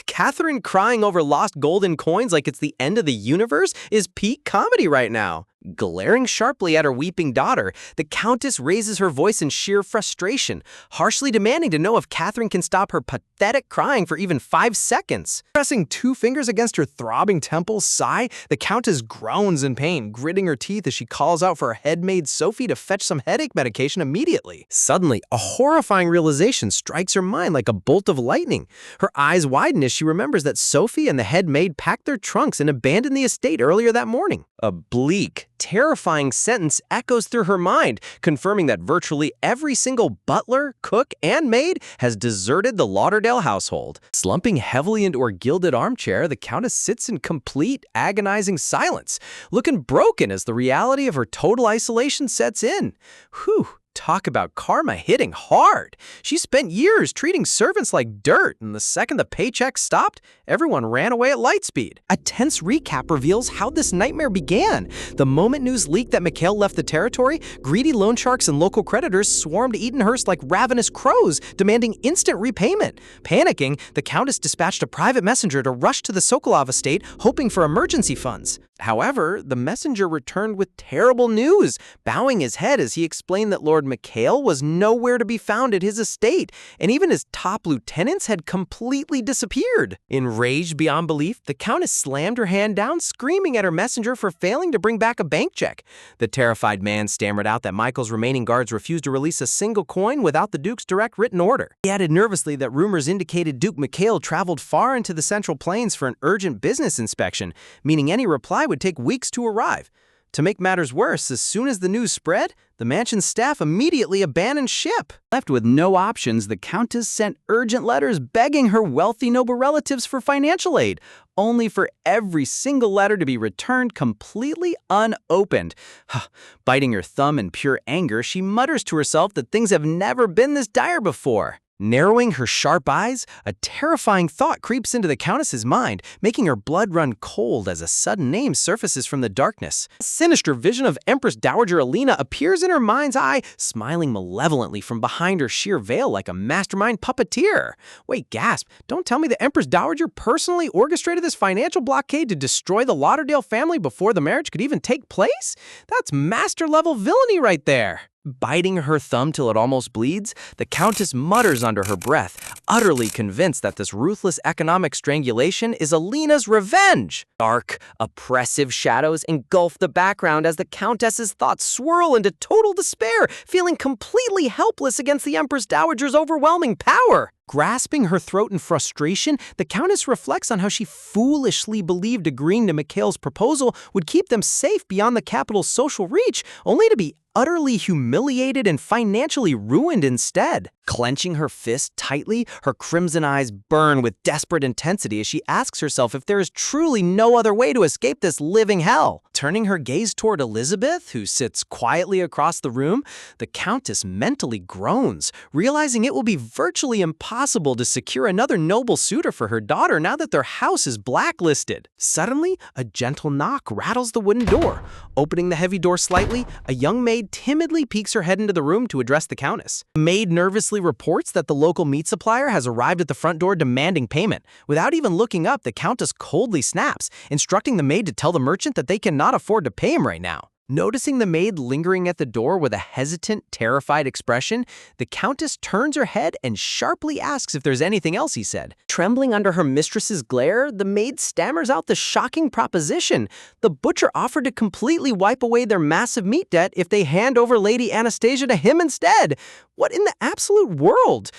[SPEAKER 1] Catherine crying over lost golden coins like it's the end of the universe is peak comedy right now. Glaring sharply at her weeping daughter, the Countess raises her voice in sheer frustration, harshly demanding to know if Catherine can stop her pathetic crying for even 5 seconds. Pressing 2 fingers against her throbbing temples, the Countess groans in pain, gritting her teeth as she calls out for her head-maid Sophie to fetch some headache medication immediately. Suddenly, a horrifying realization strikes her mind like a bolt of lightning. Her eyes widen as she remembers that Sophie and the head-maid packed their trunks and abandoned the estate earlier that morning. A bleak, terrifying sentence echoes through her mind, confirming that virtually every single butler, cook, and maid has deserted the Lauderdale household. Slumping heavily into her gilded armchair, the Countess sits in complete, agonizing silence, looking broken as the reality of her total isolation sets in. Whew. Talk about karma hitting hard. She spent years treating servants like dirt, and the second the paycheck stopped, everyone ran away at light speed. A tense recap reveals how this nightmare began. The moment news leaked that Mikhail left the territory, greedy loan sharks and local creditors swarmed Edenhurst like ravenous crows, demanding instant repayment. Panicking, the Countess dispatched a private messenger to rush to the Sokolov estate, hoping for emergency funds. However, the messenger returned with terrible news, bowing his head as he explained that Lord Mikhail was nowhere to be found at his estate, and even his top lieutenants had completely disappeared. Enraged beyond belief, the Countess slammed her hand down, screaming at her messenger for failing to bring back a bank check. The terrified man stammered out that Michael's remaining guards refused to release a single coin without the Duke's direct written order. He added nervously that rumors indicated Duke Mikhail traveled far into the Central Plains for an urgent business inspection, meaning any reply would take weeks to arrive. To make matters worse, as soon as the news spread, the mansion's staff immediately abandoned ship. Left with no options, the Countess sent urgent letters begging her wealthy noble relatives for financial aid, only for every single letter to be returned completely unopened. Biting her thumb in pure anger, she mutters to herself that things have never been this dire before. Narrowing her sharp eyes, a terrifying thought creeps into the Countess's mind, making her blood run cold as a sudden name surfaces from the darkness. A sinister vision of Empress Dowager Alina appears in her mind's eye, smiling malevolently from behind her sheer veil like a mastermind puppeteer. Wait, gasp, don't tell me the Empress Dowager personally orchestrated this financial blockade to destroy the Lauderdale family before the marriage could even take place? That's master-level villainy right there. Biting her thumb till it almost bleeds, the Countess mutters under her breath, utterly convinced that this ruthless economic strangulation is Alina's revenge. Dark, oppressive shadows engulf the background as the Countess's thoughts swirl into total despair, feeling completely helpless against the Empress Dowager's overwhelming power. Grasping her throat in frustration, the Countess reflects on how she foolishly believed agreeing to Mikhail's proposal would keep them safe beyond the capital's social reach, only to be utterly humiliated and financially ruined instead. Clenching her fist tightly, her crimson eyes burn with desperate intensity as she asks herself if there is truly no other way to escape this living hell. Turning her gaze toward Elizabeth, who sits quietly across the room, the Countess mentally groans, realizing it will be virtually impossible to secure another noble suitor for her daughter now that their house is blacklisted. Suddenly, a gentle knock rattles the wooden door. Opening the heavy door slightly, a young maid timidly peeks her head into the room to address the Countess. The maid nervously reports that the local meat supplier has arrived at the front door demanding payment. Without even looking up, the Countess coldly snaps, instructing the maid to tell the merchant that they cannot afford to pay him right now. Noticing the maid lingering at the door with a hesitant, terrified expression, the Countess turns her head and sharply asks if there's anything else he said. Trembling under her mistress's glare, the maid stammers out the shocking proposition. The butcher offered to completely wipe away their massive meat debt if they hand over Lady Anastasia to him instead. What in the absolute world?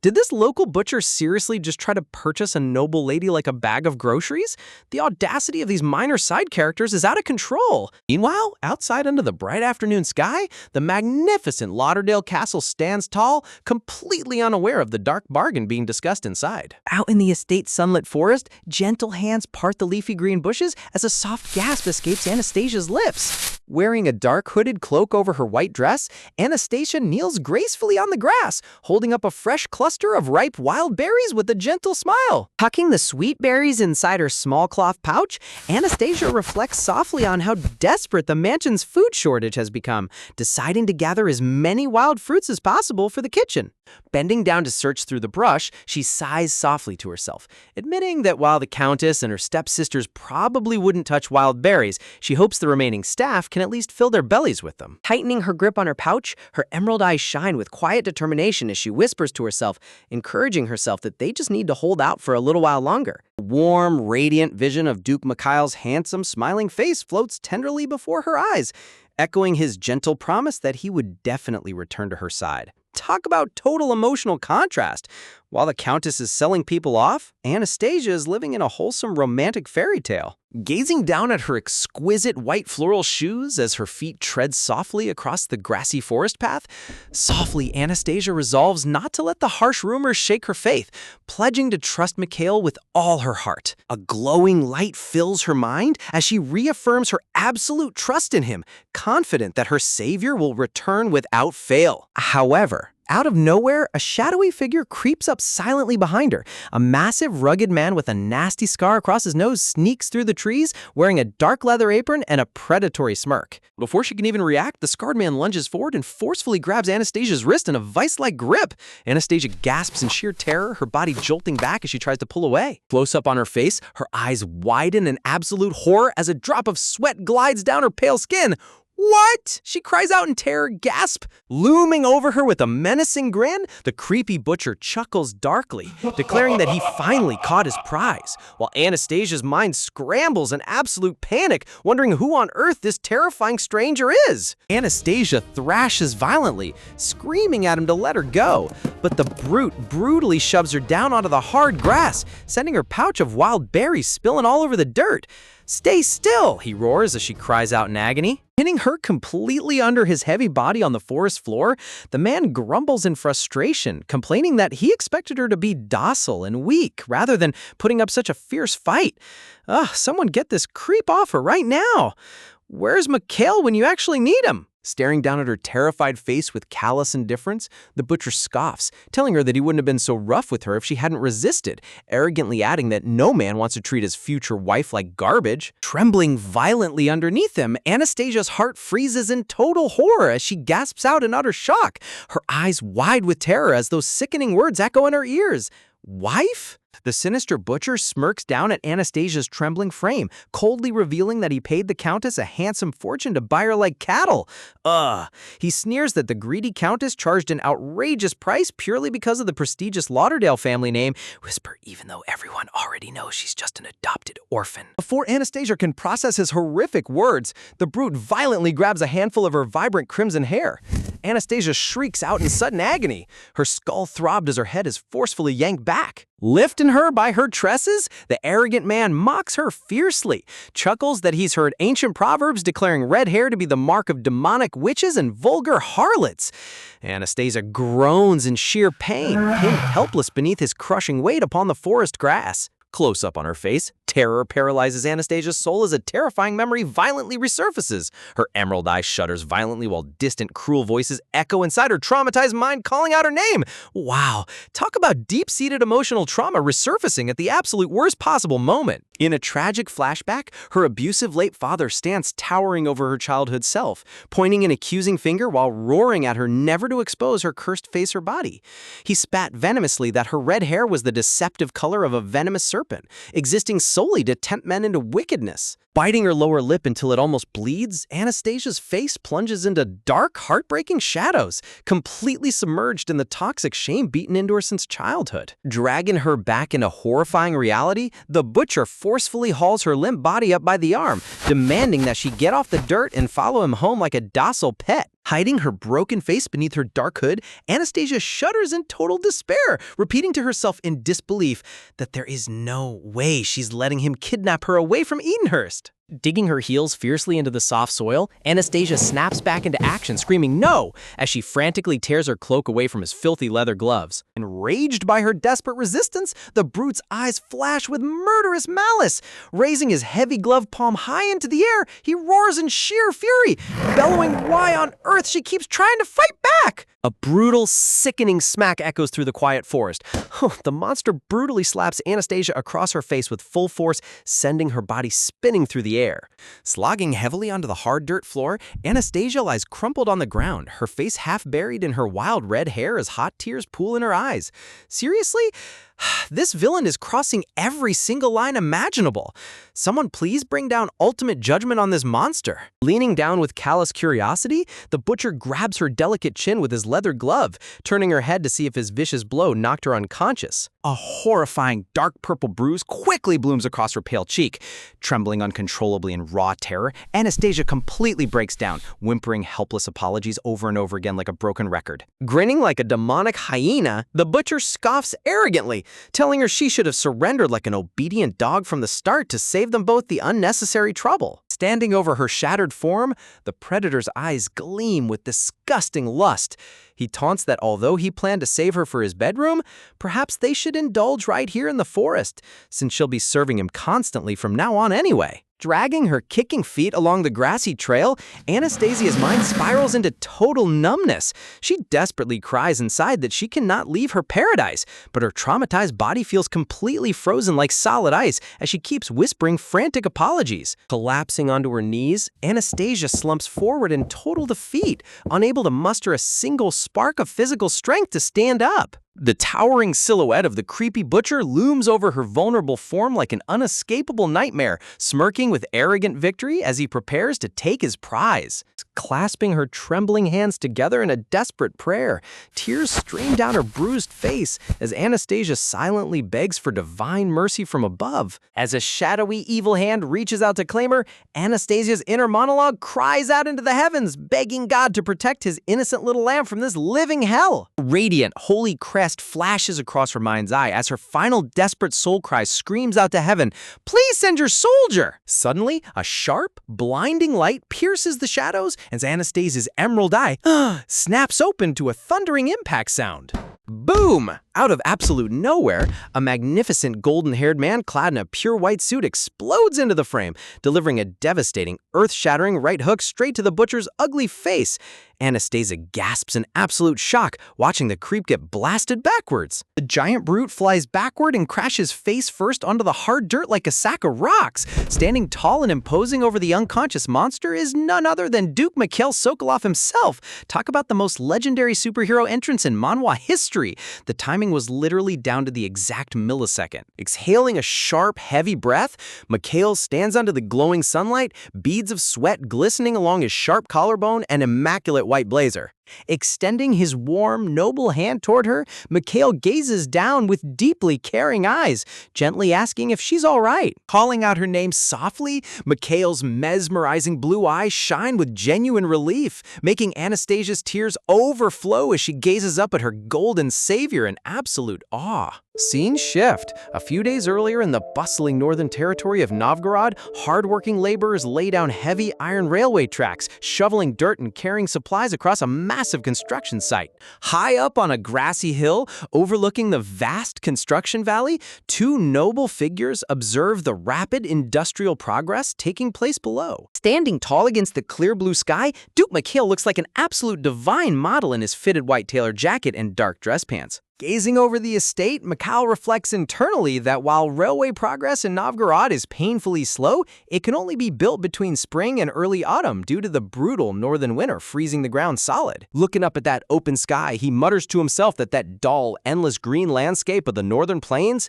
[SPEAKER 1] Did this local butcher seriously just try to purchase a noble lady like a bag of groceries? The audacity of these minor side characters is out of control. Meanwhile, outside under the bright afternoon sky, the magnificent Lauderdale Castle stands tall, completely unaware of the dark bargain being discussed inside. Out in the estate's sunlit forest, gentle hands part the leafy green bushes as a soft gasp escapes Anastasia's lips. Wearing a dark hooded cloak over her white dress, Anastasia kneels gracefully on the grass, holding up a fresh cluster of ripe wild berries with a gentle smile. Tucking the sweet berries inside her small cloth pouch, Anastasia reflects softly on how desperate the mansion's food shortage has become, deciding to gather as many wild fruits as possible for the kitchen. Bending down to search through the brush, she sighs softly to herself, admitting that while the Countess and her stepsisters probably wouldn't touch wild berries, she hopes the remaining staff can at least fill their bellies with them. Tightening her grip on her pouch, her emerald eyes shine with quiet determination as she whispers to herself, encouraging herself that they just need to hold out for a little while longer. A warm, radiant vision of Duke Mikhail's handsome, smiling face floats tenderly before her eyes, echoing his gentle promise that he would definitely return to her side. Talk about total emotional contrast. While the Countess is selling people off, Anastasia is living in a wholesome romantic fairy tale. Gazing down at her exquisite white floral shoes as her feet tread softly across the grassy forest path, softly Anastasia resolves not to let the harsh rumors shake her faith, pledging to trust Mikhail with all her heart. A glowing light fills her mind as she reaffirms her absolute trust in him, confident that her savior will return without fail. However, out of nowhere, a shadowy figure creeps up silently behind her. A massive, rugged man with a nasty scar across his nose sneaks through the trees, wearing a dark leather apron and a predatory smirk. Before she can even react, the scarred man lunges forward and forcefully grabs Anastasia's wrist in a vice-like grip. Anastasia gasps in sheer terror, her body jolting back as she tries to pull away. Close up on her face, her eyes widen in absolute horror as a drop of sweat glides down her pale skin. "What?" she cries out in terror, gasp. Looming over her with a menacing grin, the creepy butcher chuckles darkly, declaring that he finally caught his prize, while Anastasia's mind scrambles in absolute panic, wondering who on earth this terrifying stranger is. Anastasia thrashes violently, screaming at him to let her go, but the brute brutally shoves her down onto the hard grass, sending her pouch of wild berries spilling all over the dirt. "Stay still," he roars as she cries out in agony. Pinning her completely under his heavy body on the forest floor, the man grumbles in frustration, complaining that he expected her to be docile and weak rather than putting up such a fierce fight. Someone get this creep off her right now. Where's Mikhail when you actually need him? Staring down at her terrified face with callous indifference, the butcher scoffs, telling her that he wouldn't have been so rough with her if she hadn't resisted, arrogantly adding that no man wants to treat his future wife like garbage. Trembling violently underneath him, Anastasia's heart freezes in total horror as she gasps out in utter shock, her eyes wide with terror as those sickening words echo in her ears. "Wife?" The sinister butcher smirks down at Anastasia's trembling frame, coldly revealing that he paid the Countess a handsome fortune to buy her like cattle. He sneers that the greedy Countess charged an outrageous price purely because of the prestigious Lauderdale family name, even though everyone already knows she's just an adopted orphan. Before Anastasia can process his horrific words, the brute violently grabs a handful of her vibrant crimson hair. Anastasia shrieks out in sudden agony. Her skull throbbed as her head is forcefully yanked back. Lifting her by her tresses, the arrogant man mocks her fiercely, chuckles that he's heard ancient proverbs declaring red hair to be the mark of demonic witches and vulgar harlots. Anastasia groans in sheer pain, pinned helpless beneath his crushing weight upon the forest grass. Close up on her face, terror paralyzes Anastasia's soul as a terrifying memory violently resurfaces. Her emerald eye shudders violently while distant, cruel voices echo inside her traumatized mind, calling out her name. Wow, talk about deep-seated emotional trauma resurfacing at the absolute worst possible moment. In a tragic flashback, her abusive late father stands towering over her childhood self, pointing an accusing finger while roaring at her never to expose her cursed face or body. He spat venomously that her red hair was the deceptive color of a venomous serpent, existing solely to tempt men into wickedness. Biting her lower lip until it almost bleeds, Anastasia's face plunges into dark, heartbreaking shadows, completely submerged in the toxic shame beaten into her since childhood. Dragging her back into horrifying reality, the butcher forcefully hauls her limp body up by the arm, demanding that she get off the dirt and follow him home like a docile pet. Hiding her broken face beneath her dark hood, Anastasia shudders in total despair, repeating to herself in disbelief that there is no way she's letting him kidnap her away from Edenhurst. Digging her heels fiercely into the soft soil, Anastasia snaps back into action, screaming no, as she frantically tears her cloak away from his filthy leather gloves. Enraged by her desperate resistance, the brute's eyes flash with murderous malice. Raising his heavy gloved palm high into the air, he roars in sheer fury, bellowing why on earth she keeps trying to fight back. A brutal, sickening smack echoes through the quiet forest. The monster brutally slaps Anastasia across her face with full force, sending her body spinning through the air. Slogging heavily onto the hard dirt floor, Anastasia lies crumpled on the ground, her face half buried in her wild red hair as hot tears pool in her eyes. Seriously? This villain is crossing every single line imaginable. Someone please bring down ultimate judgment on this monster. Leaning down with callous curiosity, the butcher grabs her delicate chin with his leather glove, turning her head to see if his vicious blow knocked her unconscious. A horrifying dark purple bruise quickly blooms across her pale cheek. Trembling uncontrollably in raw terror, Anastasia completely breaks down, whimpering helpless apologies over and over again like a broken record. Grinning like a demonic hyena, the butcher scoffs arrogantly, telling her she should have surrendered like an obedient dog from the start to save them both the unnecessary trouble. Standing over her shattered form, the predator's eyes gleam with disgusting lust. He taunts that although he planned to save her for his bedroom, perhaps they should indulge right here in the forest, since she'll be serving him constantly from now on anyway. Dragging her kicking feet along the grassy trail, Anastasia's mind spirals into total numbness. She desperately cries inside that she cannot leave her paradise, but her traumatized body feels completely frozen like solid ice as she keeps whispering frantic apologies. Collapsing onto her knees, Anastasia slumps forward in total defeat, unable to muster a single spark of physical strength to stand up. The towering silhouette of the creepy butcher looms over her vulnerable form like an unescapable nightmare, smirking with arrogant victory as he prepares to take his prize. Clasping her trembling hands together in a desperate prayer, tears stream down her bruised face as Anastasia silently begs for divine mercy from above. As a shadowy evil hand reaches out to claim her, Anastasia's inner monologue cries out into the heavens, begging God to protect his innocent little lamb from this living hell. Radiant, holy crest flashes across her mind's eye as her final desperate soul cry screams out to heaven, "Please send your soldier!" Suddenly, a sharp, blinding light pierces the shadows as Anastasia's emerald eye snaps open to a thundering impact sound. Boom! Out of absolute nowhere, a magnificent golden-haired man clad in a pure white suit explodes into the frame, delivering a devastating, earth-shattering right hook straight to the butcher's ugly face. Anastasia gasps in absolute shock, watching the creep get blasted backwards. The giant brute flies backward and crashes face first onto the hard dirt like a sack of rocks. Standing tall and imposing over the unconscious monster is none other than Duke Mikhail Sokolov himself. Talk about the most legendary superhero entrance in Manhwa history. The timing was literally down to the exact millisecond. Exhaling a sharp, heavy breath, Mikhail stands under the glowing sunlight, beads of sweat glistening along his sharp collarbone and immaculate white blazer.
[SPEAKER 2] Extending his warm, noble hand toward her, Mikhail gazes down with deeply caring eyes, gently asking if she's all right. Calling out her name softly, Mikhail's mesmerizing blue eyes shine with genuine relief, making Anastasia's tears overflow as she gazes up at her golden savior in absolute awe. Scene shift. A few days earlier in the bustling northern territory of Novgorod, hardworking laborers lay down heavy iron railway tracks, shoveling dirt and carrying supplies across a massive construction site. High up on a grassy hill, overlooking the vast construction valley, two noble figures observe the rapid industrial progress taking place below. Standing tall against the clear blue sky, Duke Mikhail looks like an absolute divine model in his fitted white tailored jacket and dark dress pants. Gazing over the estate, Mikhail reflects internally that while railway progress in Novgorod is painfully slow, it can only be built between spring and early autumn due to the brutal northern winter freezing the ground solid. Looking up at that open sky, he mutters to himself that dull, endless green landscape of the northern plains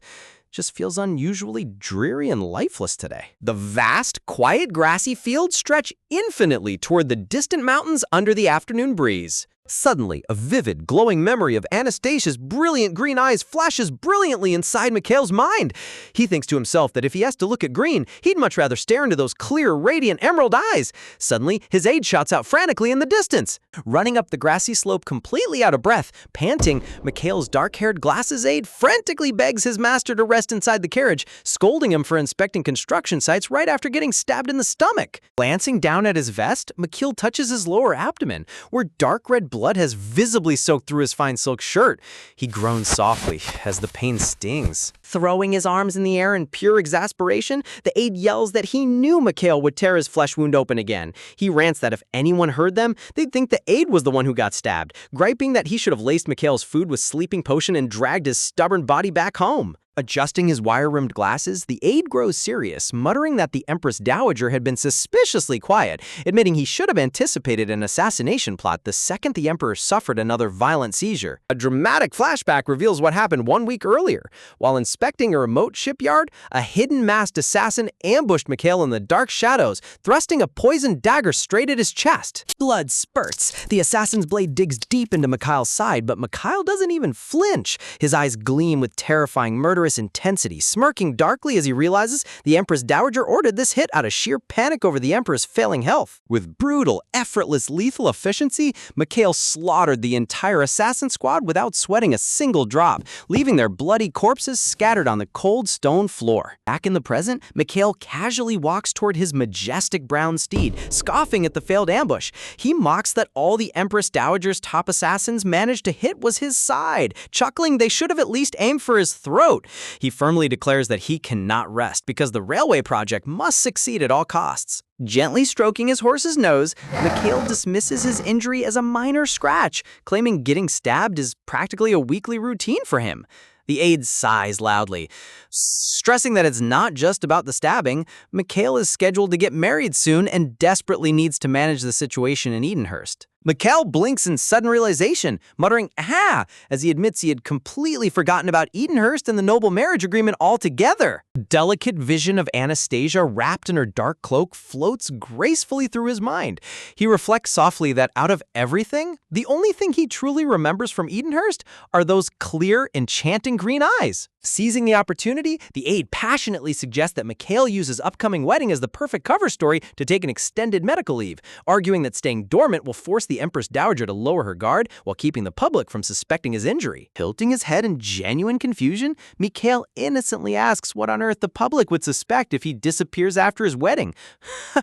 [SPEAKER 2] just feels unusually dreary and lifeless today. The vast, quiet grassy fields stretch infinitely toward the distant mountains under the afternoon breeze. Suddenly, a vivid, glowing memory of Anastasia's brilliant green eyes flashes brilliantly inside Mikhail's mind. He thinks to himself that if he has to look at green, he'd much rather stare into those clear, radiant emerald eyes. Suddenly, his aide shouts out frantically in the distance. Running up the grassy slope completely out of breath, panting, Mikhail's dark-haired glasses aide frantically begs his master to rest inside the carriage, scolding him for inspecting construction sites right after getting stabbed in the stomach. Glancing down at his vest, Mikhail touches his lower abdomen, where dark red blood has visibly soaked through his fine silk shirt. He groans softly as the pain stings. Throwing his arms in the air in pure exasperation, the aide yells that he knew Mikhail would tear his flesh wound open again. He rants that if anyone heard them, they'd think the aide was the one who got stabbed, griping that he should have laced Mikhail's food with sleeping potion and dragged his stubborn body back home. Adjusting his wire-rimmed glasses, the aide grows serious, muttering that the Empress Dowager had been suspiciously quiet, admitting he should have anticipated an assassination plot the second the Emperor suffered another violent seizure. A dramatic flashback reveals what happened 1 week earlier. While inspecting a remote shipyard, a hidden masked assassin ambushed Mikhail in the dark shadows, thrusting a poisoned dagger straight at his chest. Blood spurts. The assassin's blade digs deep into Mikhail's side, but Mikhail doesn't even flinch. His eyes gleam with terrifying, murderous intensity, smirking darkly as he realizes the Empress Dowager ordered this hit out of sheer panic over the Emperor's failing health. With brutal, effortless, lethal efficiency, Mikhail slaughtered the entire assassin squad without sweating a single drop, leaving their bloody corpses scattered on the cold stone floor. Back in the present, Mikhail casually walks toward his majestic brown steed, scoffing at the failed ambush. He mocks that all the Empress Dowager's top assassins managed to hit was his side, chuckling they should have at least aimed for his throat. He firmly declares that he cannot rest because the railway project must succeed at all costs. Gently stroking his horse's nose, Mikhail dismisses his injury as a minor scratch, claiming getting stabbed is practically a weekly routine for him. The aide sighs loudly. Stressing that it's not just about the stabbing, Mikhail is scheduled to get married soon and desperately needs to manage the situation in Edenhurst. Mikhail blinks in sudden realization, muttering, "Ah!" as he admits he had completely forgotten about Edenhurst and the noble marriage agreement altogether. The delicate vision of Anastasia wrapped in her dark cloak floats gracefully through his mind. He reflects softly that out of everything, the only thing he truly remembers from Edenhurst are those clear, enchanting green eyes. Seizing the opportunity, the aide passionately suggests that Mikhail use his upcoming wedding as the perfect cover story to take an extended medical leave, arguing that staying dormant will force the Empress Dowager to lower her guard while keeping the public from suspecting his injury. Tilting his head in genuine confusion, Mikhail innocently asks what on earth the public would suspect if he disappears after his wedding.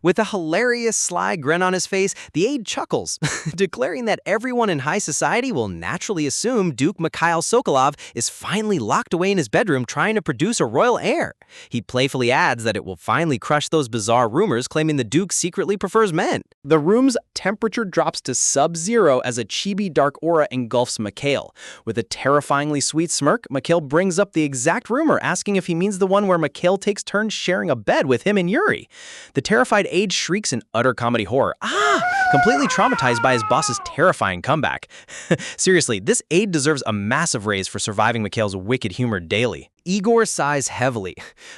[SPEAKER 2] With a hilarious sly grin on his face, the aide chuckles, declaring that everyone in high society will naturally assume Duke Mikhail Sokolov is finally locked away in his bedroom trying to produce a royal heir. He playfully adds that it will finally crush those bizarre rumors claiming the Duke secretly prefers men. The room's temperature drops to sub-zero as a chibi dark aura engulfs Mikhail. With a terrifyingly sweet smirk, Mikhail brings up the exact rumor, asking if he means the one where Mikhail takes turns sharing a bed with him and Yuri. The terrified aide shrieks in utter comedy horror, completely traumatized by his boss's terrifying comeback. Seriously, this aide deserves a massive raise for surviving Mikhail's wicked humor daily.
[SPEAKER 1] Igor sighs heavily,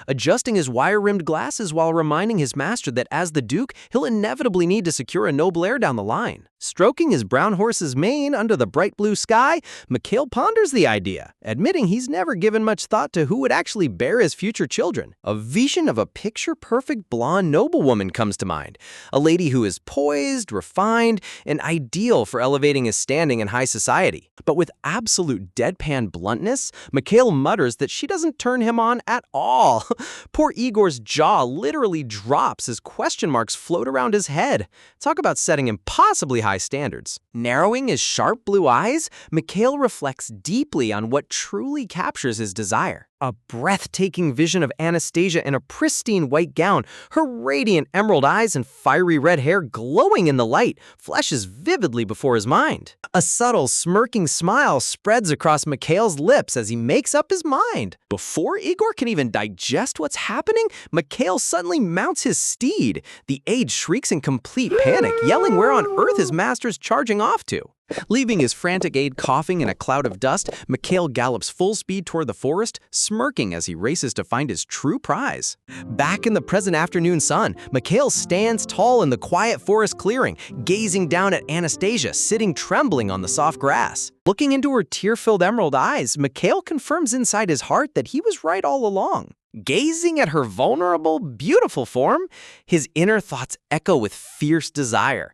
[SPEAKER 1] adjusting his wire-rimmed glasses while reminding his master that as the Duke, he'll inevitably need to secure a noble heir down the line. Stroking his brown horse's mane under the bright blue sky, Mikhail ponders the idea, admitting he's never given much thought to who would actually bear his future children. A vision of a picture-perfect blonde noblewoman comes to mind, a lady who is poised, refined, and ideal for elevating his standing in high society. But with absolute deadpan bluntness, Mikhail mutters that she doesn't turn him on at all. Poor Igor's jaw literally drops as question marks float around his head. Talk about setting impossibly high standards. Narrowing his sharp blue eyes, Mikhail reflects deeply on what truly captures his desire. A breathtaking vision of Anastasia in a pristine white gown, her radiant emerald eyes and fiery red hair glowing in the light, flashes vividly before his mind. A subtle, smirking smile spreads across Mikhail's lips as he makes up his mind. Before Igor can even digest what's happening, Mikhail suddenly mounts his steed. The aide shrieks in complete panic, yelling where on earth his master's charging off to. Leaving his frantic aide coughing in a cloud of dust, Mikhail gallops full speed toward the forest, smirking as he races to find his true prize. Back in the present afternoon sun, Mikhail stands tall in the quiet forest clearing, gazing down at Anastasia sitting trembling on the soft grass. Looking into her tear-filled emerald eyes, Mikhail confirms inside his heart that he was right all along. Gazing at her vulnerable, beautiful form, his inner thoughts echo with fierce desire.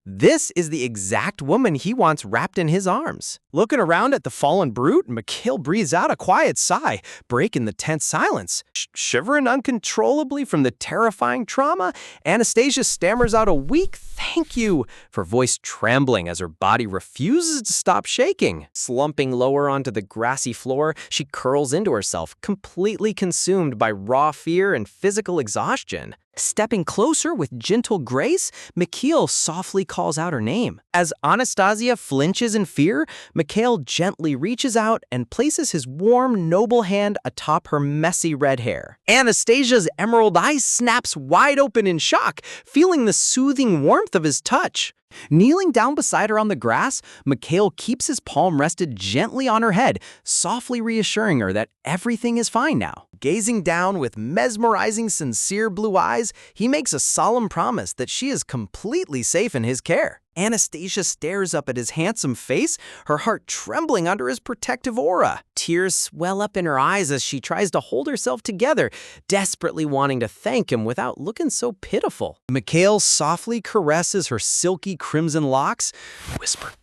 [SPEAKER 1] This is the exact woman he wants wrapped in his arms. Looking around at the fallen brute, Mikhail breathes out a quiet sigh, breaking the tense silence. Shivering uncontrollably from the terrifying trauma, Anastasia stammers out a weak "thank you," her voice trembling as her body refuses to stop shaking. Slumping lower onto the grassy floor, she curls into herself, completely consumed by raw fear and physical exhaustion. Stepping closer with gentle grace, Mikhail softly calls out her name. As Anastasia flinches in fear, Mikhail gently reaches out and places his warm, noble hand atop her messy red hair. Anastasia's emerald eyes snaps wide open in shock, feeling the soothing warmth of his touch. Kneeling down beside her on the grass, Mikhail keeps his palm rested gently on her head, softly reassuring her that everything is fine now. Gazing down with mesmerizing, sincere blue eyes, he makes a solemn promise that she is completely safe in his care. Anastasia stares up at his handsome face, her heart trembling under his protective aura. Tears swell up in her eyes as she tries to hold herself together, desperately wanting to thank him without looking so pitiful. Mikhail softly caresses her silky crimson locks,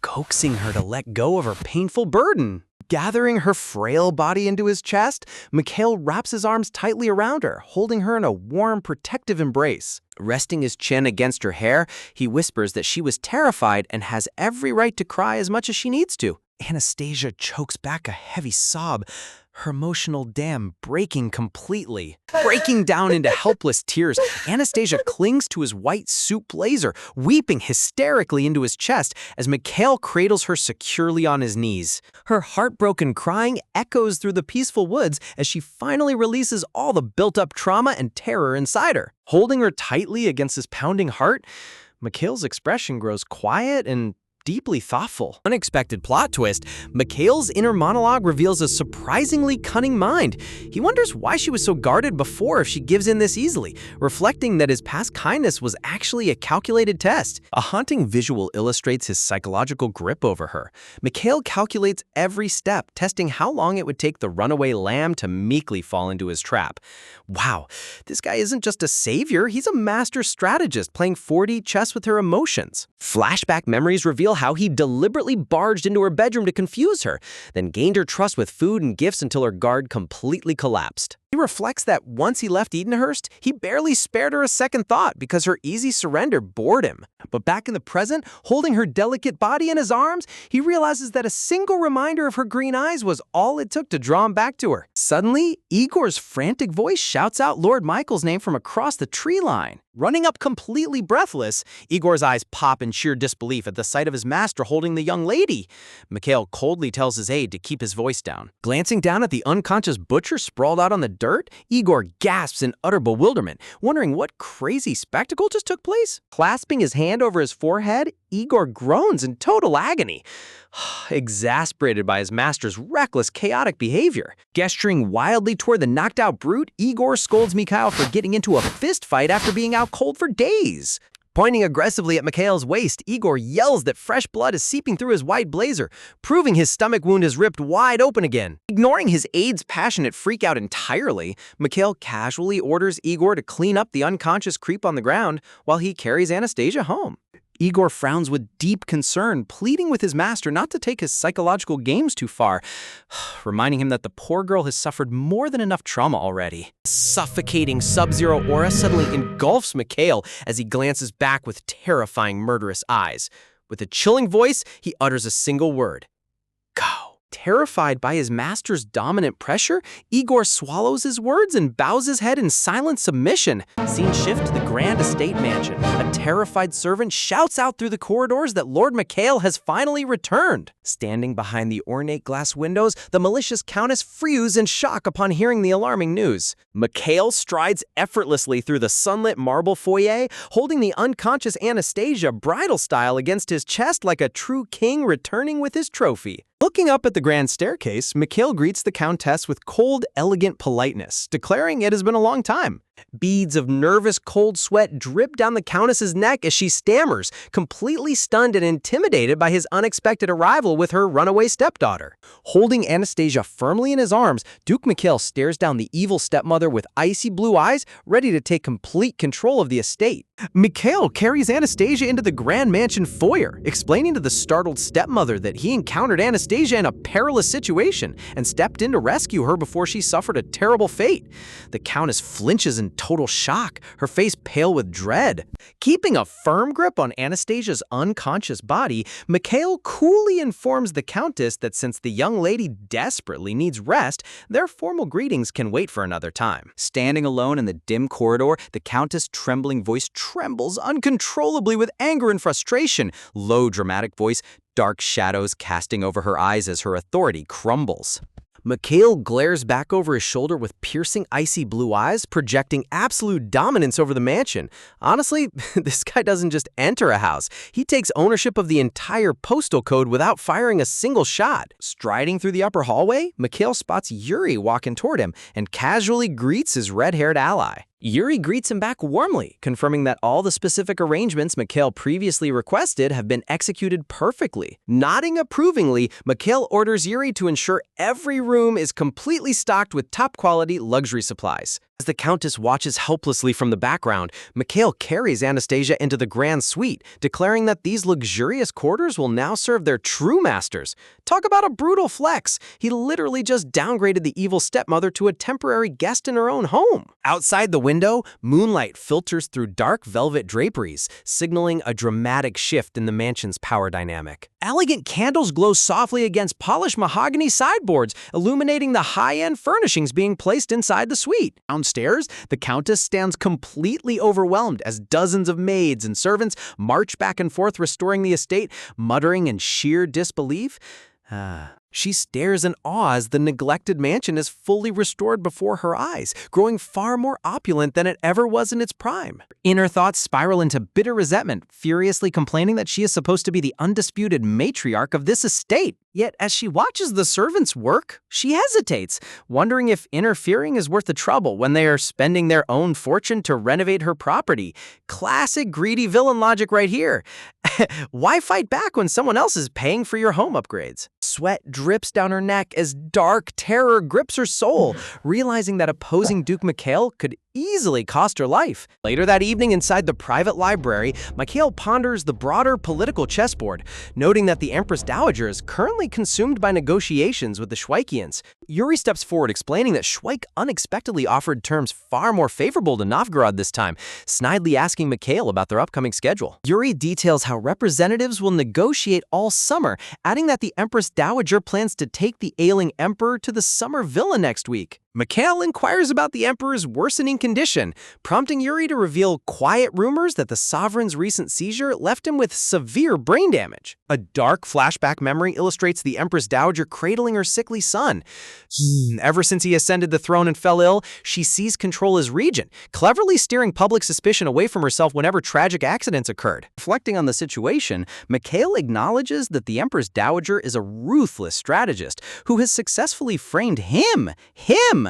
[SPEAKER 1] coaxing her to let go of her painful burden. Gathering her frail body into his chest, Mikhail wraps his arms tightly around her, holding her in a warm, protective embrace. Resting his chin against her hair, he whispers that she was terrified and has every right to cry as much as she needs to. Anastasia chokes back a heavy sob, her emotional dam breaking completely. Breaking down into helpless tears, Anastasia clings to his white suit blazer, weeping hysterically into his chest as Mikhail cradles her securely on his knees. Her heartbroken crying echoes through the peaceful woods as she finally releases all the built-up trauma and terror inside her. Holding her tightly against his pounding heart, Mikhail's expression grows quiet and deeply thoughtful. Unexpected plot twist, Mikhail's inner monologue reveals a surprisingly cunning mind. He wonders why she was so guarded before if she gives in this easily, reflecting that his past kindness was actually a calculated test. A haunting visual illustrates his psychological grip over her. Mikhail calculates every step, testing how long it would take the runaway lamb to meekly fall into his trap. Wow, this guy isn't just a savior, he's a master strategist playing 4D chess with her emotions. Flashback memories reveal how he deliberately barged into her bedroom to confuse her, then gained her trust with food and gifts until her guard completely collapsed. He reflects that once he left Edenhurst, he barely spared her a second thought because her easy surrender bored him. But back in the present, holding her delicate body in his arms, he realizes that a single reminder of her green eyes was all it took to draw him back to her. Suddenly, Igor's frantic voice shouts out Lord Michael's name from across the tree line. Running up completely breathless, Igor's eyes pop in sheer disbelief at the sight of his master holding the young lady. Mikhail coldly tells his aide to keep his voice down. Glancing down at the unconscious butcher sprawled out on the dirt, Igor gasps in utter bewilderment, wondering what crazy spectacle just took place. Clasping his hand over his forehead, Igor groans in total agony, exasperated by his master's reckless, chaotic behavior. Gesturing wildly toward the knocked-out brute, Igor scolds Mikhail for getting into a fist fight after being out cold for days. Pointing aggressively at Mikhail's waist, Igor yells that fresh blood is seeping through his white blazer, proving his stomach wound is ripped wide open again. Ignoring his aide's passionate freakout entirely, Mikhail casually orders Igor to clean up the unconscious creep on the ground while he carries Anastasia home. Igor frowns with deep concern, pleading with his master not to take his psychological games too far, reminding him that the poor girl has suffered more than enough trauma already. A suffocating sub-zero aura suddenly engulfs Mikhail as he glances back with terrifying, murderous eyes. With a chilling voice, he utters a single word: "Go." Terrified by his master's dominant pressure, Igor swallows his words and bows his head in silent submission. Scene shift to the grand estate mansion. A terrified servant shouts out through the corridors that Lord Mikhail has finally returned. Standing behind the ornate glass windows, the malicious countess freezes in shock upon hearing the alarming news. Mikhail strides effortlessly through the sunlit marble foyer, holding the unconscious Anastasia bridal style against his chest like a true king returning with his trophy. Looking up at the grand staircase, Mikhail greets the countess with cold, elegant politeness, declaring it has been a long time. Beads of nervous, cold sweat drip down the countess's neck as she stammers, completely stunned and intimidated by his unexpected arrival with her runaway stepdaughter. Holding Anastasia firmly in his arms, Duke Mikhail stares down the evil stepmother with icy blue eyes, ready to take complete control of the estate. Mikhail carries Anastasia into the grand mansion foyer, explaining to the startled stepmother that he encountered Anastasia in a perilous situation and stepped in to rescue her before she suffered a terrible fate. The countess flinches in total shock, her face pale with dread. Keeping a firm grip on Anastasia's unconscious body, Mikhail coolly informs the countess that since the young lady desperately needs rest, their formal greetings can wait for another time. Standing alone in the dim corridor, the countess' trembling voice trembles uncontrollably with anger and frustration. Low, dramatic voice, dark shadows casting over her eyes as her authority crumbles. Mikhail glares back over his shoulder with piercing, icy blue eyes, projecting absolute dominance over the mansion. Honestly, this guy doesn't just enter a house. He takes ownership of the entire postal code without firing a single shot. Striding through the upper hallway, Mikhail spots Yuri walking toward him and casually greets his red-haired ally. Yuri greets him back warmly, confirming that all the specific arrangements Mikhail previously requested have been executed perfectly. Nodding approvingly, Mikhail orders Yuri to ensure every room is completely stocked with top-quality luxury supplies. As the countess watches helplessly from the background, Mikhail carries Anastasia into the grand suite, declaring that these luxurious quarters will now serve their true masters. Talk about a brutal flex. He literally just downgraded the evil stepmother to a temporary guest in her own home. Outside the window, moonlight filters through dark velvet draperies, signaling a dramatic shift in the mansion's power dynamic. Elegant candles glow softly against polished mahogany sideboards, illuminating the high-end furnishings being placed inside the suite. Downstairs, the countess stands completely overwhelmed as dozens of maids and servants march back and forth restoring the estate, muttering in sheer disbelief. She stares in awe as the neglected mansion is fully restored before her eyes, growing far more opulent than it ever was in its prime. Inner thoughts spiral into bitter resentment, furiously complaining that she is supposed to be the undisputed matriarch of this estate. Yet, as she watches the servants work, she hesitates, wondering if interfering is worth the trouble when they are spending their own fortune to renovate her property. Classic greedy villain logic right here. Why fight back when someone else is paying for your home upgrades? Sweat drips down her neck as dark terror grips her soul, realizing that opposing Duke Mikhail could easily cost her life. Later that evening inside the private library, Mikhail ponders the broader political chessboard, noting that the Empress Dowager is currently consumed by negotiations with the Schweikians. Yuri steps forward explaining that Schweik unexpectedly offered terms far more favorable to Novgorod this time, snidely asking Mikhail about their upcoming schedule. Yuri details how representatives will negotiate all summer, adding that the Empress Dowager plans to take the ailing emperor to the summer villa next week. Mikhail inquires about the Emperor's worsening condition, prompting Yuri to reveal quiet rumors that the sovereign's recent seizure left him with severe brain damage. A dark flashback memory illustrates the Empress Dowager cradling her sickly son. Ever since he ascended the throne and fell ill, she seized control as regent, cleverly steering public suspicion away from herself whenever tragic accidents occurred. Reflecting on the situation, Mikhail acknowledges that the Empress Dowager is a ruthless strategist who has successfully framed him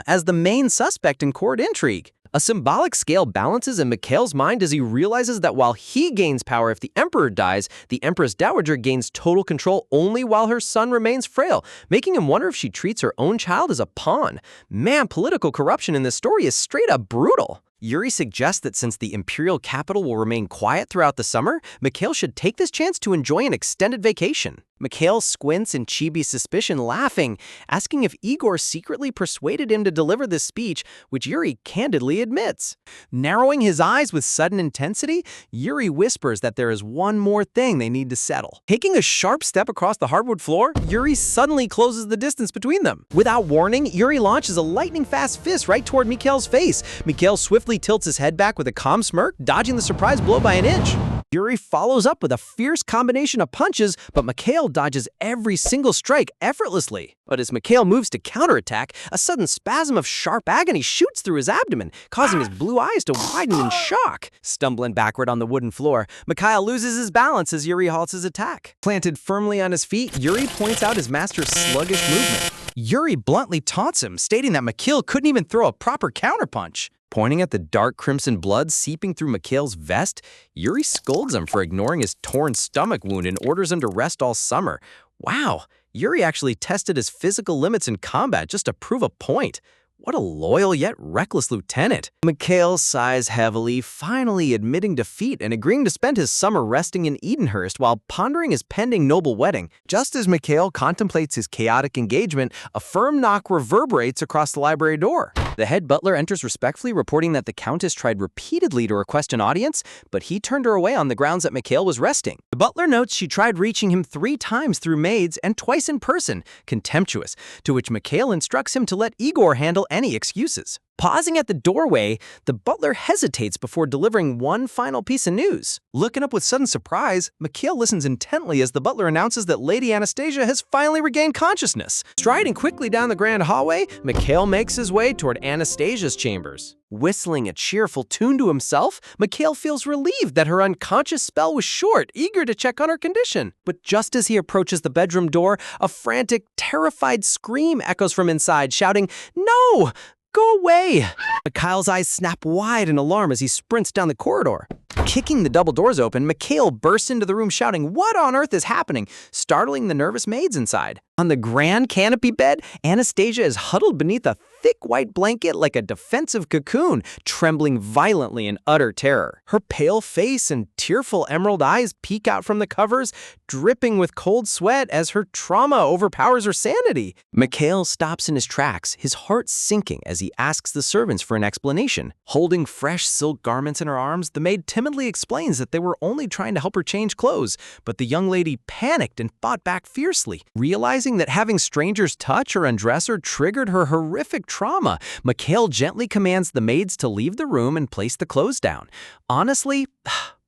[SPEAKER 1] as the main suspect in court intrigue. A symbolic scale balances in Mikhail's mind as he realizes that while he gains power if the emperor dies, the Empress Dowager gains total control only while her son remains frail, making him wonder if she treats her own child as a pawn. Man, political corruption in this story is straight up brutal. Yuri suggests that since the imperial capital will remain quiet throughout the summer, Mikhail should take this chance to enjoy an extended vacation. Mikhail squints in chibi suspicion, laughing, asking if Igor secretly persuaded him to deliver this speech, which Yuri candidly admits. Narrowing his eyes with sudden intensity, Yuri whispers that there is one more thing they need to settle. Taking a sharp step across the hardwood floor, Yuri suddenly closes the distance between them. Without warning, Yuri launches a lightning-fast fist right toward Mikhail's face. Mikhail swiftly tilts his head back with a calm smirk, dodging the surprise blow by an inch. Yuri follows up with a fierce combination of punches, but Mikhail dodges every single strike effortlessly. But as Mikhail moves to counterattack, a sudden spasm of sharp agony shoots through his abdomen, causing his blue eyes to widen in shock. Stumbling backward on the wooden floor, Mikhail loses his balance as Yuri halts his attack. Planted firmly on his feet, Yuri points out his master's sluggish movement. Yuri bluntly taunts him, stating that Mikhail couldn't even throw a proper counterpunch. Pointing at the dark crimson blood seeping through Mikhail's vest, Yuri scolds him for ignoring his torn stomach wound and orders him to rest all summer. Wow, Yuri actually tested his physical limits in combat just to prove a point. What a loyal yet reckless lieutenant. Mikhail sighs heavily, finally admitting defeat and agreeing to spend his summer resting in Edenhurst while pondering his pending noble wedding. Just as Mikhail contemplates his chaotic engagement, a firm knock reverberates across the library door. The head butler enters respectfully, reporting that the Countess tried repeatedly to request an audience, but he turned her away on the grounds that Mikhail was resting. The butler notes she tried reaching him 3 times through maids and twice in person, contemptuous, to which Mikhail instructs him to let Igor handle any excuses. Pausing at the doorway, the butler hesitates before delivering one final piece of news. Looking up with sudden surprise, Mikhail listens intently as the butler announces that Lady Anastasia has finally regained consciousness. Striding quickly down the grand hallway, Mikhail makes his way toward Anastasia's chambers. Whistling a cheerful tune to himself, Mikhail feels relieved that her unconscious spell was short, eager to check on her condition. But just as he approaches the bedroom door, a frantic, terrified scream echoes from inside, shouting, "No! Go away!" Mikhail's eyes snap wide in alarm as he sprints down the corridor. Kicking the double doors open, Mikhail bursts into the room shouting, "What on earth is happening?" startling the nervous maids inside. On the grand canopy bed, Anastasia is huddled beneath a thick white blanket like a defensive cocoon, trembling violently in utter terror. Her pale face and tearful emerald eyes peek out from the covers, dripping with cold sweat as her trauma overpowers her sanity. Mikhail stops in his tracks, his heart sinking as he asks the servants for an explanation. Holding fresh silk garments in her arms, the maid timidly explains that they were only trying to help her change clothes, but the young lady panicked and fought back fiercely. Realizing that having strangers touch or undress her triggered her horrific trauma, Mikhail gently commands the maids to leave the room and place the clothes down. Honestly,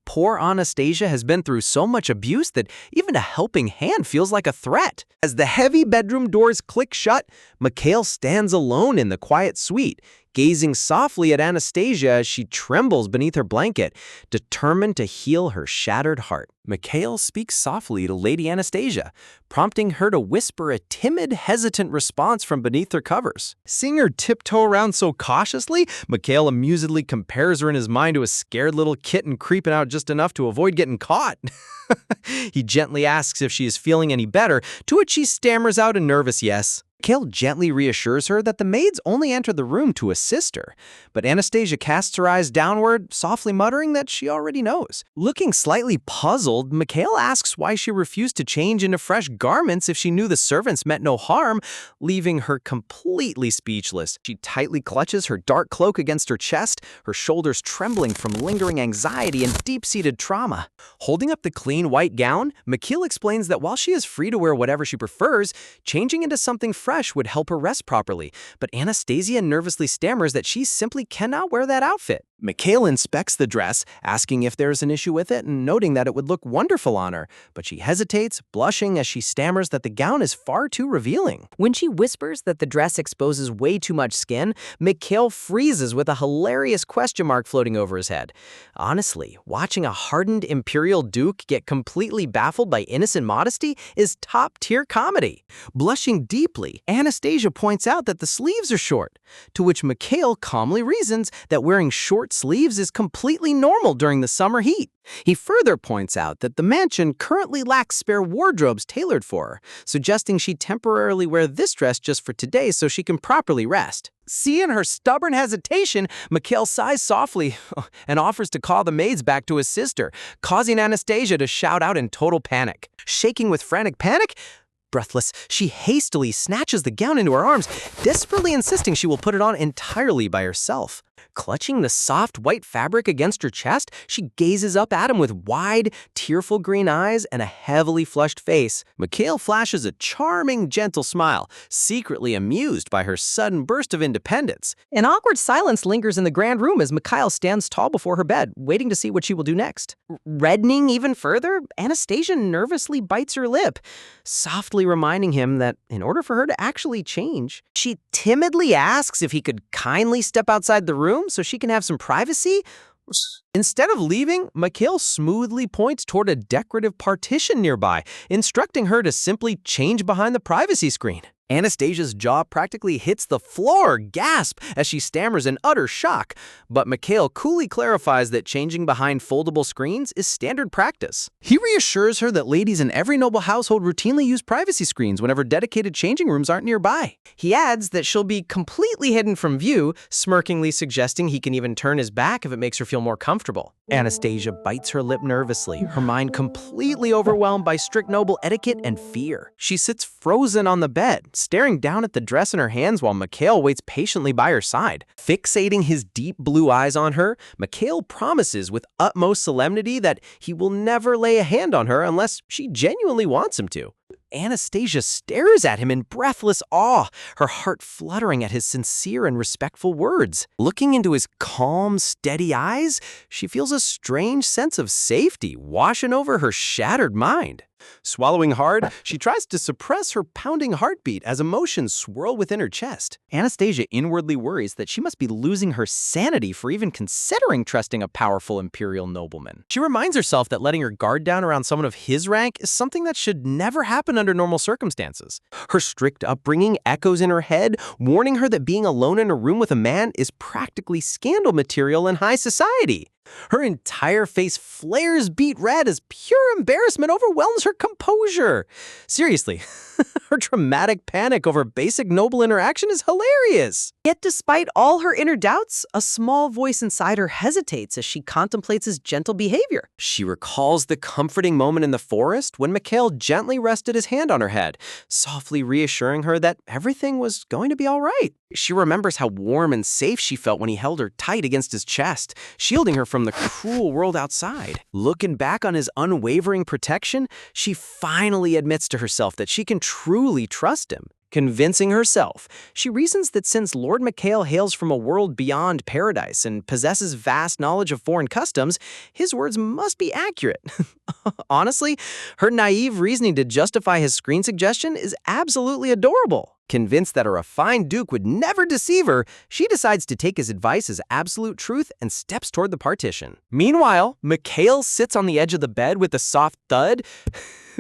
[SPEAKER 1] poor Anastasia has been through so much abuse that even a helping hand feels like a threat. As the heavy bedroom doors click shut, Mikhail stands alone in the quiet suite, gazing softly at Anastasia as she trembles beneath her blanket, determined to heal her shattered heart. Mikhail speaks softly to Lady Anastasia, prompting her to whisper a timid, hesitant response from beneath her covers. Seeing her tiptoe around so cautiously, Mikhail amusedly compares her in his mind to a scared little kitten creeping out just enough to avoid getting caught. He gently asks if she is feeling any better, to which she stammers out a nervous yes. Mikhail gently reassures her that the maids only entered the room to assist her, but Anastasia casts her eyes downward, softly muttering that she already knows. Looking slightly puzzled, Mikhail asks why she refused to change into fresh garments if she knew the servants meant no harm, leaving her completely speechless. She tightly clutches her dark cloak against her chest, her shoulders trembling from lingering anxiety and deep-seated trauma. Holding up the clean white gown, Mikhail explains that while she is free to wear whatever she prefers, changing into something fresh fresh would help her rest properly, but Anastasia nervously stammers that she simply cannot wear that outfit. Mikhail inspects the dress, asking if there's an issue with it and noting that it would look wonderful on her, but she hesitates, blushing as she stammers that the gown is far too revealing. When she whispers that the dress exposes way too much skin, Mikhail freezes with a hilarious question mark floating over his head. Honestly, watching a hardened imperial duke get completely baffled by innocent modesty is top-tier comedy. Blushing deeply, Anastasia points out that the sleeves are short, to which Mikhail calmly reasons that wearing short sleeves is completely normal during the summer heat. He further points out that the mansion currently lacks spare wardrobes tailored for her, suggesting she temporarily wear this dress just for today so she can properly rest. Seeing her stubborn hesitation, Mikhail sighs softly and offers to call the maids back to his sister, causing Anastasia to shout out in total panic. Shaking with frantic panic, breathless, she hastily snatches the gown into her arms, desperately insisting she will put it on entirely by herself. Clutching the soft white fabric against her chest, she gazes up at him with wide, tearful green eyes and a heavily flushed face. Mikhail flashes a charming, gentle smile, secretly amused by her sudden burst of independence. An awkward silence lingers in the grand room as Mikhail stands tall before her bed, waiting to see what she will do next. Reddening even further, Anastasia nervously bites her lip, softly reminding him that in order for her to actually change, she timidly asks if he could kindly step outside the room so she can have some privacy. Instead of leaving, Mikhail smoothly points toward a decorative partition nearby, instructing her to simply change behind the privacy screen. Anastasia's jaw practically hits the floor, gasp, as she stammers in utter shock. But Mikhail coolly clarifies that changing behind foldable screens is standard practice. He reassures her that ladies in every noble household routinely use privacy screens whenever dedicated changing rooms aren't nearby. He adds that she'll be completely hidden from view, smirkingly suggesting he can even turn his back if it makes her feel more comfortable. Anastasia bites her lip nervously, her mind completely overwhelmed by strict noble etiquette and fear. She sits frozen on the bed, staring down at the dress in her hands while Mikhail waits patiently by her side. Fixating his deep blue eyes on her, Mikhail promises with utmost solemnity that he will never lay a hand on her unless she genuinely wants him to. Anastasia stares at him in breathless awe, her heart fluttering at his sincere and respectful words. Looking into his calm, steady eyes, she feels a strange sense of safety washing over her shattered mind. Swallowing hard, she tries to suppress her pounding heartbeat as emotions swirl within her chest. Anastasia inwardly worries that she must be losing her sanity for even considering trusting a powerful imperial nobleman. She reminds herself that letting her guard down around someone of his rank is something that should never happen under normal circumstances. Her strict upbringing echoes in her head, warning her that being alone in a room with a man is practically scandal material in high society. Her entire face flares beet red as pure embarrassment overwhelms her composure. Seriously, her dramatic panic over basic noble interaction is hilarious. Yet despite all her inner doubts, a small voice inside her hesitates as she contemplates his gentle behavior. She recalls the comforting moment in the forest when Mikhail gently rested his hand on her head, softly reassuring her that everything was going to be all right. She remembers how warm and safe she felt when he held her tight against his chest, shielding her from the cruel world outside. Looking back on his unwavering protection, she finally admits to herself that she can truly trust him. Convincing herself, she reasons that since Lord Mikhail hails from a world beyond paradise and possesses vast knowledge of foreign customs, his words must be accurate. Honestly, her naive reasoning to justify his screen suggestion is absolutely adorable. Convinced that a refined duke would never deceive her, she decides to take his advice as absolute truth and steps toward the partition. Meanwhile, Mikhail sits on the edge of the bed with a soft thud,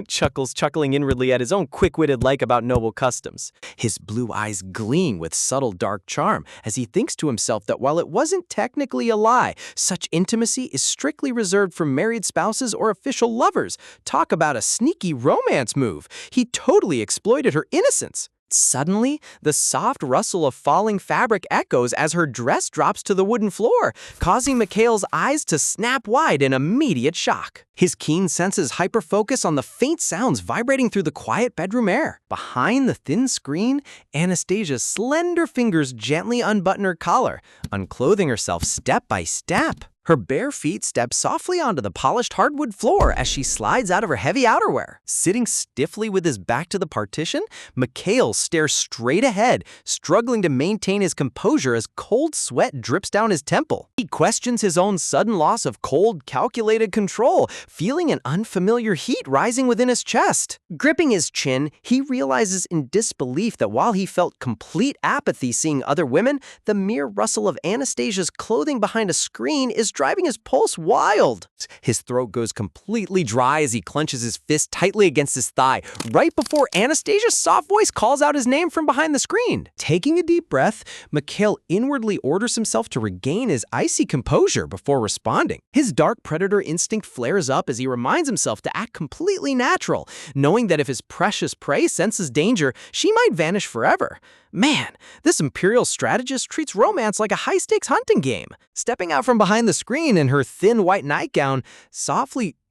[SPEAKER 1] chuckling inwardly at his own quick-witted like about noble customs. His blue eyes gleam with subtle dark charm as he thinks to himself that while it wasn't technically a lie, such intimacy is strictly reserved for married spouses or official lovers. Talk about a sneaky romance move. He totally exploited her innocence. Suddenly, the soft rustle of falling fabric echoes as her dress drops to the wooden floor, causing Mikhail's eyes to snap wide in immediate shock. His keen senses hyper-focus on the faint sounds vibrating through the quiet bedroom air. Behind the thin screen, Anastasia's slender fingers gently unbutton her collar, unclothing herself step by step. Her bare feet step softly onto the polished hardwood floor as she slides out of her heavy outerwear. Sitting stiffly with his back to the partition, Mikhail stares straight ahead, struggling to maintain his composure as cold sweat drips down his temple. He questions his own sudden loss of cold, calculated control, feeling an unfamiliar heat rising within his chest. Gripping his chin, he realizes in disbelief that while he felt complete apathy seeing other women, the mere rustle of Anastasia's clothing behind a screen is driving his pulse wild. His throat goes completely dry as he clenches his fist tightly against his thigh, right before Anastasia's soft voice calls out his name from behind the screen. Taking a deep breath, Mikhail inwardly orders himself to regain his icy composure before responding. His dark predator instinct flares up as he reminds himself to act completely natural, knowing that if his precious prey senses danger, she might vanish forever. Man, this imperial strategist treats romance like a high-stakes hunting game. Stepping out from behind the screen in her thin white nightgown,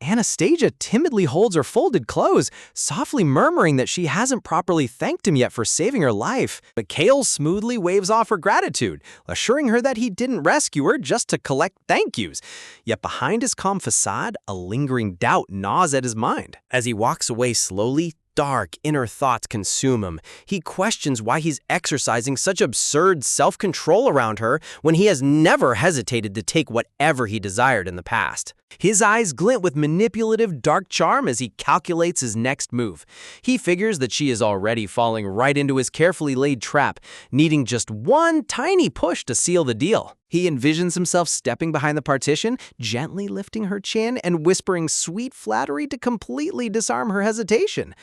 [SPEAKER 1] Anastasia timidly holds her folded clothes, softly murmuring that she hasn't properly thanked him yet for saving her life. Mikhail smoothly waves off her gratitude, assuring her that he didn't rescue her just to collect thank yous. Yet behind his calm facade, a lingering doubt gnaws at his mind. As he walks away slowly, dark inner thoughts consume him. He questions why he's exercising such absurd self-control around her when he has never hesitated to take whatever he desired in the past. His eyes glint with manipulative, dark charm as he calculates his next move. He figures that she is already falling right into his carefully laid trap, needing just one tiny push to seal the deal. He envisions himself stepping behind the partition, gently lifting her chin and whispering sweet flattery to completely disarm her hesitation.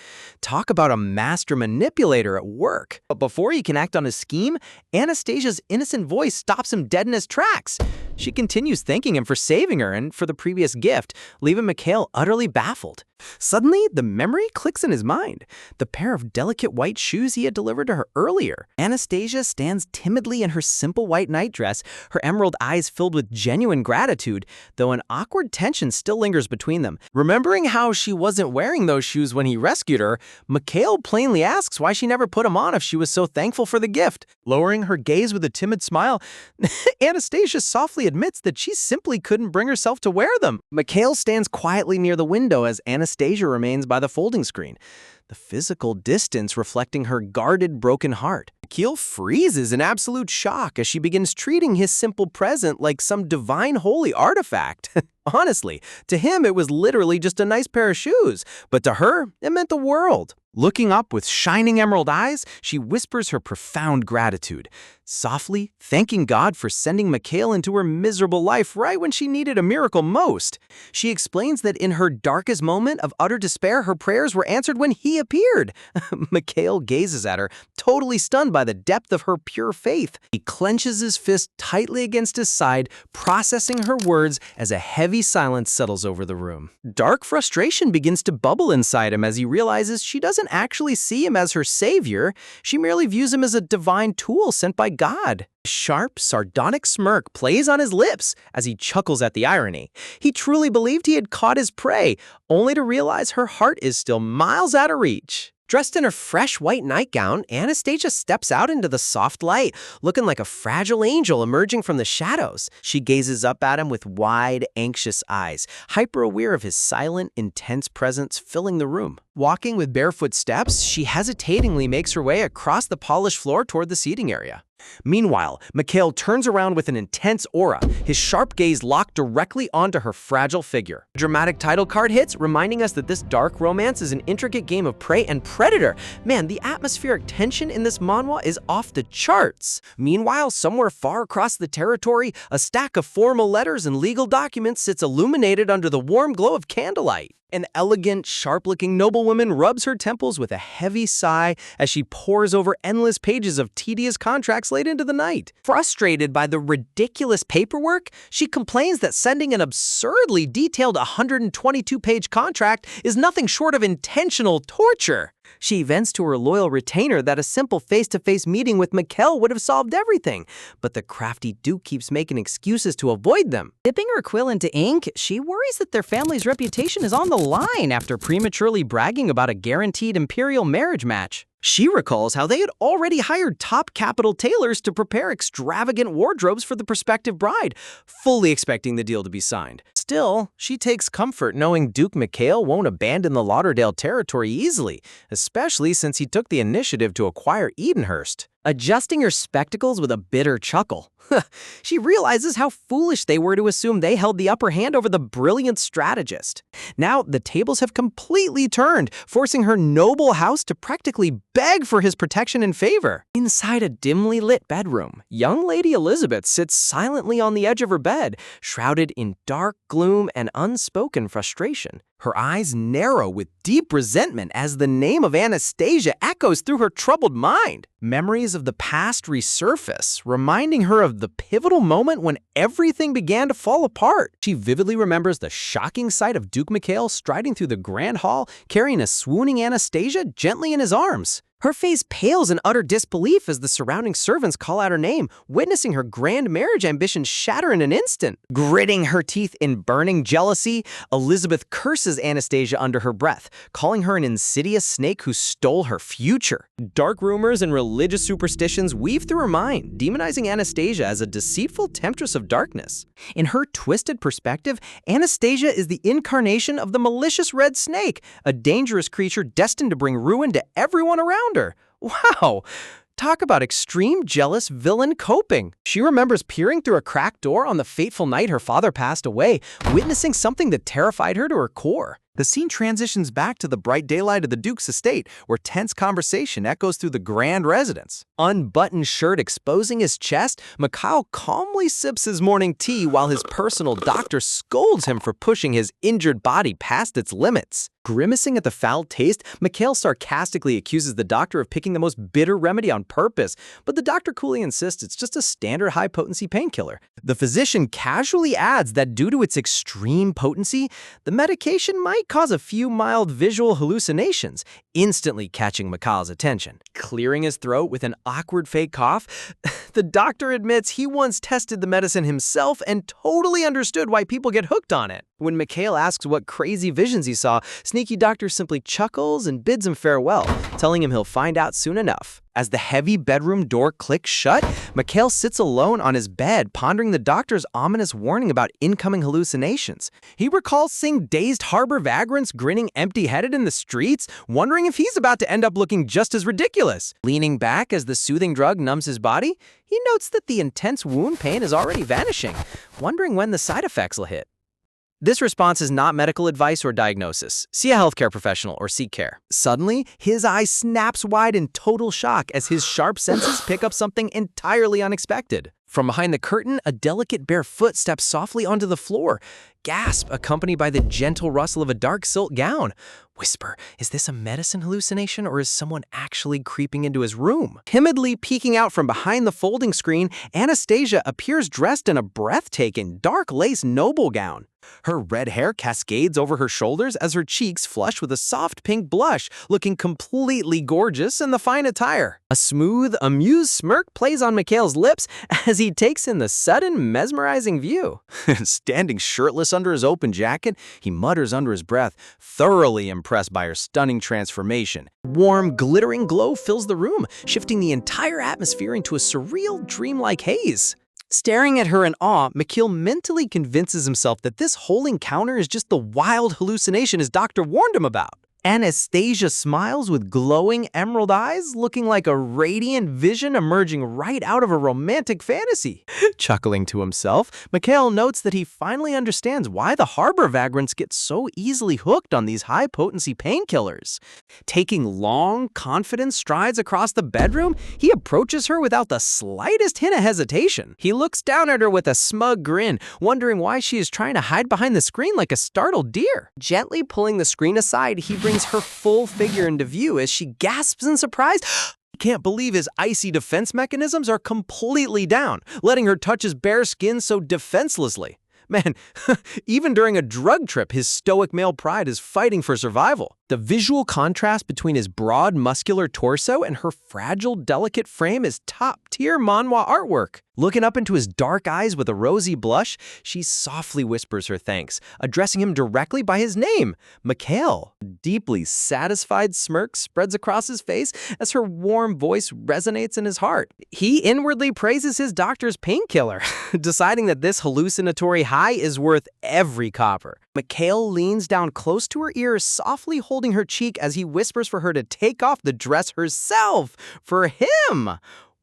[SPEAKER 1] Talk about a master manipulator at work. But before he can act on his scheme, Anastasia's innocent voice stops him dead in his tracks. She continues thanking him for saving her and for the previous gift, leaving Mikhail utterly baffled. Suddenly, the memory clicks in his mind. The pair of delicate white shoes he had delivered to her earlier. Anastasia stands timidly in her simple white nightdress, her emerald eyes filled with genuine gratitude, though an awkward tension still lingers between them. Remembering how she wasn't wearing those shoes when he rescued her, Mikhail plainly asks why she never put them on if she was so thankful for the gift. Lowering her gaze with a timid smile, Anastasia softly admits that she simply couldn't bring herself to wear them. Mikhail stands quietly near the window as Anastasia remains by the folding screen, the physical distance reflecting her guarded, broken heart. Mikhail freezes in absolute shock as she begins treating his simple present like some divine holy artifact. Honestly, to him it was literally just a nice pair of shoes, but to her, it meant the world. Looking up with shining emerald eyes, she whispers her profound gratitude, softly thanking God for sending Mikhail into her miserable life right when she needed a miracle most. She explains that in her darkest moment of utter despair, her prayers were answered when he appeared. Mikhail gazes at her, totally stunned by the depth of her pure faith. He clenches his fist tightly against his side, processing her words as a heavy silence settles over the room. Dark frustration begins to bubble inside him as he realizes she doesn't actually see him as her savior. She merely views him as a divine tool sent by God. A sharp, sardonic smirk plays on his lips as he chuckles at the irony. He truly believed he had caught his prey, only to realize her heart is still miles out of reach. Dressed in her fresh white nightgown, Anastasia steps out into the soft light, looking like a fragile angel emerging from the shadows. She gazes up at him with wide, anxious eyes, hyper-aware of his silent, intense presence filling the room. Walking with barefoot steps, she hesitatingly makes her way across the polished floor toward the seating area. Meanwhile, Mikhail turns around with an intense aura, his sharp gaze locked directly onto her fragile figure. A dramatic title card hits, reminding us that this dark romance is an intricate game of prey and predator. Man, the atmospheric tension in this manhwa is off the charts. Meanwhile, somewhere far across the territory, a stack of formal letters and legal documents sits illuminated under the warm glow of candlelight. An elegant, sharp-looking noblewoman rubs her temples with a heavy sigh as she pores over endless pages of tedious contracts late into the night. Frustrated by the ridiculous paperwork, she complains that sending an absurdly detailed 122-page contract is nothing short of intentional torture. She vents to her loyal retainer that a simple face-to-face meeting with Mikhail would have solved everything, but the crafty Duke keeps making excuses to avoid them.
[SPEAKER 2] Dipping her quill into ink, she worries that their family's reputation is on the line after prematurely bragging about a guaranteed imperial marriage match. She recalls how they had already hired top capital tailors to prepare extravagant wardrobes for the prospective bride, fully expecting the deal to be signed.
[SPEAKER 1] Still, she takes comfort knowing Duke Mikhail won't abandon the Lauderdale territory easily, especially since he took the initiative to acquire Edenhurst.
[SPEAKER 2] Adjusting her spectacles with a bitter chuckle, she realizes how foolish they were to assume they held the upper hand over the brilliant strategist. Now, the tables have completely turned, forcing her noble house to practically beg for his protection and favor. Inside a dimly lit bedroom, young Lady Elizabeth sits silently on the edge of her bed, shrouded in dark gloom and unspoken frustration.
[SPEAKER 1] Her eyes narrow with deep resentment as the name of Anastasia echoes through her troubled mind. Memories of the past resurface, reminding her of the pivotal moment when everything began to fall apart. She vividly remembers the shocking sight of Duke Mikhail striding through the grand hall, carrying a swooning Anastasia gently in his arms. Her face pales in utter disbelief as the surrounding servants call out her name, witnessing her grand marriage ambitions shatter in an instant. Gritting her teeth in burning jealousy, Elizabeth curses Anastasia under her breath, calling her an insidious snake who stole her future. Dark rumors and religious superstitions weave through her mind, demonizing Anastasia as a deceitful temptress of darkness. In her twisted perspective, Anastasia is the incarnation of the malicious red snake, a dangerous creature destined to bring ruin to everyone around her. Wow! Talk about extreme jealous villain coping. She remembers peering through a cracked door on the fateful night her father passed away, witnessing something that terrified her to her core. The scene transitions back to the bright daylight of the Duke's estate, where tense conversation echoes through the grand residence. Unbuttoned shirt exposing his chest, Mikhail calmly sips his morning tea while his personal doctor scolds him for pushing his injured body past its limits. Grimacing at the foul taste, Mikhail sarcastically accuses the doctor of picking the most bitter remedy on purpose, but the doctor coolly insists it's just a standard high-potency painkiller. The physician casually adds that due to its extreme potency, the medication might cause a few mild visual hallucinations, instantly catching Mikhail's attention. Clearing his throat with an awkward fake cough, the doctor admits he once tested the medicine himself and totally understood why people get hooked on it. When Mikhail asks what crazy visions he saw, Sneaky Doctor simply chuckles and bids him farewell, telling him he'll find out soon enough. As the heavy bedroom door clicks shut, Mikhail sits alone on his bed, pondering the doctor's ominous warning about incoming hallucinations. He recalls seeing dazed harbor vagrants grinning empty-headed in the streets, wondering if he's about to end up looking just as ridiculous. Leaning back as the soothing drug numbs his body, he notes that the intense wound pain is already vanishing, wondering when the side effects will hit. This response is not medical advice or diagnosis. See a healthcare professional or seek care. Suddenly, his eye snaps wide in total shock as his sharp senses pick up something entirely unexpected. From behind the curtain, a delicate bare foot steps softly onto the floor. Gasp, accompanied by the gentle rustle of a dark silk gown. Whisper, is this a medicine hallucination or is someone actually creeping into his room? Timidly peeking out from behind the folding screen, Anastasia appears dressed in a breathtaking, dark lace noble gown. Her red hair cascades over her shoulders as her cheeks flush with a soft pink blush, looking completely gorgeous in the fine attire. A smooth, amused smirk plays on Mikhail's lips as he takes in the sudden, mesmerizing view. Standing shirtless under his open jacket, he mutters under his breath, thoroughly impressed by her stunning transformation. Warm, glittering glow fills the room, shifting the entire atmosphere into a surreal, dreamlike haze. Staring at her in awe, Mikhail mentally convinces himself that this whole encounter is just the wild hallucination his doctor warned him about. Anastasia smiles with glowing emerald eyes, looking like a radiant vision emerging right out of a romantic fantasy. Chuckling to himself, Mikhail notes that he finally understands why the harbor vagrants get so easily hooked on these high-potency painkillers. Taking long, confident strides across the bedroom, he approaches her without the slightest hint of hesitation. He looks down at her with a smug grin, wondering why she is trying to hide behind the screen like a startled deer. Gently pulling the screen aside, he brings her full figure into view as she gasps in surprise. He can't believe his icy defense mechanisms are completely down, letting her touch his bare skin so defenselessly. Man, even during a drug trip, his stoic male pride is fighting for survival. The visual contrast between his broad, muscular torso and her fragile, delicate frame is top-tier manhwa artwork. Looking up into his dark eyes with a rosy blush, she softly whispers her thanks, addressing him directly by his name, Mikhail. A deeply satisfied smirk spreads across his face as her warm voice resonates in his heart. He inwardly praises his doctor's painkiller, deciding that this hallucinatory high is worth every copper. Mikhail leans down close to her ear, softly holding her cheek as he whispers for her to take off the dress herself for him.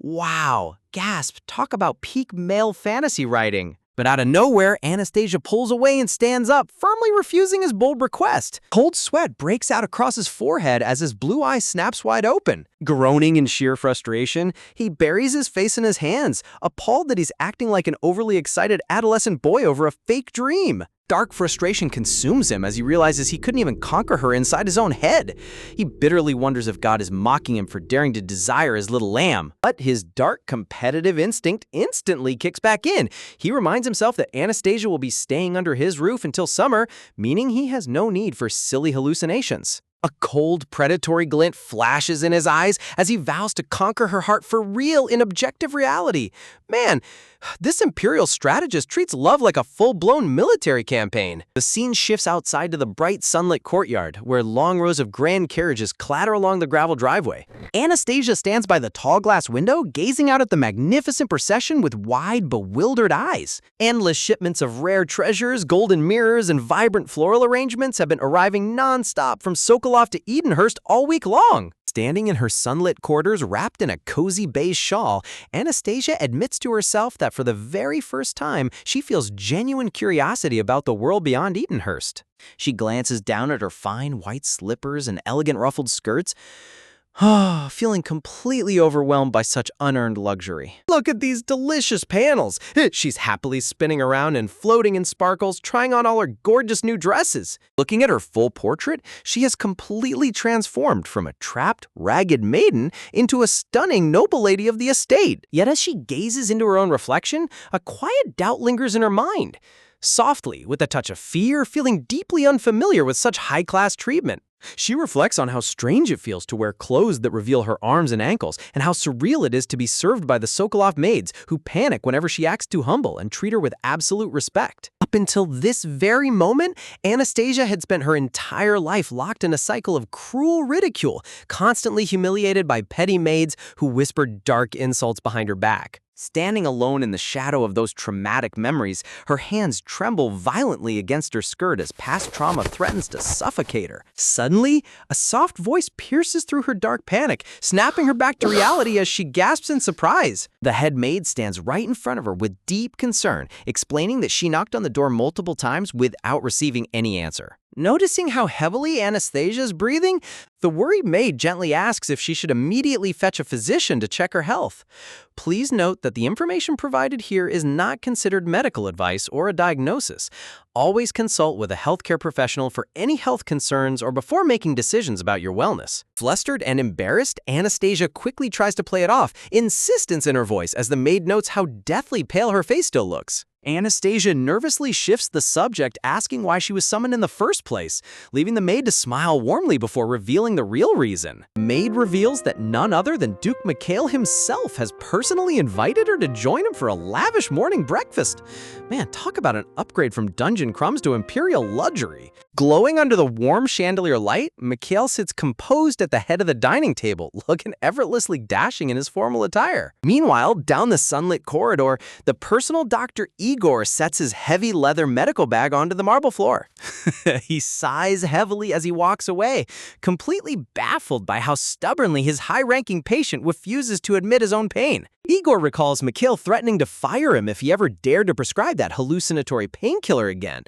[SPEAKER 1] Wow, gasp, talk about peak male fantasy writing. But out of nowhere, Anastasia pulls away and stands up, firmly refusing his bold request. Cold sweat breaks out across his forehead as his blue eye snaps wide open. Groaning in sheer frustration, he buries his face in his hands, appalled that he's acting like an overly excited adolescent boy over a fake dream. Dark frustration consumes him as he realizes he couldn't even conquer her inside his own head. He bitterly wonders if God is mocking him for daring to desire his little lamb. But his dark, competitive instinct instantly kicks back in. He reminds himself that Anastasia will be staying under his roof until summer, meaning he has no need for silly hallucinations. A cold, predatory glint flashes in his eyes as he vows to conquer her heart for real in objective reality. Man, this imperial strategist treats love like a full-blown military campaign. The scene shifts outside to the bright, sunlit courtyard, where long rows of grand carriages clatter along the gravel driveway. Anastasia stands by the tall glass window, gazing out at the magnificent procession with wide, bewildered eyes. Endless shipments of rare treasures, golden mirrors, and vibrant floral arrangements have been arriving non-stop from Sokolov to Edenhurst all week long. Standing in her sunlit quarters wrapped in a cozy beige shawl, Anastasia admits to herself that for the very first time, she feels genuine curiosity about the world beyond Edenhurst. She glances down at her fine white slippers and elegant ruffled skirts, feeling completely overwhelmed by such unearned luxury. Look at these delicious panels. She's happily spinning around and floating in sparkles, trying on all her gorgeous new dresses. Looking at her full portrait, she has completely transformed from a trapped, ragged maiden into a stunning noble lady of the estate. Yet as she gazes into her own reflection, a quiet doubt lingers in her mind. Softly, with a touch of fear, feeling deeply unfamiliar with such high-class treatment. She reflects on how strange it feels to wear clothes that reveal her arms and ankles, and how surreal it is to be served by the Sokolov maids, who panic whenever she acts too humble and treat her with absolute respect. Up until this very moment, Anastasia had spent her entire life locked in a cycle of cruel ridicule, constantly humiliated by petty maids who whispered dark insults behind her back. Standing alone in the shadow of those traumatic memories, her hands tremble violently against her skirt as past trauma threatens to suffocate her. Suddenly, a soft voice pierces through her dark panic, snapping her back to reality as she gasps in surprise. The head maid stands right in front of her with deep concern, explaining that she knocked on the door multiple times without receiving any answer. Noticing how heavily Anastasia is breathing, the worried maid gently asks if she should immediately fetch a physician to check her health. Please note that the information provided here is not considered medical advice or a diagnosis. Always consult with a healthcare professional for any health concerns or before making decisions about your wellness. Flustered and embarrassed, Anastasia quickly tries to play it off, insistence in her voice as the maid notes how deathly pale her face still looks. Anastasia nervously shifts the subject, asking why she was summoned in the first place, leaving the maid to smile warmly before revealing the real reason. The maid reveals that none other than Duke Mikhail himself has personally invited her to join him for a lavish morning breakfast. Man, talk about an upgrade from dungeon crumbs to imperial luxury. Glowing under the warm chandelier light, Mikhail sits composed at the head of the dining table, looking effortlessly dashing in his formal attire. Meanwhile, down the sunlit corridor, the personal Dr. Igor sets his heavy leather medical bag onto the marble floor. He sighs heavily as he walks away, completely baffled by how stubbornly his high-ranking patient refuses to admit his own pain. Igor recalls Mikhail threatening to fire him if he ever dared to prescribe that hallucinatory painkiller again,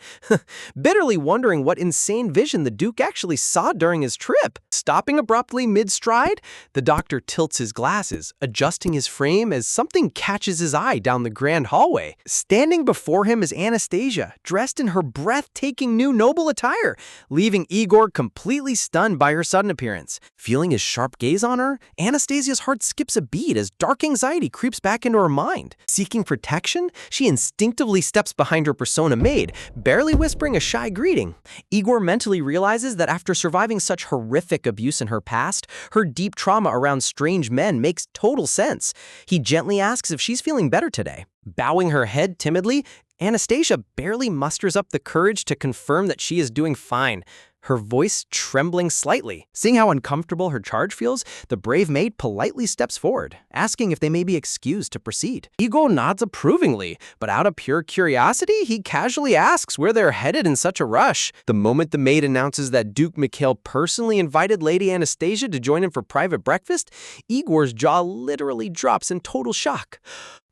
[SPEAKER 1] bitterly wondering what insane vision the Duke actually saw during his trip. Stopping abruptly mid-stride, the doctor tilts his glasses, adjusting his frame as something catches his eye down the grand hallway. Standing Standing before him is Anastasia, dressed in her breathtaking new noble attire, leaving Igor completely stunned by her sudden appearance. Feeling his sharp gaze on her, Anastasia's heart skips a beat as dark anxiety creeps back into her mind. Seeking protection, she instinctively steps behind her persona maid, barely whispering a shy greeting. Igor mentally realizes that after surviving such horrific abuse in her past, her deep trauma around strange men makes total sense. He gently asks if she's feeling better today. Bowing her head timidly, Anastasia barely musters up the courage to confirm that she is doing fine, her voice trembling slightly. Seeing how uncomfortable her charge feels, the brave maid politely steps forward, asking if they may be excused to proceed. Igor nods approvingly, but out of pure curiosity, he casually asks where they're headed in such a rush. The moment the maid announces that Duke Mikhail personally invited Lady Anastasia to join him for private breakfast, Igor's jaw literally drops in total shock.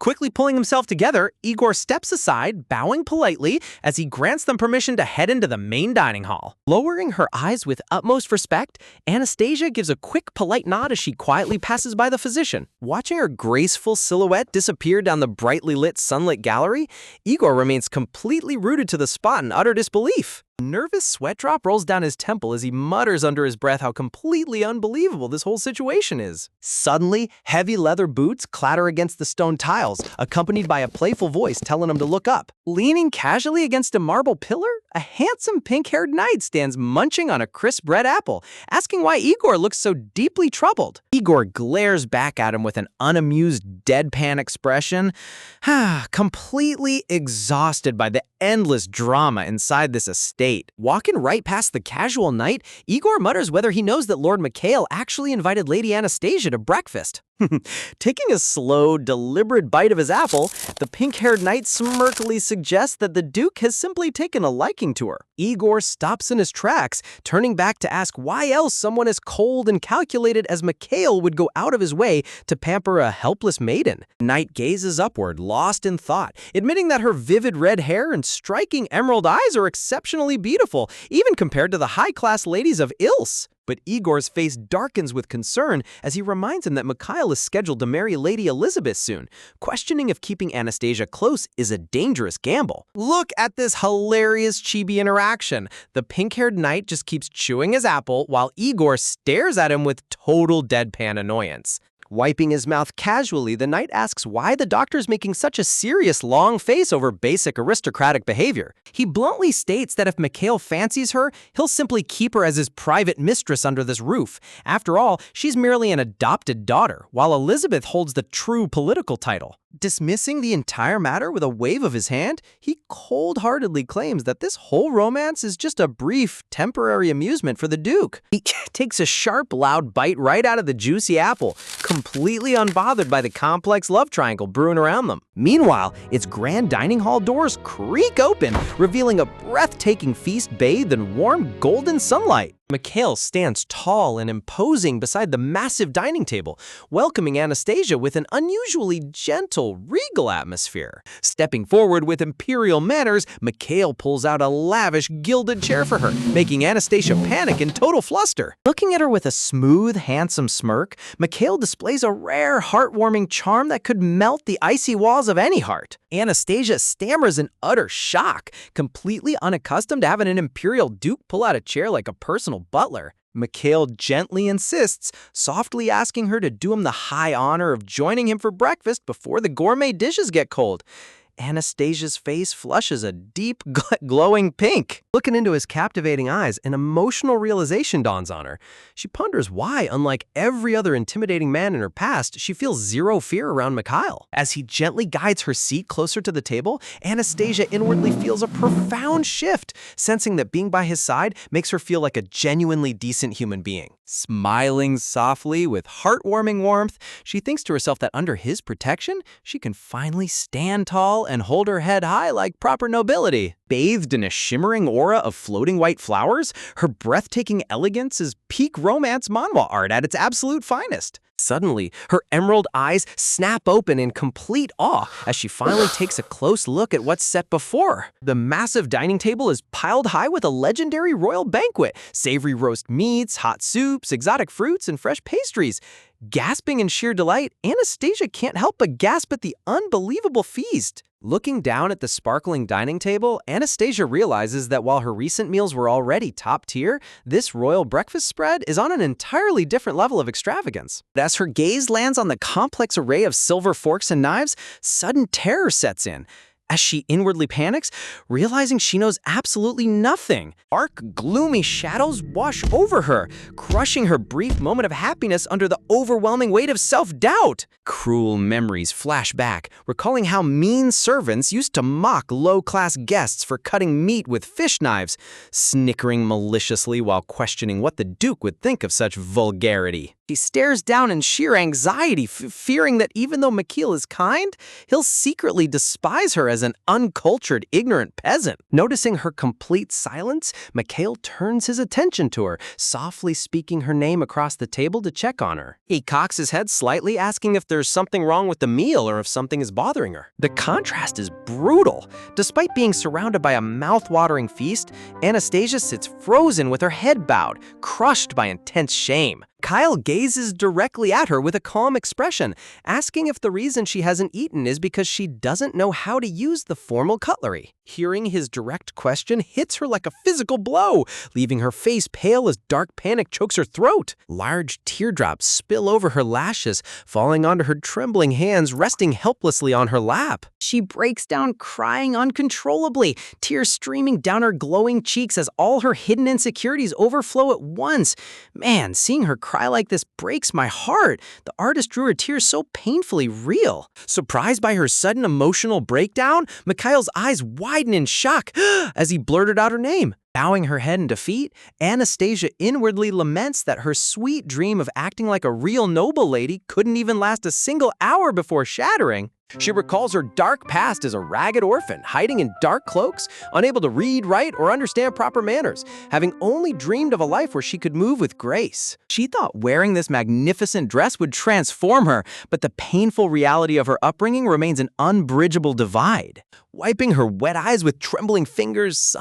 [SPEAKER 1] Quickly pulling himself together, Igor steps aside, bowing politely as he grants them permission to head into the main dining hall. Lowering her eyes with utmost respect, Anastasia gives a quick, polite nod as she quietly passes by the physician. Watching her graceful silhouette disappear down the brightly lit sunlit gallery, Igor remains completely rooted to the spot in utter disbelief. A nervous sweat drop rolls down his temple as he mutters under his breath how completely unbelievable this whole situation is. Suddenly, heavy leather boots clatter against the stone tiles, accompanied by a playful voice telling him to look up. Leaning casually against a marble pillar, a handsome pink-haired knight stands munching on a crisp red apple, asking why Igor looks so deeply troubled. Igor glares back at him with an unamused, deadpan expression, completely exhausted by the endless drama inside this estate. Walking right past the casual knight, Igor mutters whether he knows that Lord Mikhail actually invited Lady Anastasia to breakfast. Taking a slow, deliberate bite of his apple, the pink-haired knight smirkily suggests that the Duke has simply taken a liking to her. Igor stops in his tracks, turning back to ask why else someone as cold and calculated as Mikhail would go out of his way to pamper a helpless maiden. The knight gazes upward, lost in thought, admitting that her vivid red hair and striking emerald eyes are exceptionally beautiful, even compared to the high-class ladies of Ilse. But Igor's face darkens with concern as he reminds him that Mikhail is scheduled to marry Lady Elizabeth soon, questioning if keeping Anastasia close is a dangerous gamble. Look at this hilarious chibi interaction. The pink-haired knight just keeps chewing his apple while Igor stares at him with total deadpan annoyance. Wiping his mouth casually, the knight asks why the doctor's making such a serious long face over basic aristocratic behavior. He bluntly states that if Mikhail fancies her, he'll simply keep her as his private mistress under this roof. After all, she's merely an adopted daughter, while Elizabeth holds the true political title. Dismissing the entire matter with a wave of his hand, he cold-heartedly claims that this whole romance is just a brief, temporary amusement for the Duke. He takes a sharp, loud bite right out of the juicy apple, completely unbothered by the complex love triangle brewing around them. Meanwhile, its grand dining hall doors creak open, revealing a breathtaking feast bathed in warm, golden sunlight. Mikhail stands tall and imposing beside the massive dining table, welcoming Anastasia with an unusually gentle, regal atmosphere. Stepping forward with imperial manners, Mikhail pulls out a lavish gilded chair for her, making Anastasia panic in total fluster. Looking at her with a smooth, handsome smirk, Mikhail displays a rare, heartwarming charm that could melt the icy walls of any heart. Anastasia stammers in utter shock, completely unaccustomed to having an imperial duke pull out a chair like a personal butler. Mikhail gently insists, softly asking her to do him the high honor of joining him for breakfast before the gourmet dishes get cold. Anastasia's face flushes a deep, glowing pink. Looking into his captivating eyes, an emotional realization dawns on her. She ponders why, unlike every other intimidating man in her past, she feels zero fear around Mikhail. As he gently guides her seat closer to the table, Anastasia inwardly feels a profound shift, sensing that being by his side makes her feel like a genuinely decent human being. Smiling softly with heartwarming warmth, she thinks to herself that under his protection, she can finally stand tall and hold her head high like proper nobility. Bathed in a shimmering aura of floating white flowers, her breathtaking elegance is peak romance manhwa art at its absolute finest. Suddenly, her emerald eyes snap open in complete awe as she finally takes a close look at what's set before her. The massive dining table is piled high with a legendary royal banquet, savory roast meats, hot soups, exotic fruits, and fresh pastries. Gasping in sheer delight, Anastasia can't help but gasp at the unbelievable feast. Looking down at the sparkling dining table, Anastasia realizes that while her recent meals were already top tier, this royal breakfast spread is on an entirely different level of extravagance. As her gaze lands on the complex array of silver forks and knives, sudden terror sets in. As she inwardly panics, realizing she knows absolutely nothing. Dark, gloomy shadows wash over her, crushing her brief moment of happiness under the overwhelming weight of self-doubt. Cruel memories flash back, recalling how mean servants used to mock low-class guests for cutting meat with fish knives, snickering maliciously while questioning what the Duke would think of such vulgarity. She stares down in sheer anxiety, fearing that even though Mikhail is kind, he'll secretly despise her as an uncultured, ignorant peasant. Noticing her complete silence, Mikhail turns his attention to her, softly speaking her name across the table to check on her. He cocks his head slightly, asking if there's something wrong with the meal or if something is bothering her. The contrast is brutal. Despite being surrounded by a mouth-watering feast, Anastasia sits frozen with her head bowed, crushed by intense shame. Kyle gazes directly at her with a calm expression, asking if the reason she hasn't eaten is because she doesn't know how to use the formal cutlery. Hearing his direct question hits her like a physical blow, leaving her face pale as dark panic chokes her throat. Large teardrops spill over her lashes, falling onto her trembling hands, resting helplessly on her lap. She breaks down crying uncontrollably, tears streaming down her glowing cheeks as all her hidden insecurities overflow at once. Man, seeing her cry like this breaks my heart. The artist drew her tears so painfully real. Surprised by her sudden emotional breakdown, Mikhail's eyes widen in shock as he blurted out her name. Bowing her head in defeat, Anastasia inwardly laments that her sweet dream of acting like a real noble lady couldn't even last a single hour before shattering. She recalls her dark past as a ragged orphan, hiding in dark cloaks, unable to read, write, or understand proper manners, having only dreamed of a life where she could move with grace. She thought wearing this magnificent dress would transform her, but the painful reality of her upbringing remains an unbridgeable divide. Wiping her wet eyes with trembling fingers,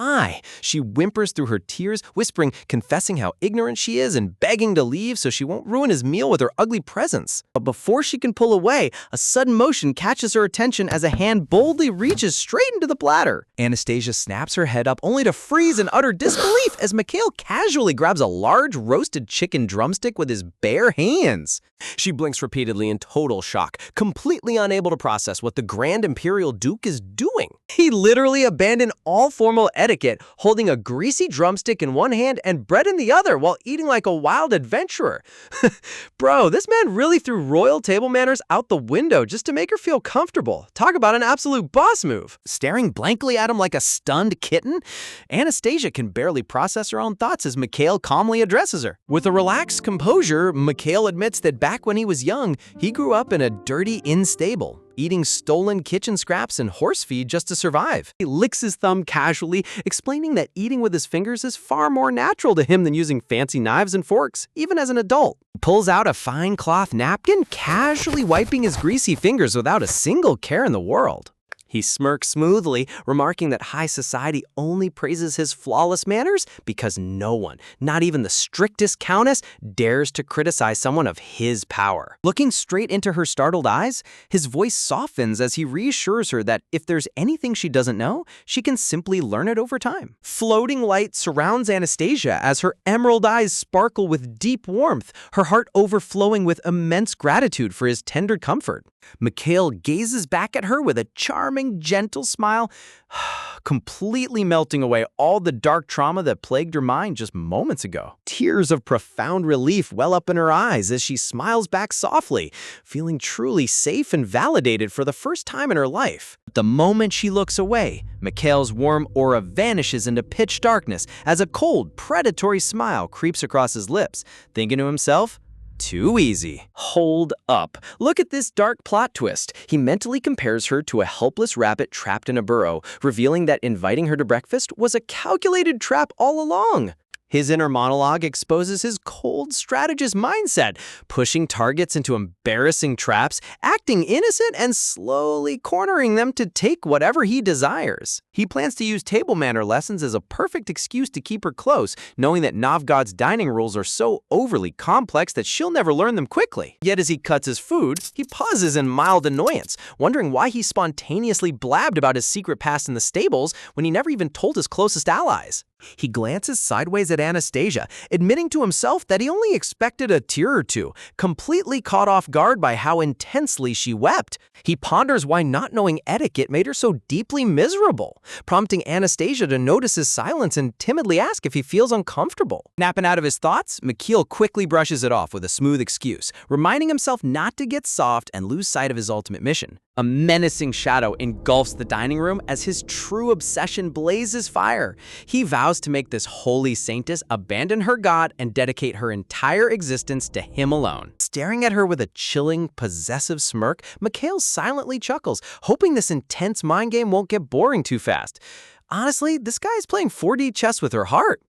[SPEAKER 1] she whimpers through her tears, whispering, confessing how ignorant she is and begging to leave so she won't ruin his meal with her ugly presence. But before she can pull away, a sudden motion catches her attention as a hand boldly reaches straight into the platter. Anastasia snaps her head up only to freeze in utter disbelief as Mikhail casually grabs a large roasted chicken drumstick with his bare hands. She blinks repeatedly in total shock, completely unable to process what the Grand Imperial Duke is doing. He literally abandoned all formal etiquette, holding a greasy drumstick in one hand and bread in the other while eating like a wild adventurer. Bro, this man really threw royal table manners out the window just to make her feel comfortable. Talk about an absolute boss move. Staring blankly at him like a stunned kitten, Anastasia can barely process her own thoughts as Mikhail calmly addresses her. With a relaxed composure, Mikhail admits that back when he was young, he grew up in a dirty inn stable, eating stolen kitchen scraps and horse feed just to survive. He licks his thumb casually, explaining that eating with his fingers is far more natural to him than using fancy knives and forks, even as an adult. He pulls out a fine cloth napkin, casually wiping his greasy fingers without a single care in the world. He smirks smoothly, remarking that high society only praises his flawless manners because no one, not even the strictest countess, dares to criticize someone of his power. Looking straight into her startled eyes, his voice softens as he reassures her that if there's anything she doesn't know, she can simply learn it over time. Floating light surrounds Anastasia as her emerald eyes sparkle with deep warmth, her heart overflowing with immense gratitude for his tender comfort. Mikhail gazes back at her with a charming, gentle smile, completely melting away all the dark trauma that plagued her mind just moments ago. Tears of profound relief well up in her eyes as she smiles back softly, feeling truly safe and validated for the first time in her life. The moment she looks away, Mikhail's warm aura vanishes into pitch darkness as a cold, predatory smile creeps across his lips, thinking to himself, too easy. Hold up. Look at this dark plot twist. He mentally compares her to a helpless rabbit trapped in a burrow, revealing that inviting her to breakfast was a calculated trap all along. His inner monologue exposes his cold strategist mindset, pushing targets into embarrassing traps, acting innocent, and slowly cornering them to take whatever he desires. He plans to use table manner lessons as a perfect excuse to keep her close, knowing that Novgod's dining rules are so overly complex that she'll never learn them quickly. Yet as he cuts his food, he pauses in mild annoyance, wondering why he spontaneously blabbed about his secret past in the stables when he never even told his closest allies. He glances sideways at Anastasia, admitting to himself that he only expected a tear or two, completely caught off guard by how intensely she wept. He ponders why not knowing etiquette made her so deeply miserable, prompting Anastasia to notice his silence and timidly ask if he feels uncomfortable. Snapping out of his thoughts, Mikhail quickly brushes it off with a smooth excuse, reminding himself not to get soft and lose sight of his ultimate mission. A menacing shadow engulfs the dining room as his true obsession blazes fire. He vows to make this holy saintess abandon her god and dedicate her entire existence to him alone. Staring at her with a chilling, possessive smirk, Mikhail silently chuckles, hoping this intense mind game won't get boring too fast. Honestly, this guy is playing 4D chess with her heart.